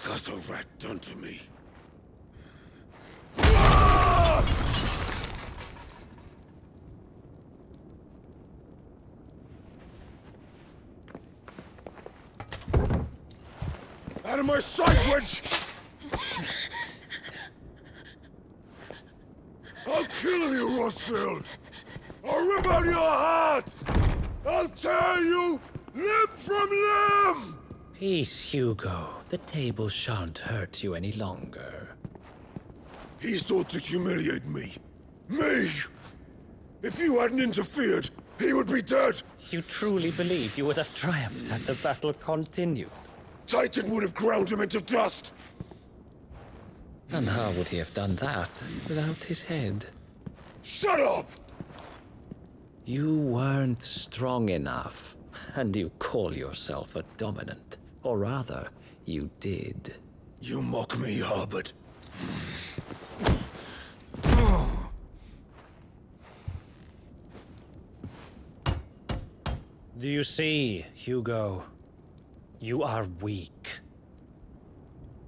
gutter rat done to me? Out of my sight, witch! I'll kill you, Rosfield! I'll rip out your heart! I'll tear you limb from limb! Peace, Hugo. The table shan't hurt you any longer. He sought to humiliate me. Me! If you hadn't interfered, he would be dead! You truly believe you would have triumphed had the battle continued? Titan would have ground him into dust! And how would he have done that without his head? Shut up! You weren't strong enough, and you call yourself a dominant. Or rather, you did. You mock me, Harbert. Do you see, Hugo? You are weak.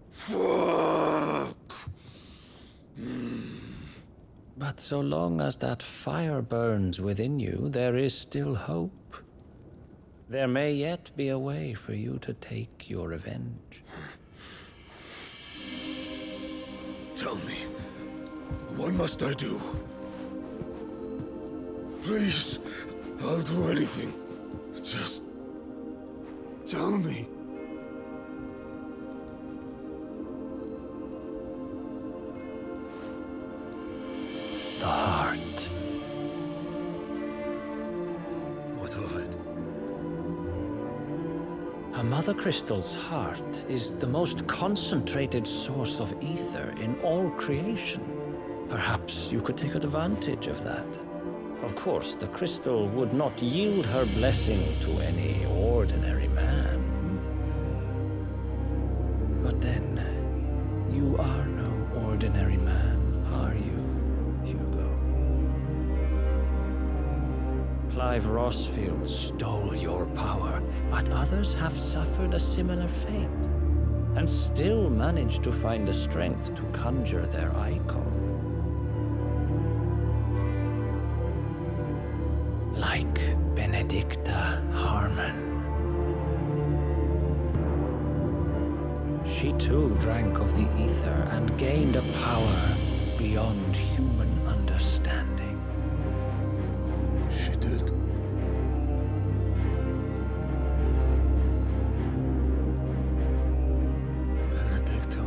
Fuck! But so long as that fire burns within you, there is still hope. There may yet be a way for you to take your revenge. Tell me, what must I do? Please, I'll do anything. Just tell me. The heart. Mother Crystal's heart is the most concentrated source of ether in all creation. Perhaps you could take advantage of that. Of course, the crystal would not yield her blessing to any ordinary man. But then, you are no ordinary man, are you, Hugo? Clive Rosfield stole your power, but others have suffered a similar fate, and still managed to find the strength to conjure their icon. Like Benedicta Harmon. She too drank of the ether and gained a power beyond human understanding. She did. Benedicta.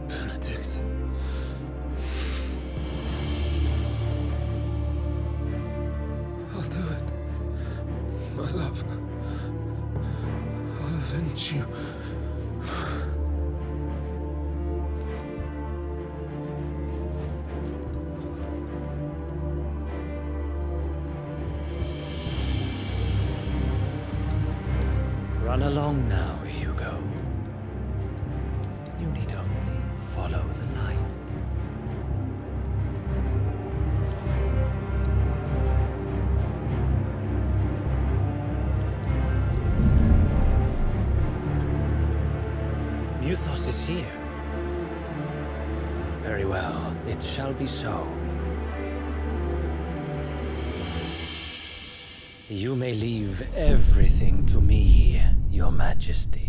Benedict. I'll do it. My love. I'll avenge you. Run along now, Hugo. You need only follow the light. Muthos is here. Very well, it shall be so. You may leave everything to me, Your Majesty.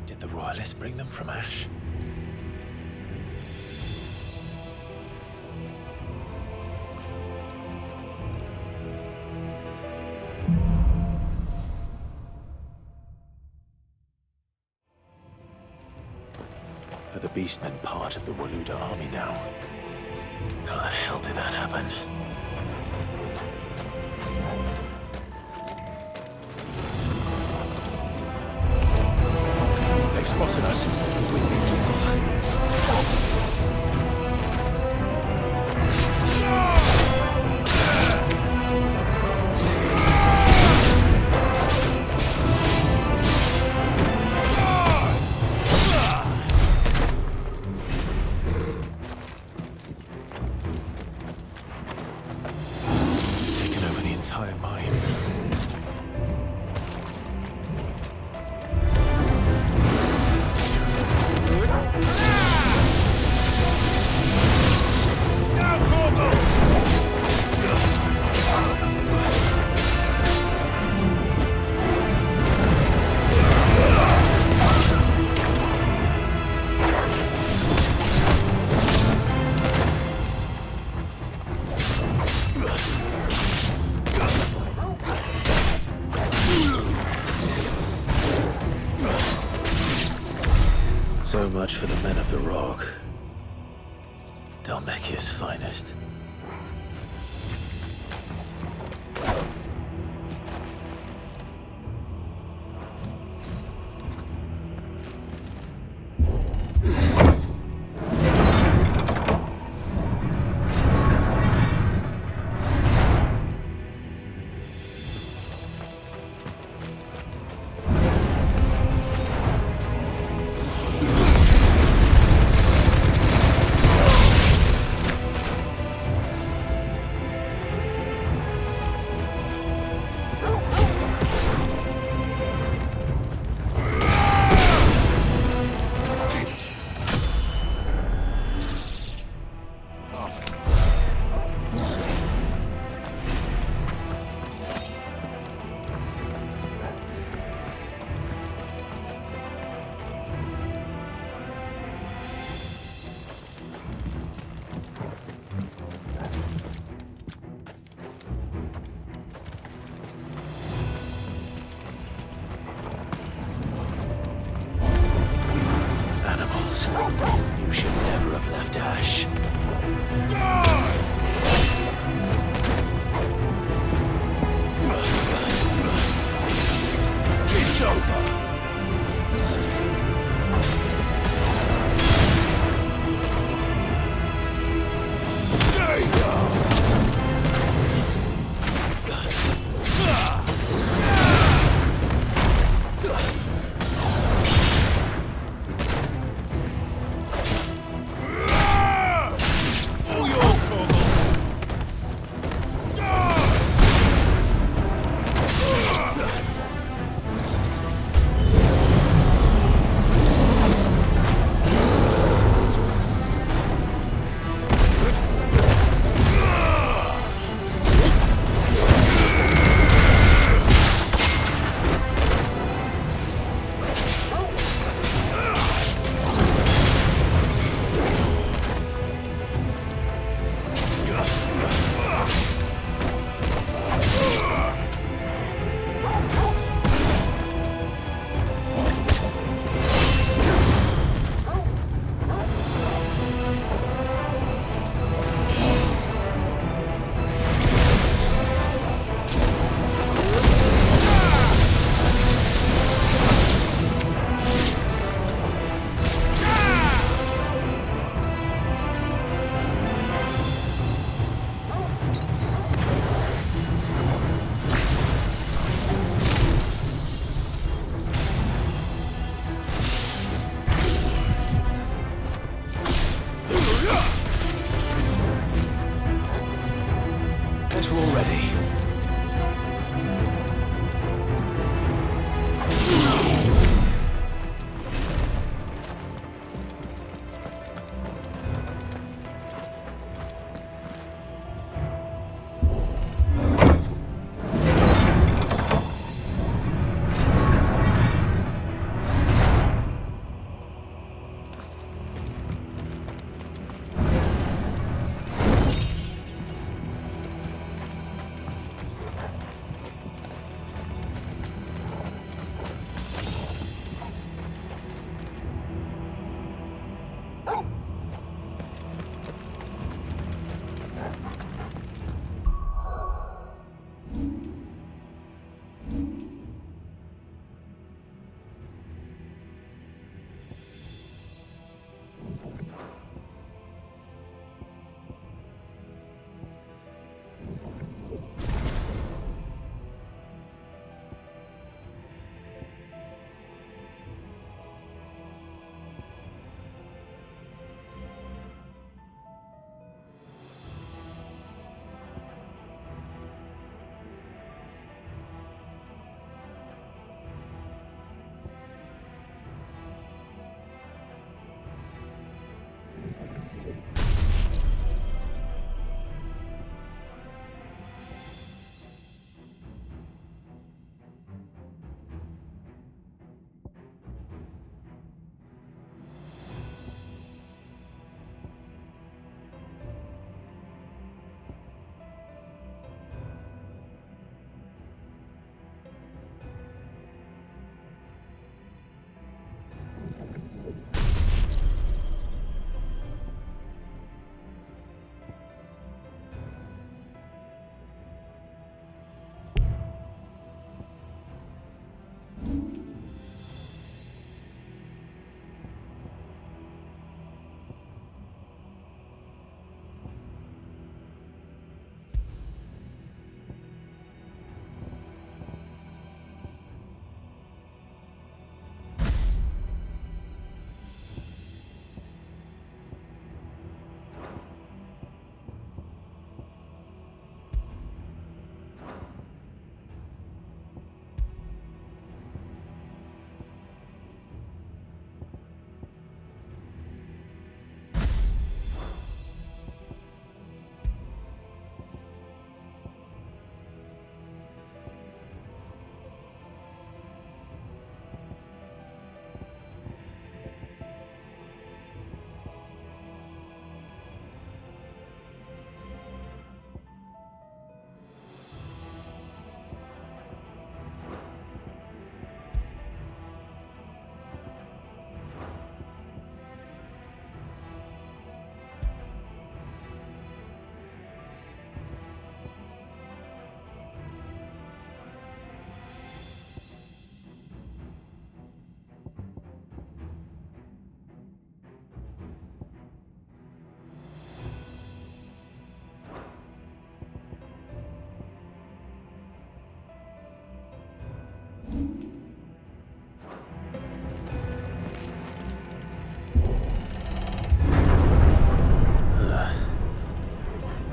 Did the royalists bring them from Ash? Are the beastmen part of the Waluda army now? How the hell did that happen? They've spotted us. We need to taken over the entire mine. So much for the men of the rock. Dalmekia's finest. You should never have left Ash. It's over. Stay down.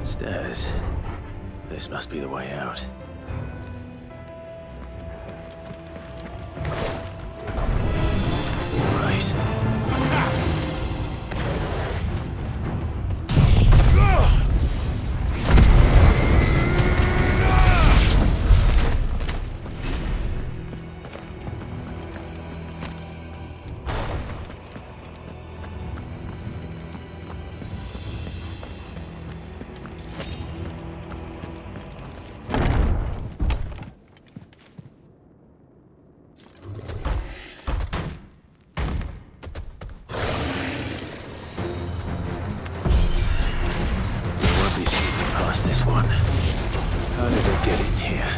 Stairs. This must be the way out. Right. This one. How did it get in here?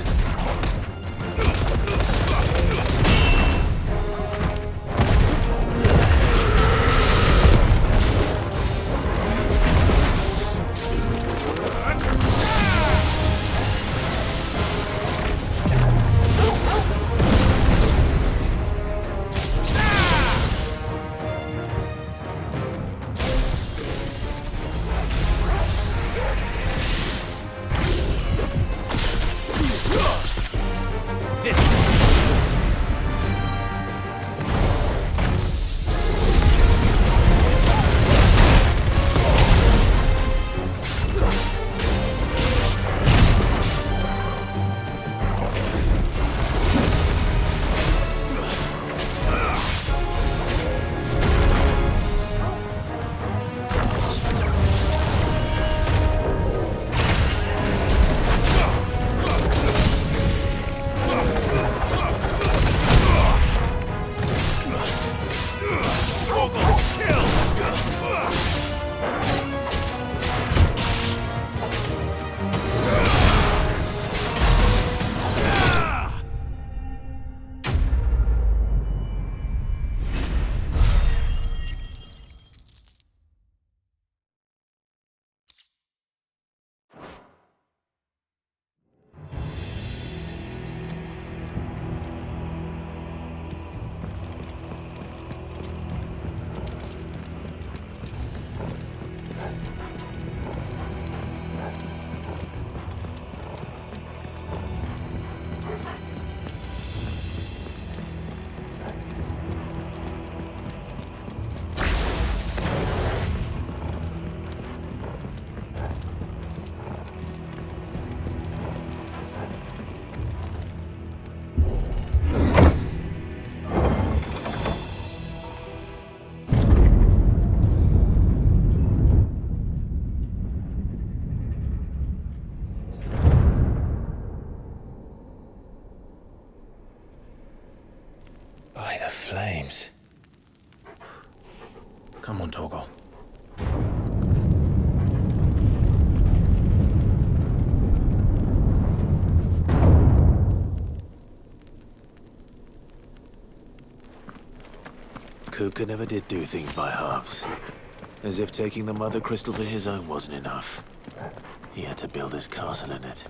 Flames. Come on, Torgal. Kupka never did do things by halves. As if taking the Mother Crystal to his own wasn't enough. He had to build his castle in it.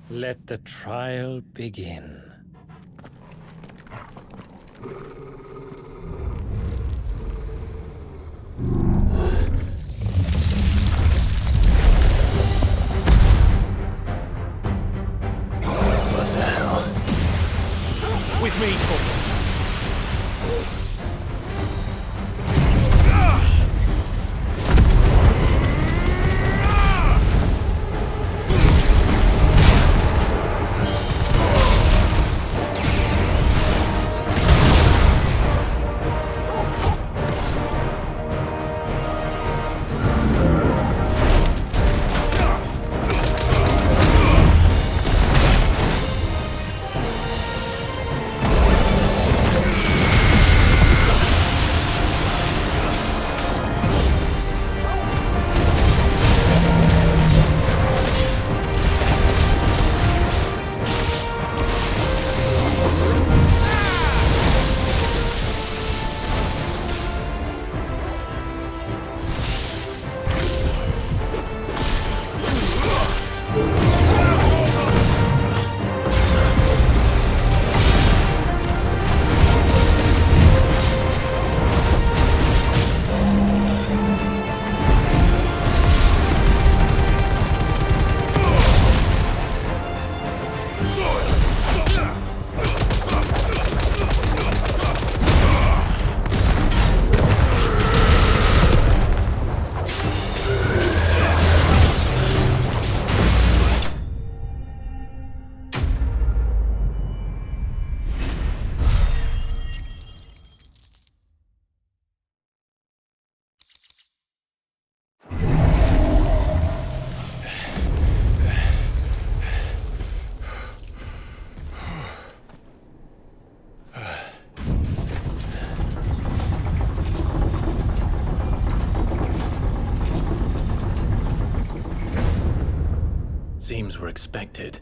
Let the trial begin. What the hell? With me, Kupka. times were expected.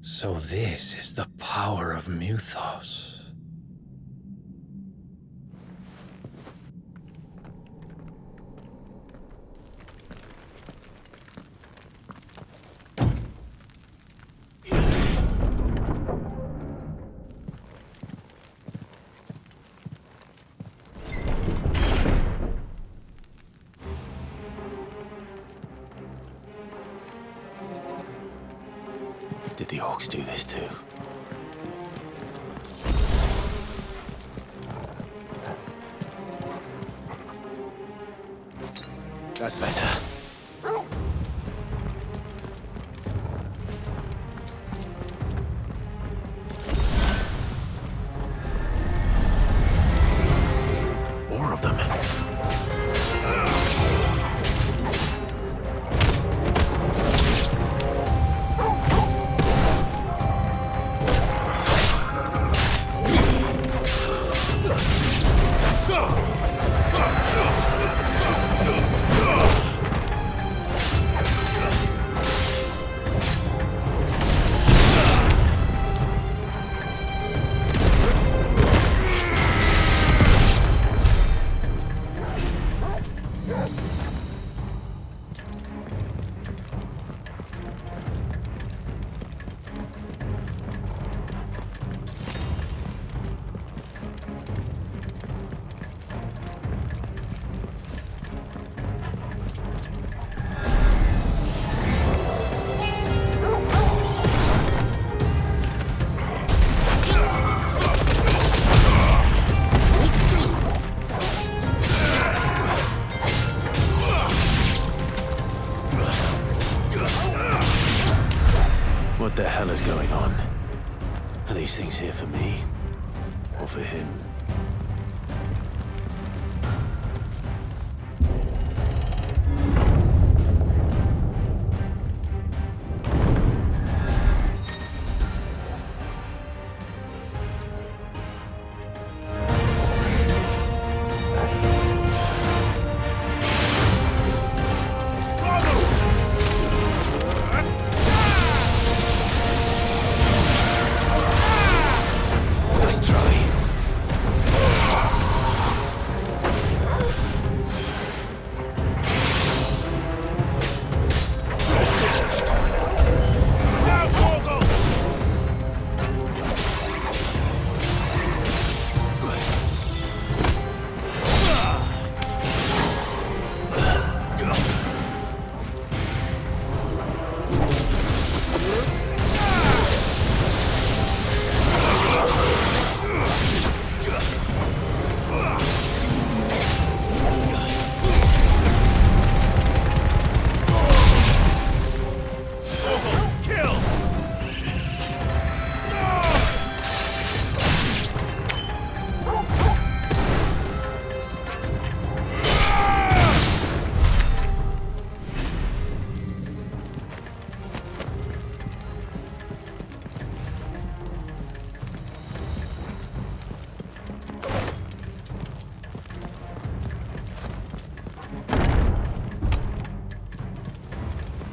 So this is the power of Mythos. Did the orcs do this too? That's better. More of them. What the hell is going on? Are these things here for me? Or for him?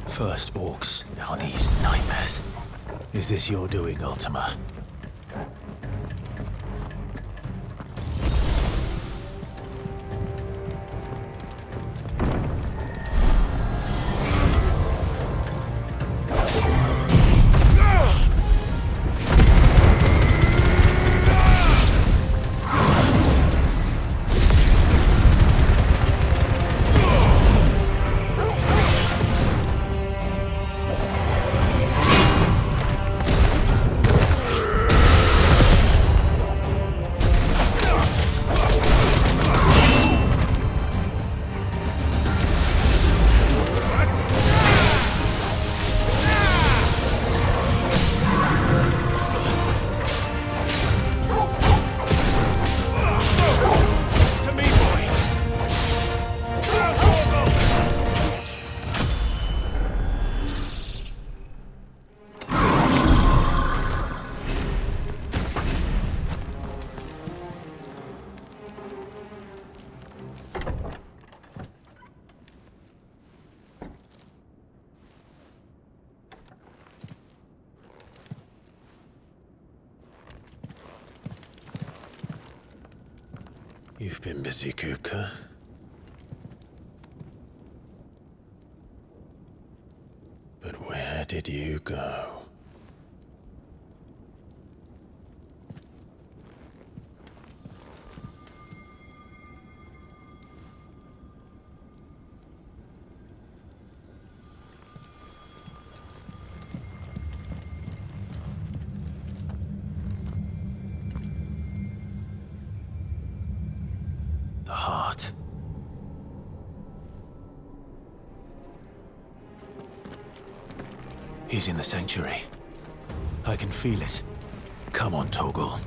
First orcs, now these nightmares. Is this your doing, Ultima? You've been busy, Kupka. But where did you go? The heart. He's in the sanctuary. I can feel it. Come on, Torgal.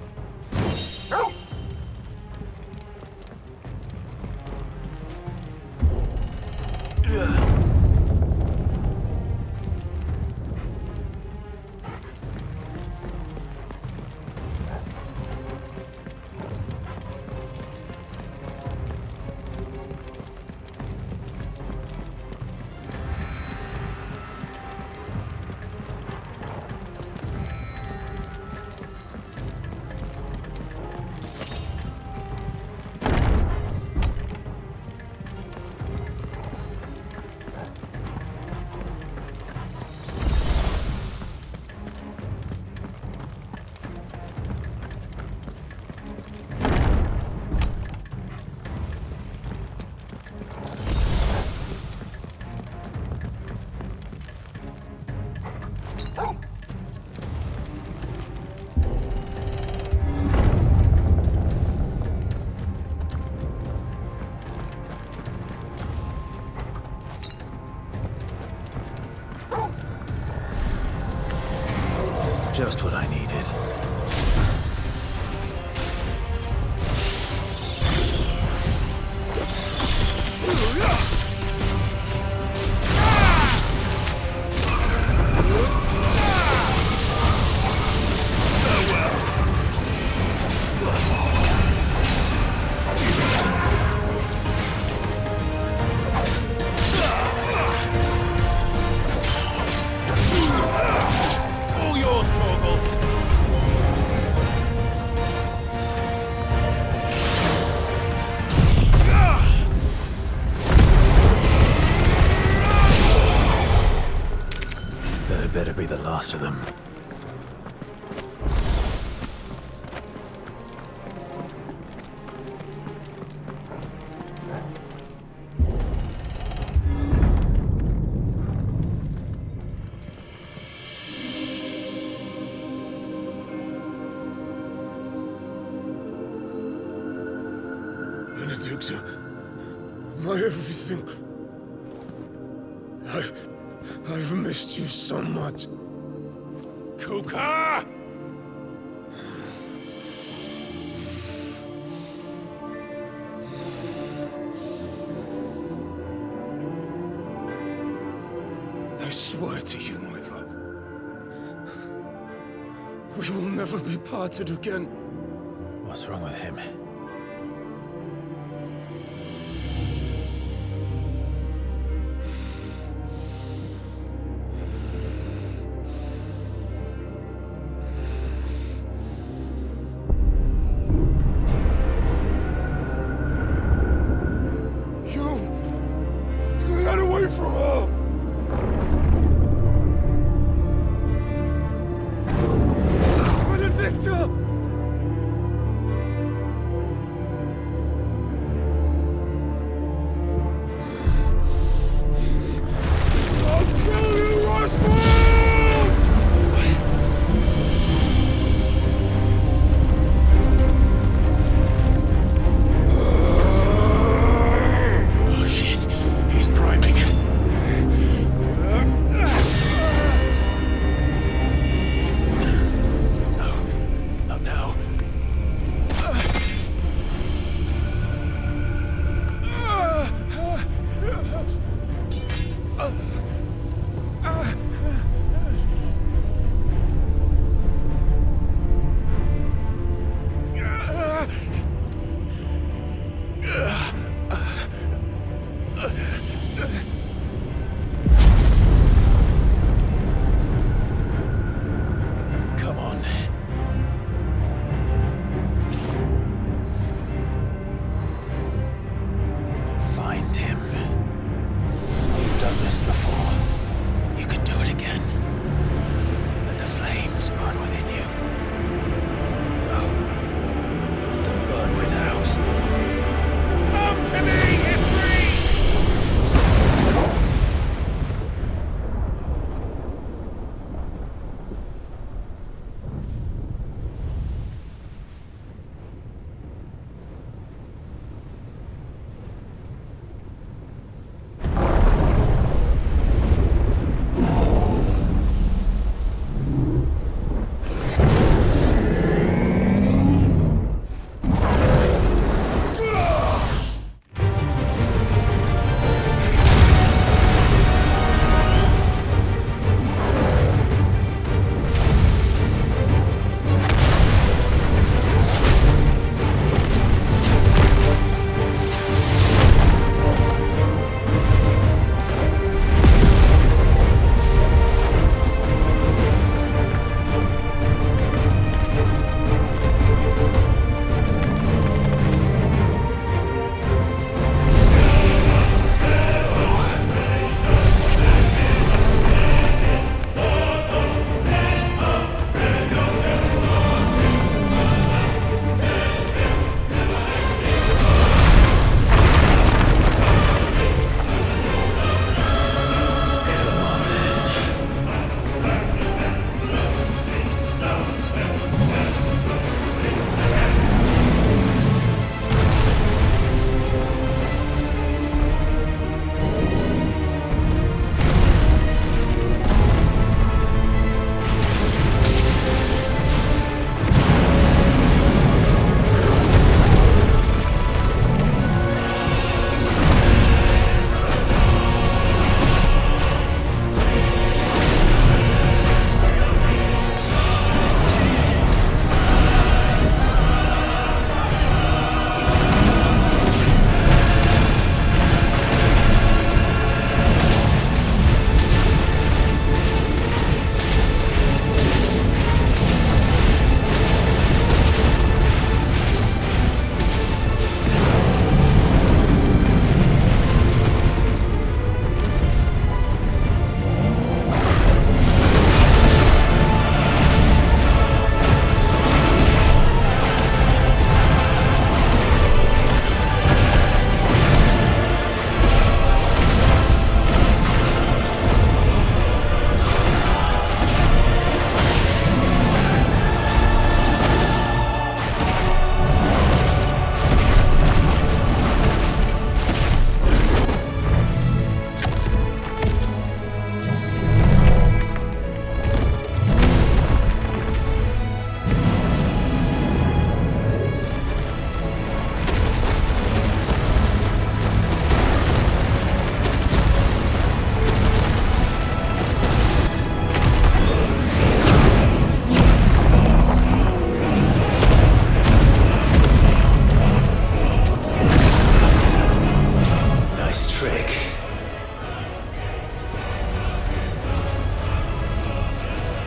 Just what I needed. All yours, Torgal. That better be the last of them. Benedicta, my everything. I've missed you so much. Kupka! I swear to you, my love, we will never be parted again. What's wrong with him? Get away from her! Benedicta!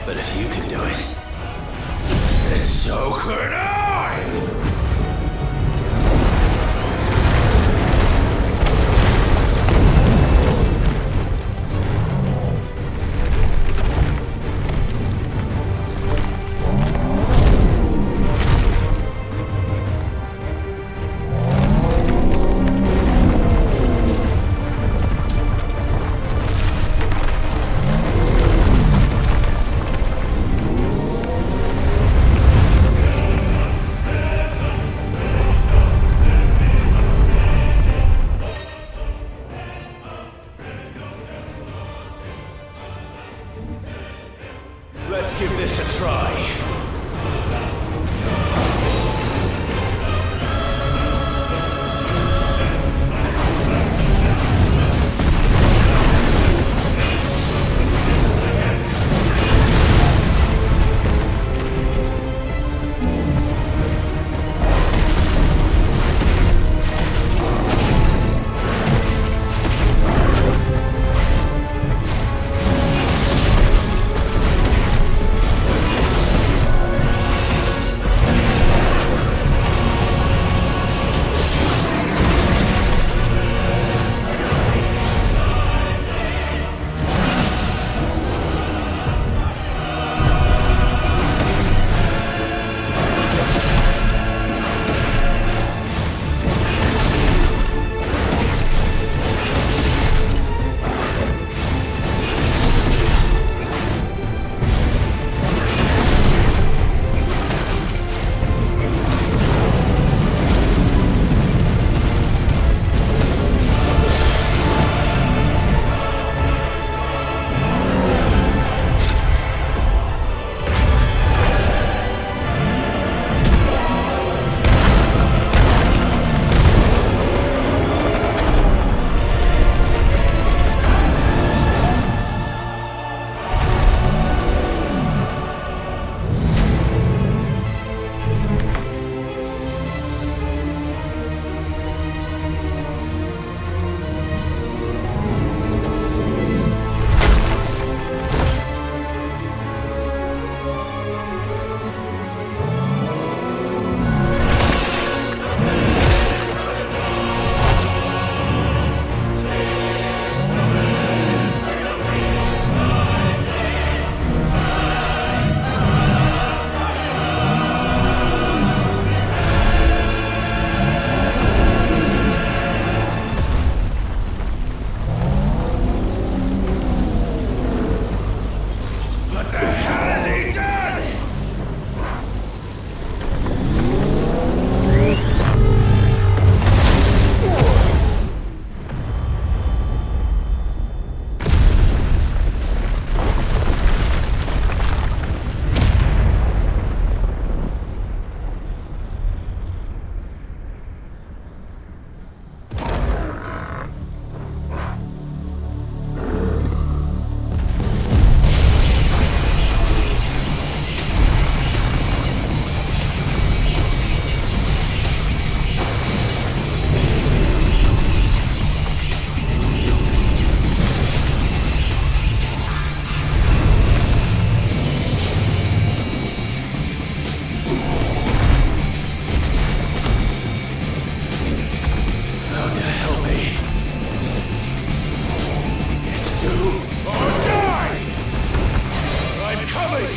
But if you can do it, then so could I! Let's give this a try.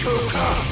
Kupka!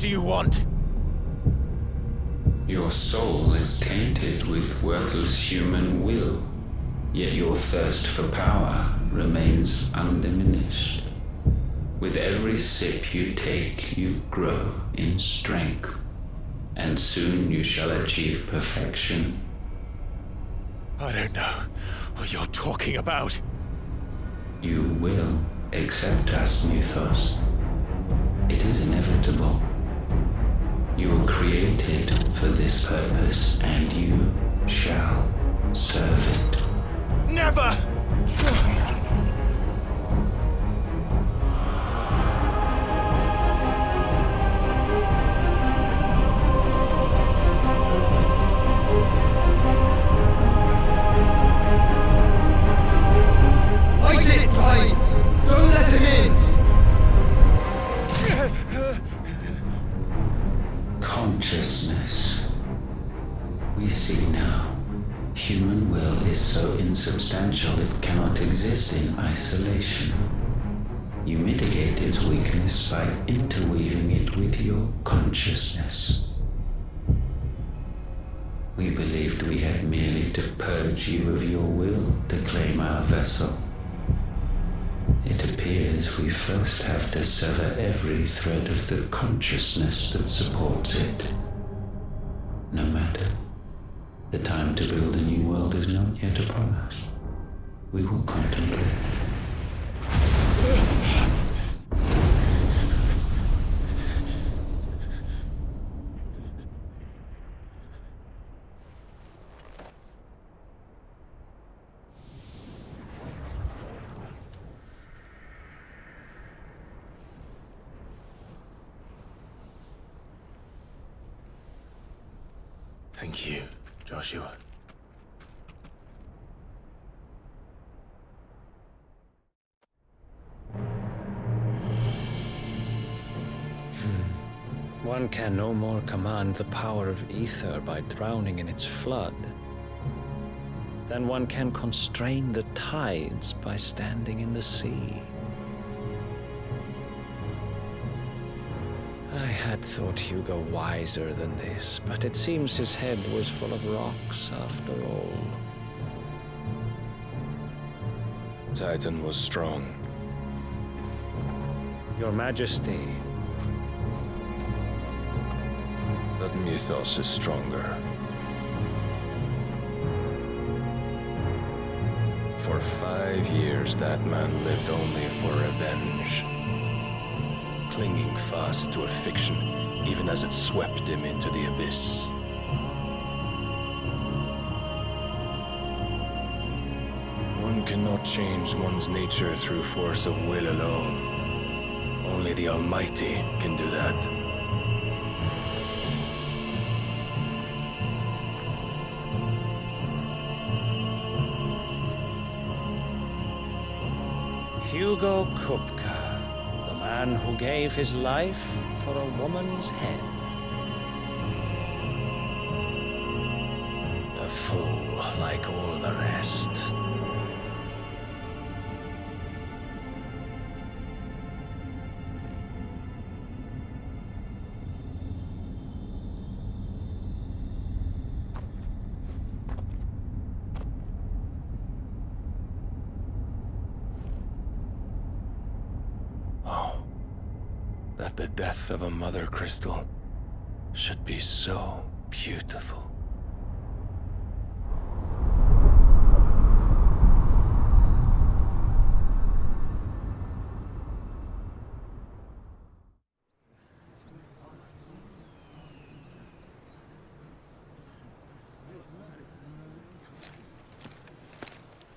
do you want? Your soul is tainted with worthless human will, yet your thirst for power remains undiminished. With every sip you take, you grow in strength, and soon you shall achieve perfection. I don't know what you're talking about. You will accept us, Mythos. It is inevitable. You were created for this purpose, and you shall serve it. Never! Fight it, Clive! Don't let him in! Consciousness. We see now. Human will is so insubstantial it cannot exist in isolation. You mitigate its weakness by interweaving it with your consciousness. We believed we had merely to purge you of your will to claim our vessel. It appears we first have to sever every thread of the consciousness that supports it. No matter. The time to build a new world is not yet upon us. We will contemplate. Thank you, Joshua. One can no more command the power of ether by drowning in its flood than one can constrain the tides by standing in the sea. I had thought Hugo wiser than this, but it seems his head was full of rocks after all. Titan was strong. Your Majesty. But Mythos is stronger. For 5 years, that man lived only for revenge. Clinging fast to a fiction, even as it swept him into the abyss. One cannot change one's nature through force of will alone. Only the Almighty can do that. Hugo Kupka, the man who gave his life for a woman's head. A fool like all the rest. That the death of a mother crystal should be so beautiful.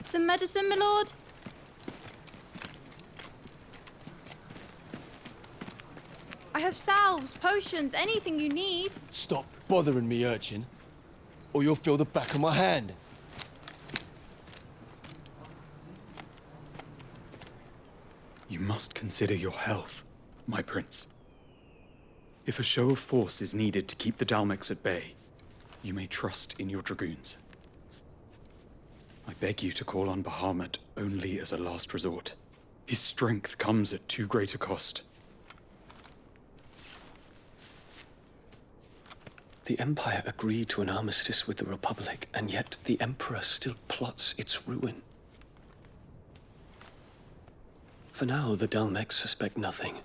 Some medicine, my lord? I have salves, potions, anything you need. Stop bothering me, urchin, or you'll feel the back of my hand. You must consider your health, my prince. If a show of force is needed to keep the Dalmex at bay, you may trust in your dragoons. I beg you to call on Bahamut only as a last resort. His strength comes at too great a cost. The Empire agreed to an armistice with the Republic, and yet the Emperor still plots its ruin. For now, the Dalmex suspect nothing,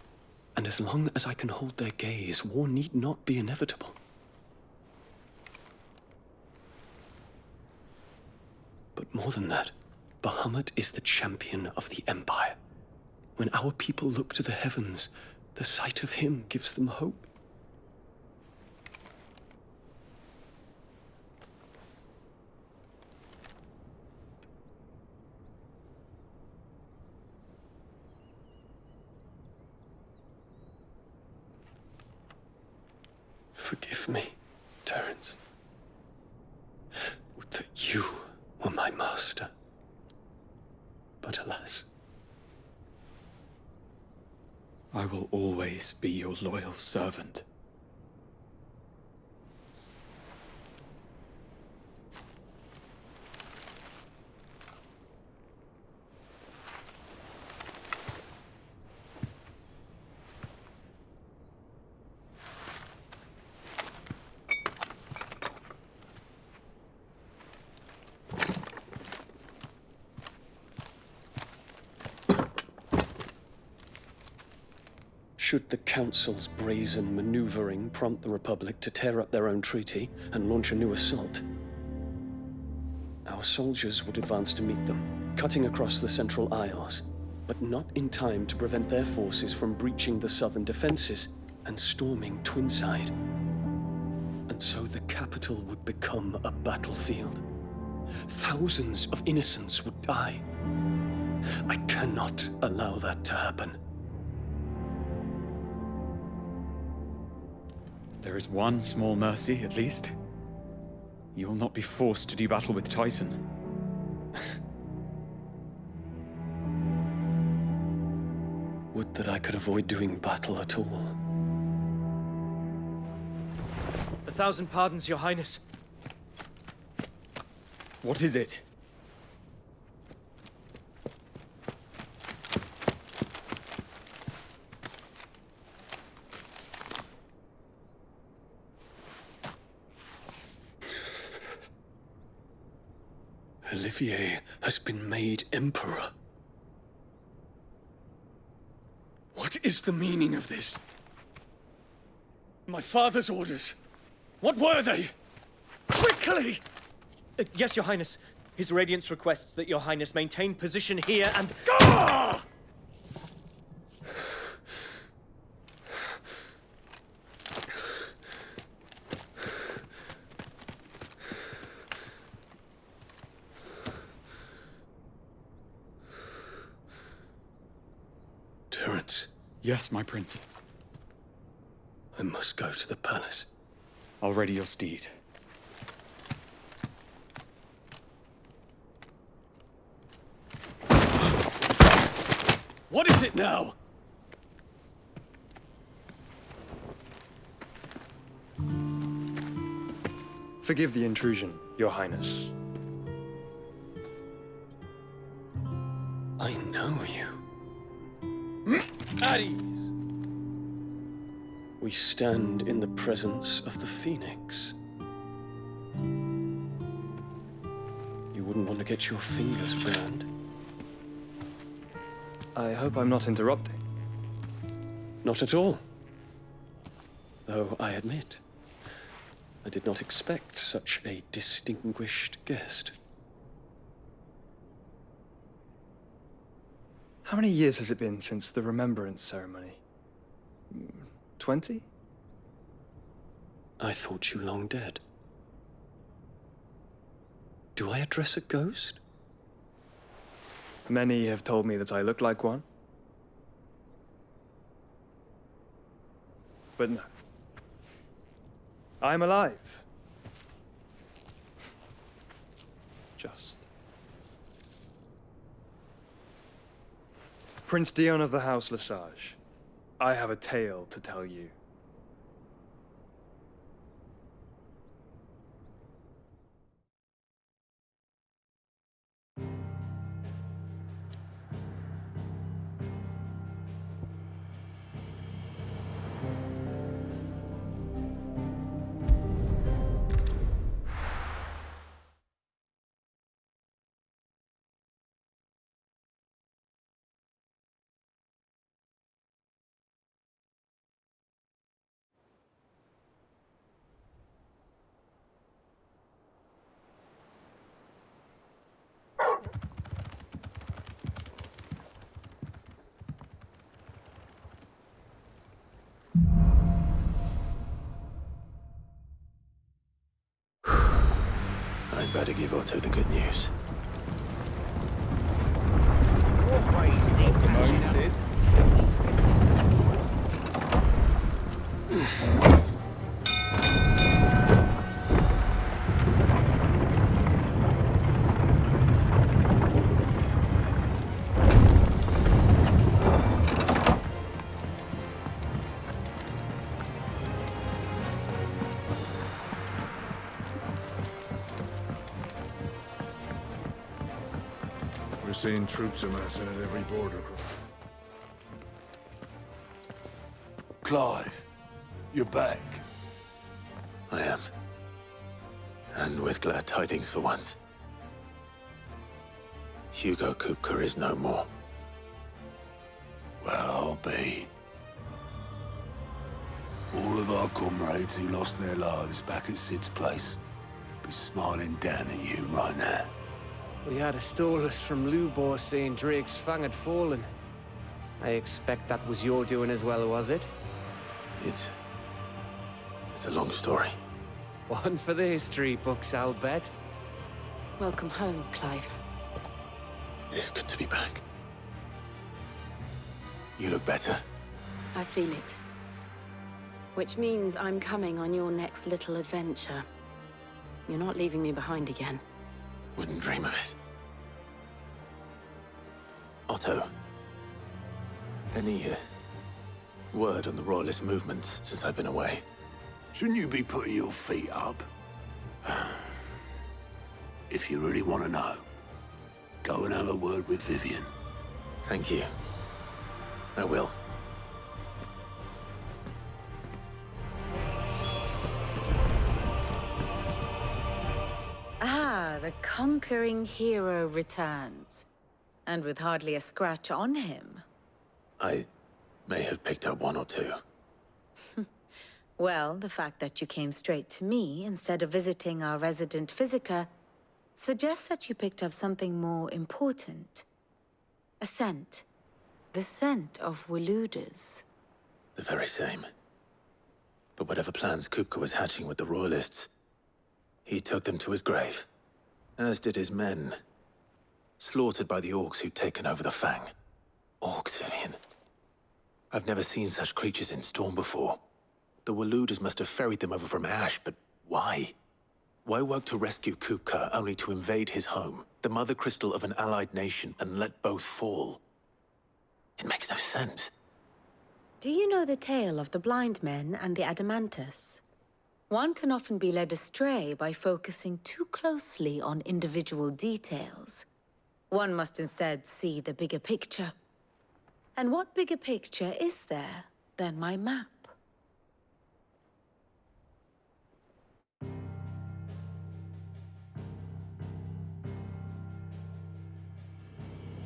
and as long as I can hold their gaze, war need not be inevitable. But more than that, Bahamut is the champion of the Empire. When our people look to the heavens, the sight of him gives them hope. Forgive me, Terence. Would that you were my master. But alas. I will always be your loyal servant. Should the Council's brazen maneuvering prompt the Republic to tear up their own treaty and launch a new assault, our soldiers would advance to meet them, cutting across the Central Isles, but not in time to prevent their forces from breaching the southern defenses and storming Twinside. And so the capital would become a battlefield. Thousands of innocents would die. I cannot allow that to happen. There is one small mercy, at least. You will not be forced to do battle with Titan. Would that I could avoid doing battle at all. 1,000 pardons, Your Highness. What is it? Olivier has been made Emperor. What is the meaning of this? My father's orders. What were they? Quickly! Yes, Your Highness. His Radiance requests that Your Highness maintain position here and... Ah! Terence. Yes, my prince. I must go to the palace. I'll ready your steed. What is it now? Forgive the intrusion, Your Highness. I know you. At ease. We stand in the presence of the Phoenix. You wouldn't want to get your fingers burned. I hope I'm not interrupting. Not at all. Though I admit, I did not expect such a distinguished guest. How many years has it been since the Remembrance ceremony? 20? I thought you long dead. Do I address a ghost? Many have told me that I look like one. But no. I'm alive. Just. Prince Dion of the House Lesage, I have a tale to tell you. I'd better give Otto the good news. Walkways need patching up. We're seeing troops amassing at every border. Clive, you're back. I am. And with glad tidings for once. Hugo Kupka is no more. Well, I'll be. All of our comrades who lost their lives back at Sid's place be smiling down at you right now. We had a stolus from Lubor saying Drake's fang had fallen. I expect that was your doing as well, was it? It's a long story. One for the history books, I'll bet. Welcome home, Clive. It's good to be back. You look better. I feel it. Which means I'm coming on your next little adventure. You're not leaving me behind again. Wouldn't dream of it. Otto, any word on the Royalist movement since I've been away? Shouldn't you be putting your feet up? If you really want to know, go and have a word with Vivian. Thank you. I will. Ah, the conquering hero returns. And with hardly a scratch on him. I may have picked up one or two. Well, the fact that you came straight to me instead of visiting our resident physiker suggests that you picked up something more important. A scent. The scent of Waludas. The very same. But whatever plans Kupka was hatching with the Royalists, he took them to his grave. As did his men. Slaughtered by the orcs who'd taken over the Fang. Orcs, Vivian. I've never seen such creatures in Storm before. The Waludas must have ferried them over from Ash, but why? Why work to rescue Kupka only to invade his home, the mother crystal of an allied nation, and let both fall? It makes no sense. Do you know the tale of the blind men and the Adamantus? One can often be led astray by focusing too closely on individual details. One must instead see the bigger picture. And what bigger picture is there than my map?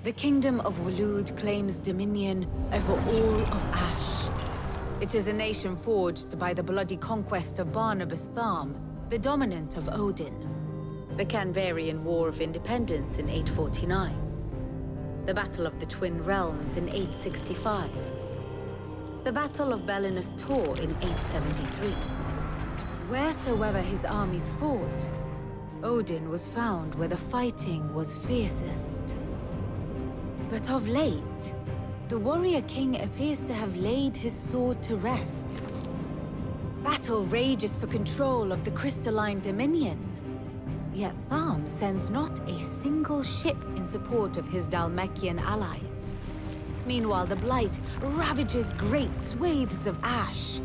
The Kingdom of Waloed claims dominion over all of Ash. It is a nation forged by the bloody conquest of Barnabas Tharm, the dominant of Odin. The Canvarian War of Independence in 849. The Battle of the Twin Realms in 865. The Battle of Belinus Tor in 873. Wheresoever his armies fought, Odin was found where the fighting was fiercest. But of late, the warrior king appears to have laid his sword to rest. Battle rages for control of the crystalline dominion. Yet Tharm sends not a single ship in support of his Dhalmekian allies. Meanwhile, the Blight ravages great swathes of Ash.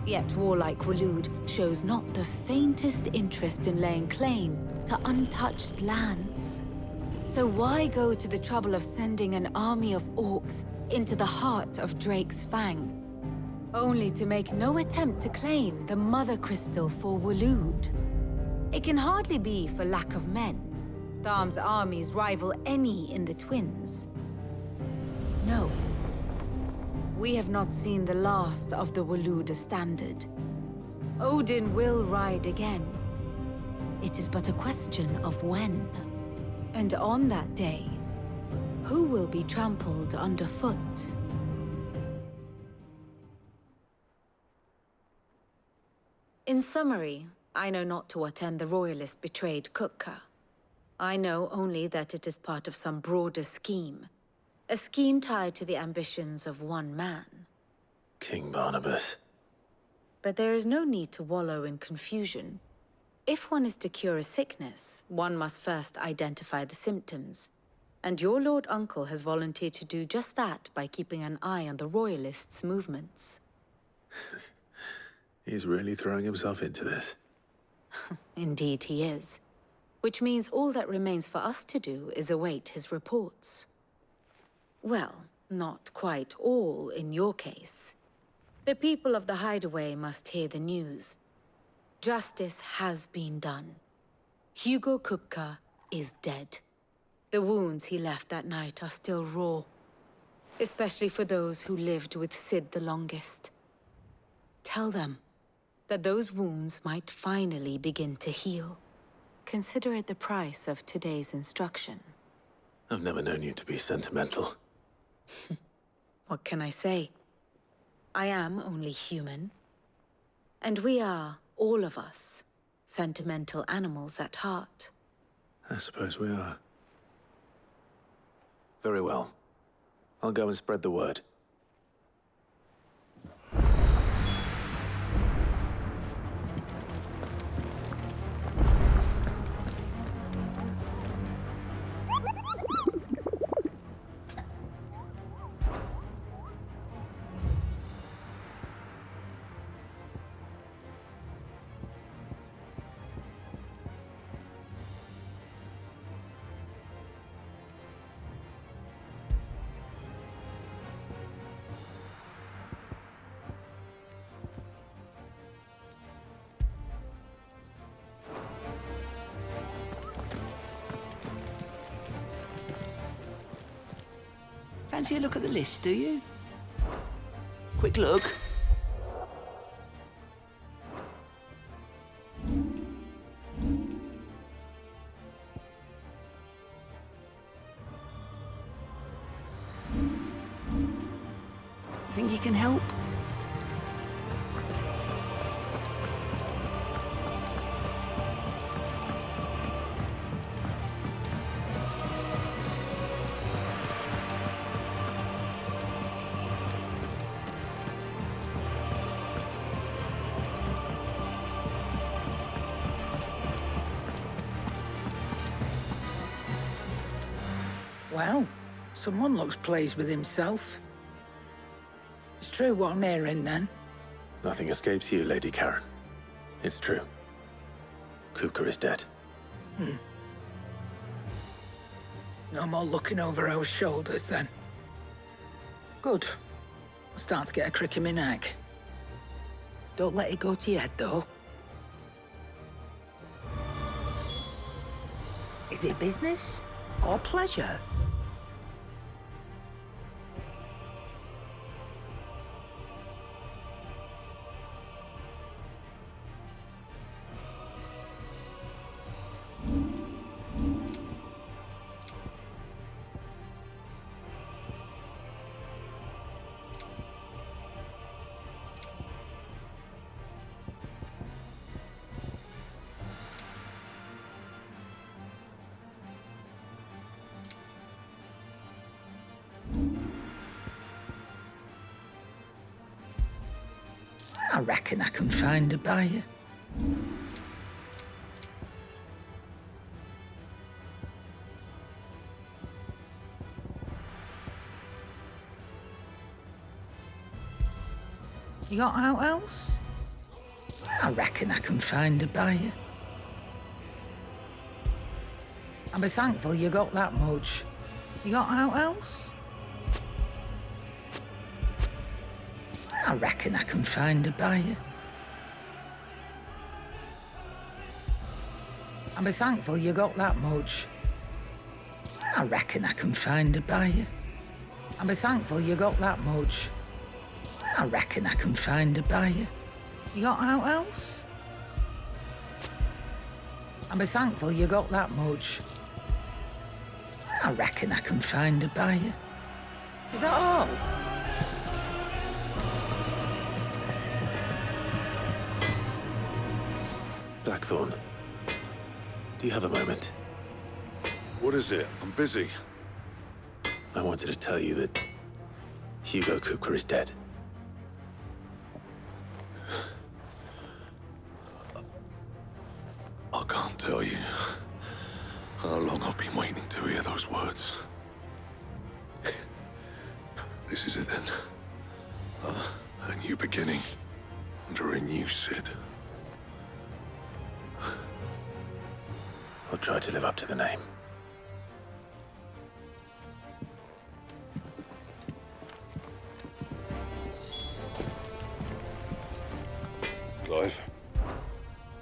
Yet warlike Waloed shows not the faintest interest in laying claim to untouched lands. So why go to the trouble of sending an army of orcs into the heart of Drake's Fang, only to make no attempt to claim the Mother Crystal for Waloed? It can hardly be for lack of men. Tharm's armies rival any in the Twins. No. We have not seen the last of the Waluda standard. Odin will ride again. It is but a question of when. And on that day, who will be trampled underfoot? In summary, I know not to what end the Royalists betrayed Kupka. I know only that it is part of some broader scheme. A scheme tied to the ambitions of one man. King Barnabas. But there is no need to wallow in confusion. If one is to cure a sickness, one must first identify the symptoms. And your Lord Uncle has volunteered to do just that by keeping an eye on the Royalists' movements. He's really throwing himself into this. Indeed he is. Which means all that remains for us to do is await his reports. Well, not quite all in your case. The people of the Hideaway must hear the news. Justice has been done. Hugo Kupka is dead. The wounds he left that night are still raw, especially for those who lived with Sid the longest. Tell them that those wounds might finally begin to heal. Consider it the price of today's instruction. I've never known you to be sentimental. What can I say? I am only human. And we are, all of us, sentimental animals at heart. I suppose we are. Very well. I'll go and spread the word. Fancy a look at the list, do you? Quick look. Think you can help? Well, someone looks pleased with himself. It's true what I'm hearing, then. Nothing escapes you, Lady Karen. It's true. Kupka is dead. No more looking over our shoulders, then. Good. I'm starting to get a crick in my neck. Don't let it go to your head, though. Is it business or pleasure? I reckon I can find a buyer. You got out else? I reckon I can find a buyer. I'll be thankful you got that much. You got out else? I reckon I can find a buyer. I'll be thankful you got that much. I reckon I can find a buyer. I'll be thankful you got that much. I reckon I can find a buyer. You got out else? I'll be thankful you got that much. I reckon I can find a buyer. Is that all? Blackthorn. Do you have a moment? What is it? I'm busy. I wanted to tell you that Hugo Kupka is dead. I can't tell you how long I've been waiting to hear those words. This is it then. A new beginning under a new Sid. I'll try to live up to the name. Clive.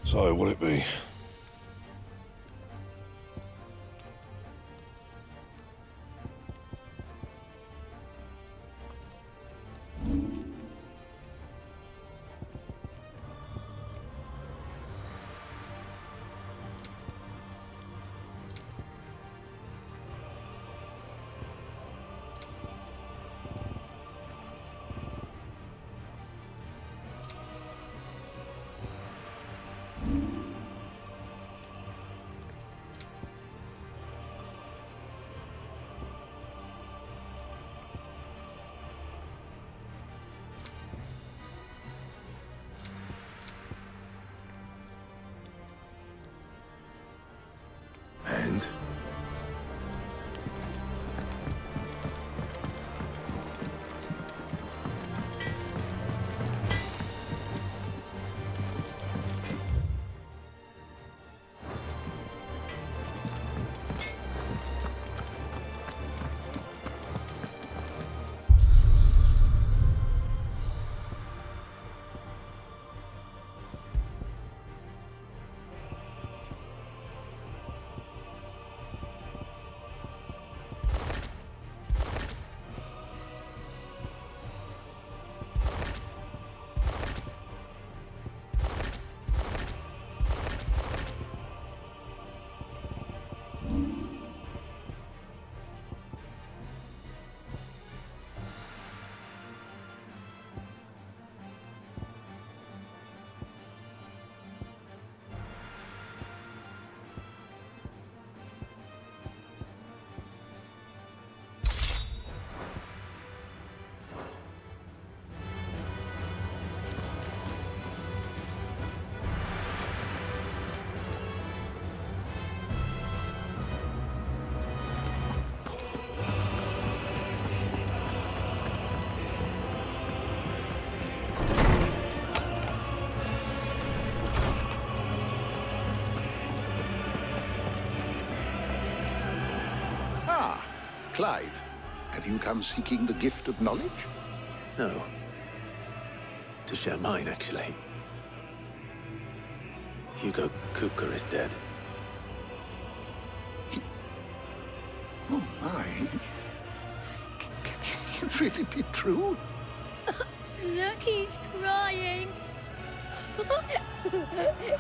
So, will it be? And? Clive, have you come seeking the gift of knowledge? No. To share mine, actually. Hugo Kupka is dead. Oh my. Can it really be true? Look, he's crying.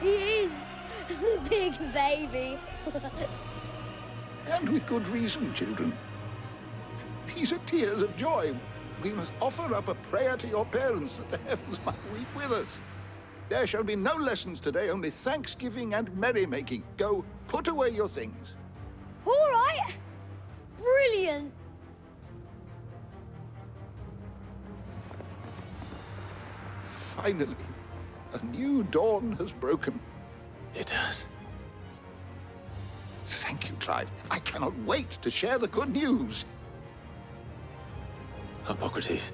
He is. The big baby. And with good reason, children. These are tears of joy. We must offer up a prayer to your parents that the heavens might weep with us. There shall be no lessons today, only thanksgiving and merrymaking. Go, put away your things. All right. Brilliant. Finally, a new dawn has broken. It has. Thank you, Clive. I cannot wait to share the good news. Hippocrates.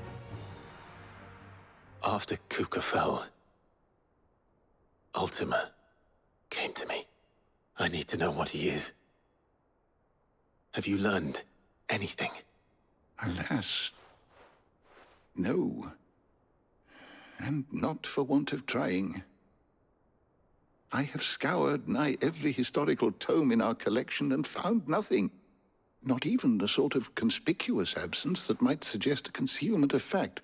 After Kupka fell, Ultima came to me. I need to know what he is. Have you learned anything? Alas, no. And not for want of trying. I have scoured nigh every historical tome in our collection and found nothing. Not even the sort of conspicuous absence that might suggest a concealment of fact.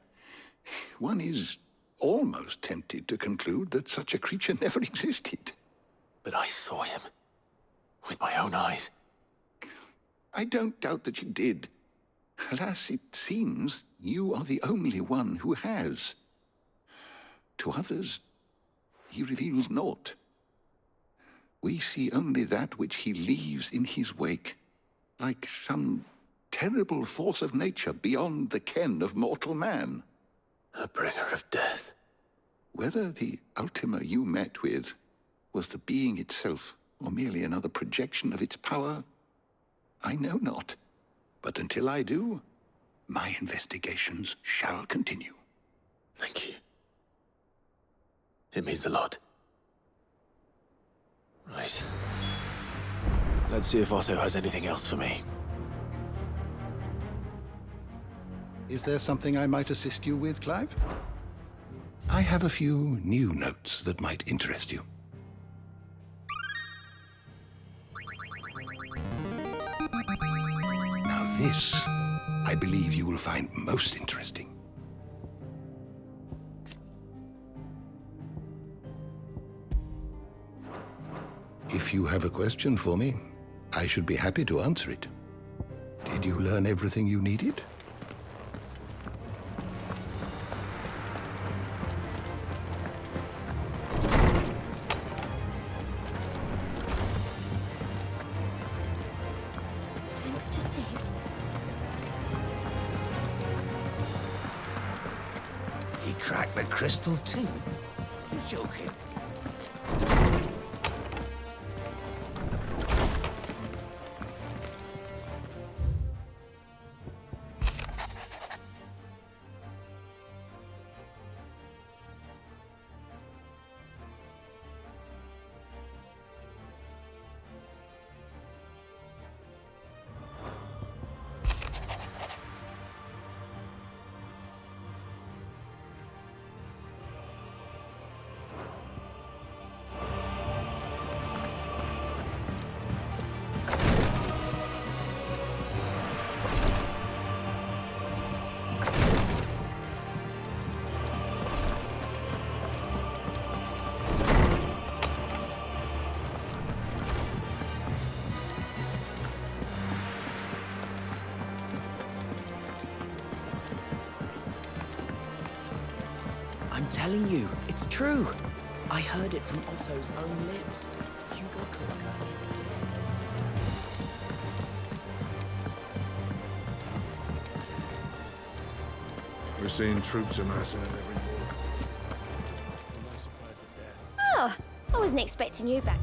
One is almost tempted to conclude that such a creature never existed. But I saw him. With my own eyes. I don't doubt that you did. Alas, it seems you are the only one who has. To others, he reveals naught. we see only that which he leaves in his wake, like some terrible force of nature beyond the ken of mortal man. A bringer of death. Whether the Ultima you met with was the being itself, or merely another projection of its power, I know not. But until I do, my investigations shall continue. Thank you. It means a lot. Right. Let's see if Otto has anything else for me. Is there something I might assist you with, Clive? I have a few new notes that might interest you. Now this, I believe you will find most interesting. If you have a question for me, I should be happy to answer it. Did you learn everything you needed? Thanks to Sid. He cracked the crystal too? You're joking. I'm telling you, it's true. I heard it from Otto's own lips. Hugo Kupka is dead. We're seeing troops amassing at every port. No surprises there. Oh, I wasn't expecting you back.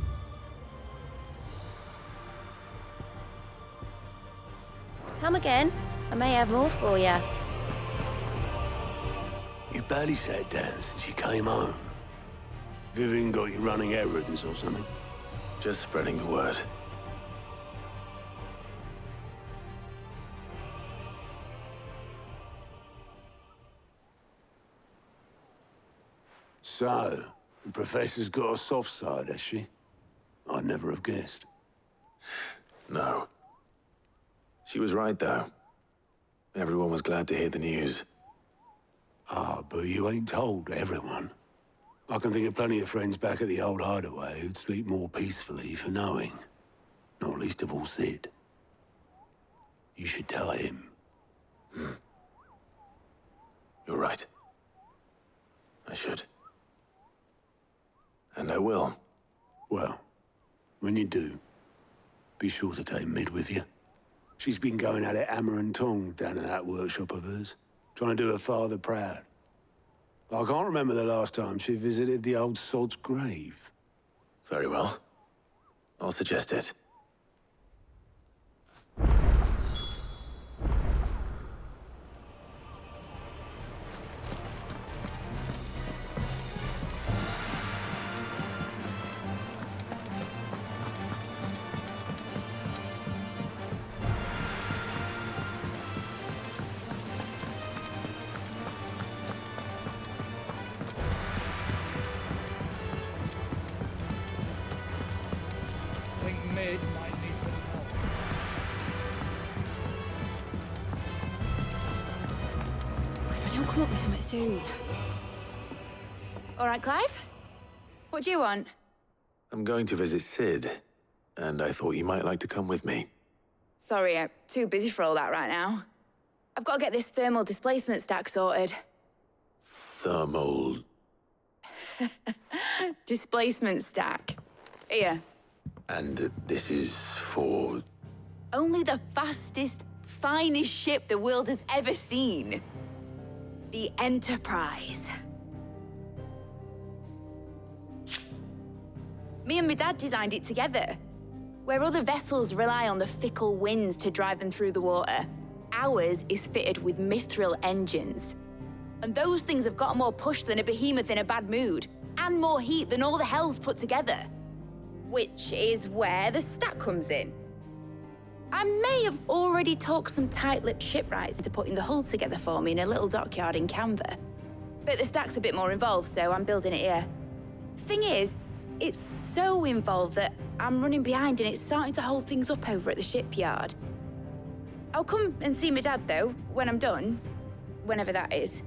Come again. I may have more for you. You barely sat down since you came home. Vivian got you running errands or something? Just spreading the word. So, the Professor's got a soft side, has she? I'd never have guessed. No. She was right, though. Everyone was glad to hear the news. Ah, but you ain't told everyone. I can think of plenty of friends back at the old hideaway who'd sleep more peacefully for knowing. Not least of all Sid. You should tell him. You're right. I should. And I will. Well, when you do, be sure to take Mid with you. She's been going at it hammer and tongs down in that workshop of hers, trying to do her father proud. I can't remember the last time she visited the old sod's grave. Very well. I'll suggest it. Come up with something soon. All right, Clive? What do you want? I'm going to visit Sid, and I thought you might like to come with me. Sorry, I'm too busy for all that right now. I've got to get this thermal displacement stack sorted. Thermal... Displacement stack. Here, And this is for... Only the fastest, finest ship the world has ever seen. The Enterprise. Me and my dad designed it together. Where other vessels rely on the fickle winds to drive them through the water, ours is fitted with mithril engines. And those things have got more push than a behemoth in a bad mood, and more heat than all the hells put together. Which is where the stack comes in. I may have already talked some tight-lipped shipwrights into putting the hull together for me in a little dockyard in Canva. But the stack's a bit more involved, so I'm building it here. Thing is, it's so involved that I'm running behind and it's starting to hold things up over at the shipyard. I'll come and see my dad, though, when I'm done. Whenever that is.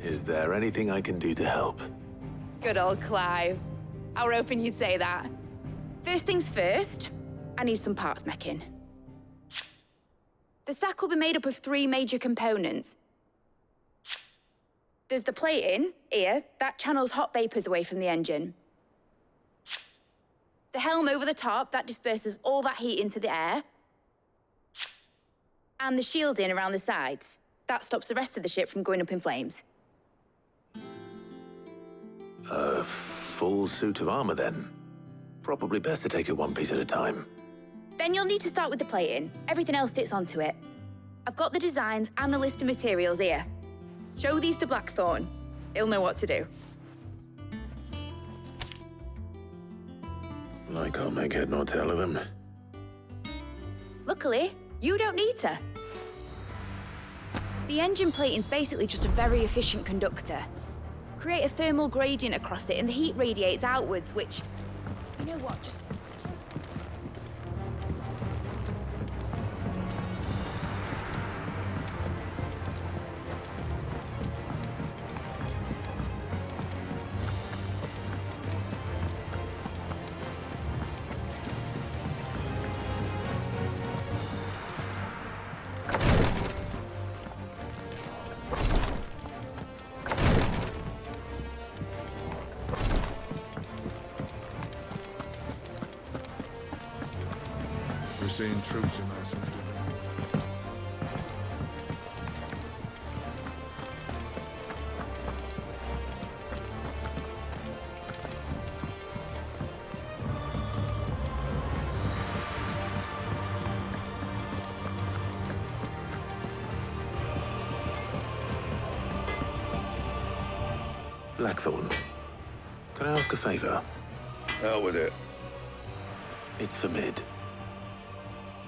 Is there anything I can do to help? Good old Clive. I were hoping you'd say that. First things first, I need some parts meching. The stack will be made up of 3 major components. There's the plating, here, that channels hot vapors away from the engine. The helm over the top, that disperses all that heat into the air. And the shielding around the sides. That stops the rest of the ship from going up in flames. A full suit of armor, then? Probably best to take it one piece at a time. Then you'll need to start with the plating. Everything else fits onto it. I've got the designs and the list of materials here. Show these to Blackthorn. He'll know what to do. I can't make head nor tail of them. Luckily, you don't need to. The engine plating's basically just a very efficient conductor. Create a thermal gradient across it and the heat radiates outwards, which... You know what, just... We're seeing troops amassing. Blackthorn, can I ask a favor? Out with it. It's for Mid.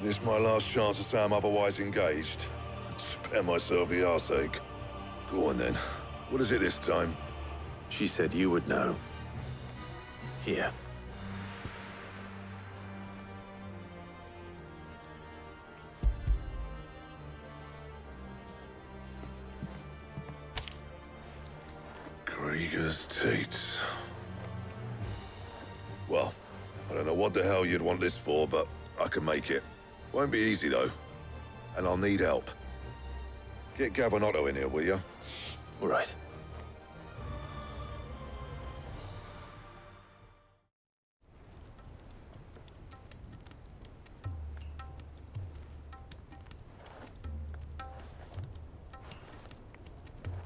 This my last chance to say I'm otherwise engaged. Spare myself the arseache. Go on then. What is it this time? She said you would know. Here. Krieger's teats. Well, I don't know what the hell you'd want this for, but I can make it. Won't be easy, though. And I'll need help. Get Gavin-Otto in here, will you? All right.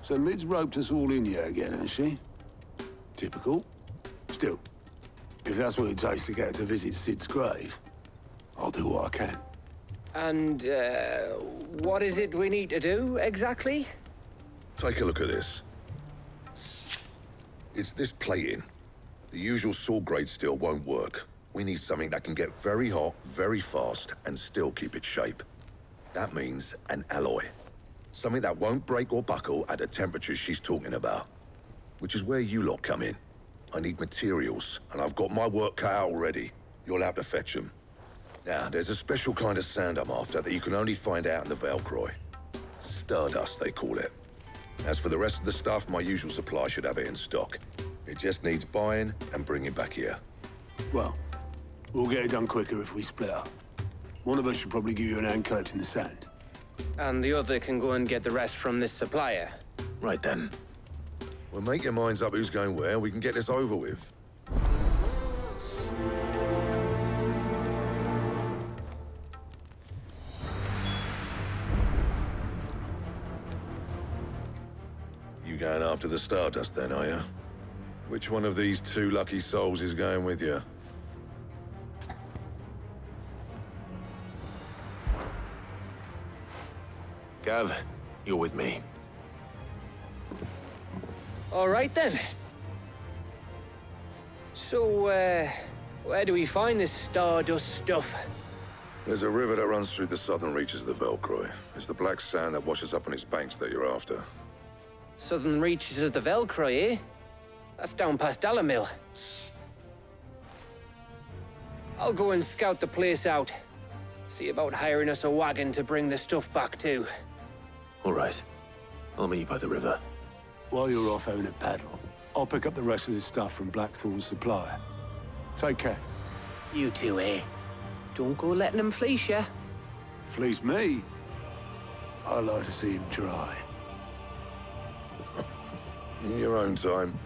So Mid's roped us all in here again, has she? Typical. Still, if that's what it takes to get her to visit Sid's grave, I'll do what I can. And, what is it we need to do, exactly? Take a look at this. It's this plating. The usual sword grade steel won't work. We need something that can get very hot, very fast, and still keep its shape. That means an alloy. Something that won't break or buckle at the temperatures she's talking about. Which is where you lot come in. I need materials, and I've got my work cut out already. You'll have to fetch them. Now, there's a special kind of sand I'm after that you can only find out in the Valcroy. Stardust, they call it. As for the rest of the stuff, my usual supply should have it in stock. It just needs buying and bringing back here. Well, we'll get it done quicker if we split up. One of us should probably give you an hand collecting the sand. And the other can go and get the rest from this supplier. Right then. Well, make your minds up who's going where, we can get this over with. You going after the Stardust then, are you? Which one of these two lucky souls is going with you? Gav, you're with me. All right then. So, where do we find this Stardust stuff? There's a river that runs through the southern reaches of the Velcroy. It's the black sand that washes up on its banks that you're after. Southern reaches of the Velcroy, eh? That's down past Dalamil. I'll go and scout the place out. See about hiring us a wagon to bring the stuff back to. All right. I'll meet you by the river. While you're off having a paddle, I'll pick up the rest of this stuff from Blackthorn's supplier. Take care. You two, eh? Don't go letting them fleece ya. Fleece me? I'd like to see him try. In your own time.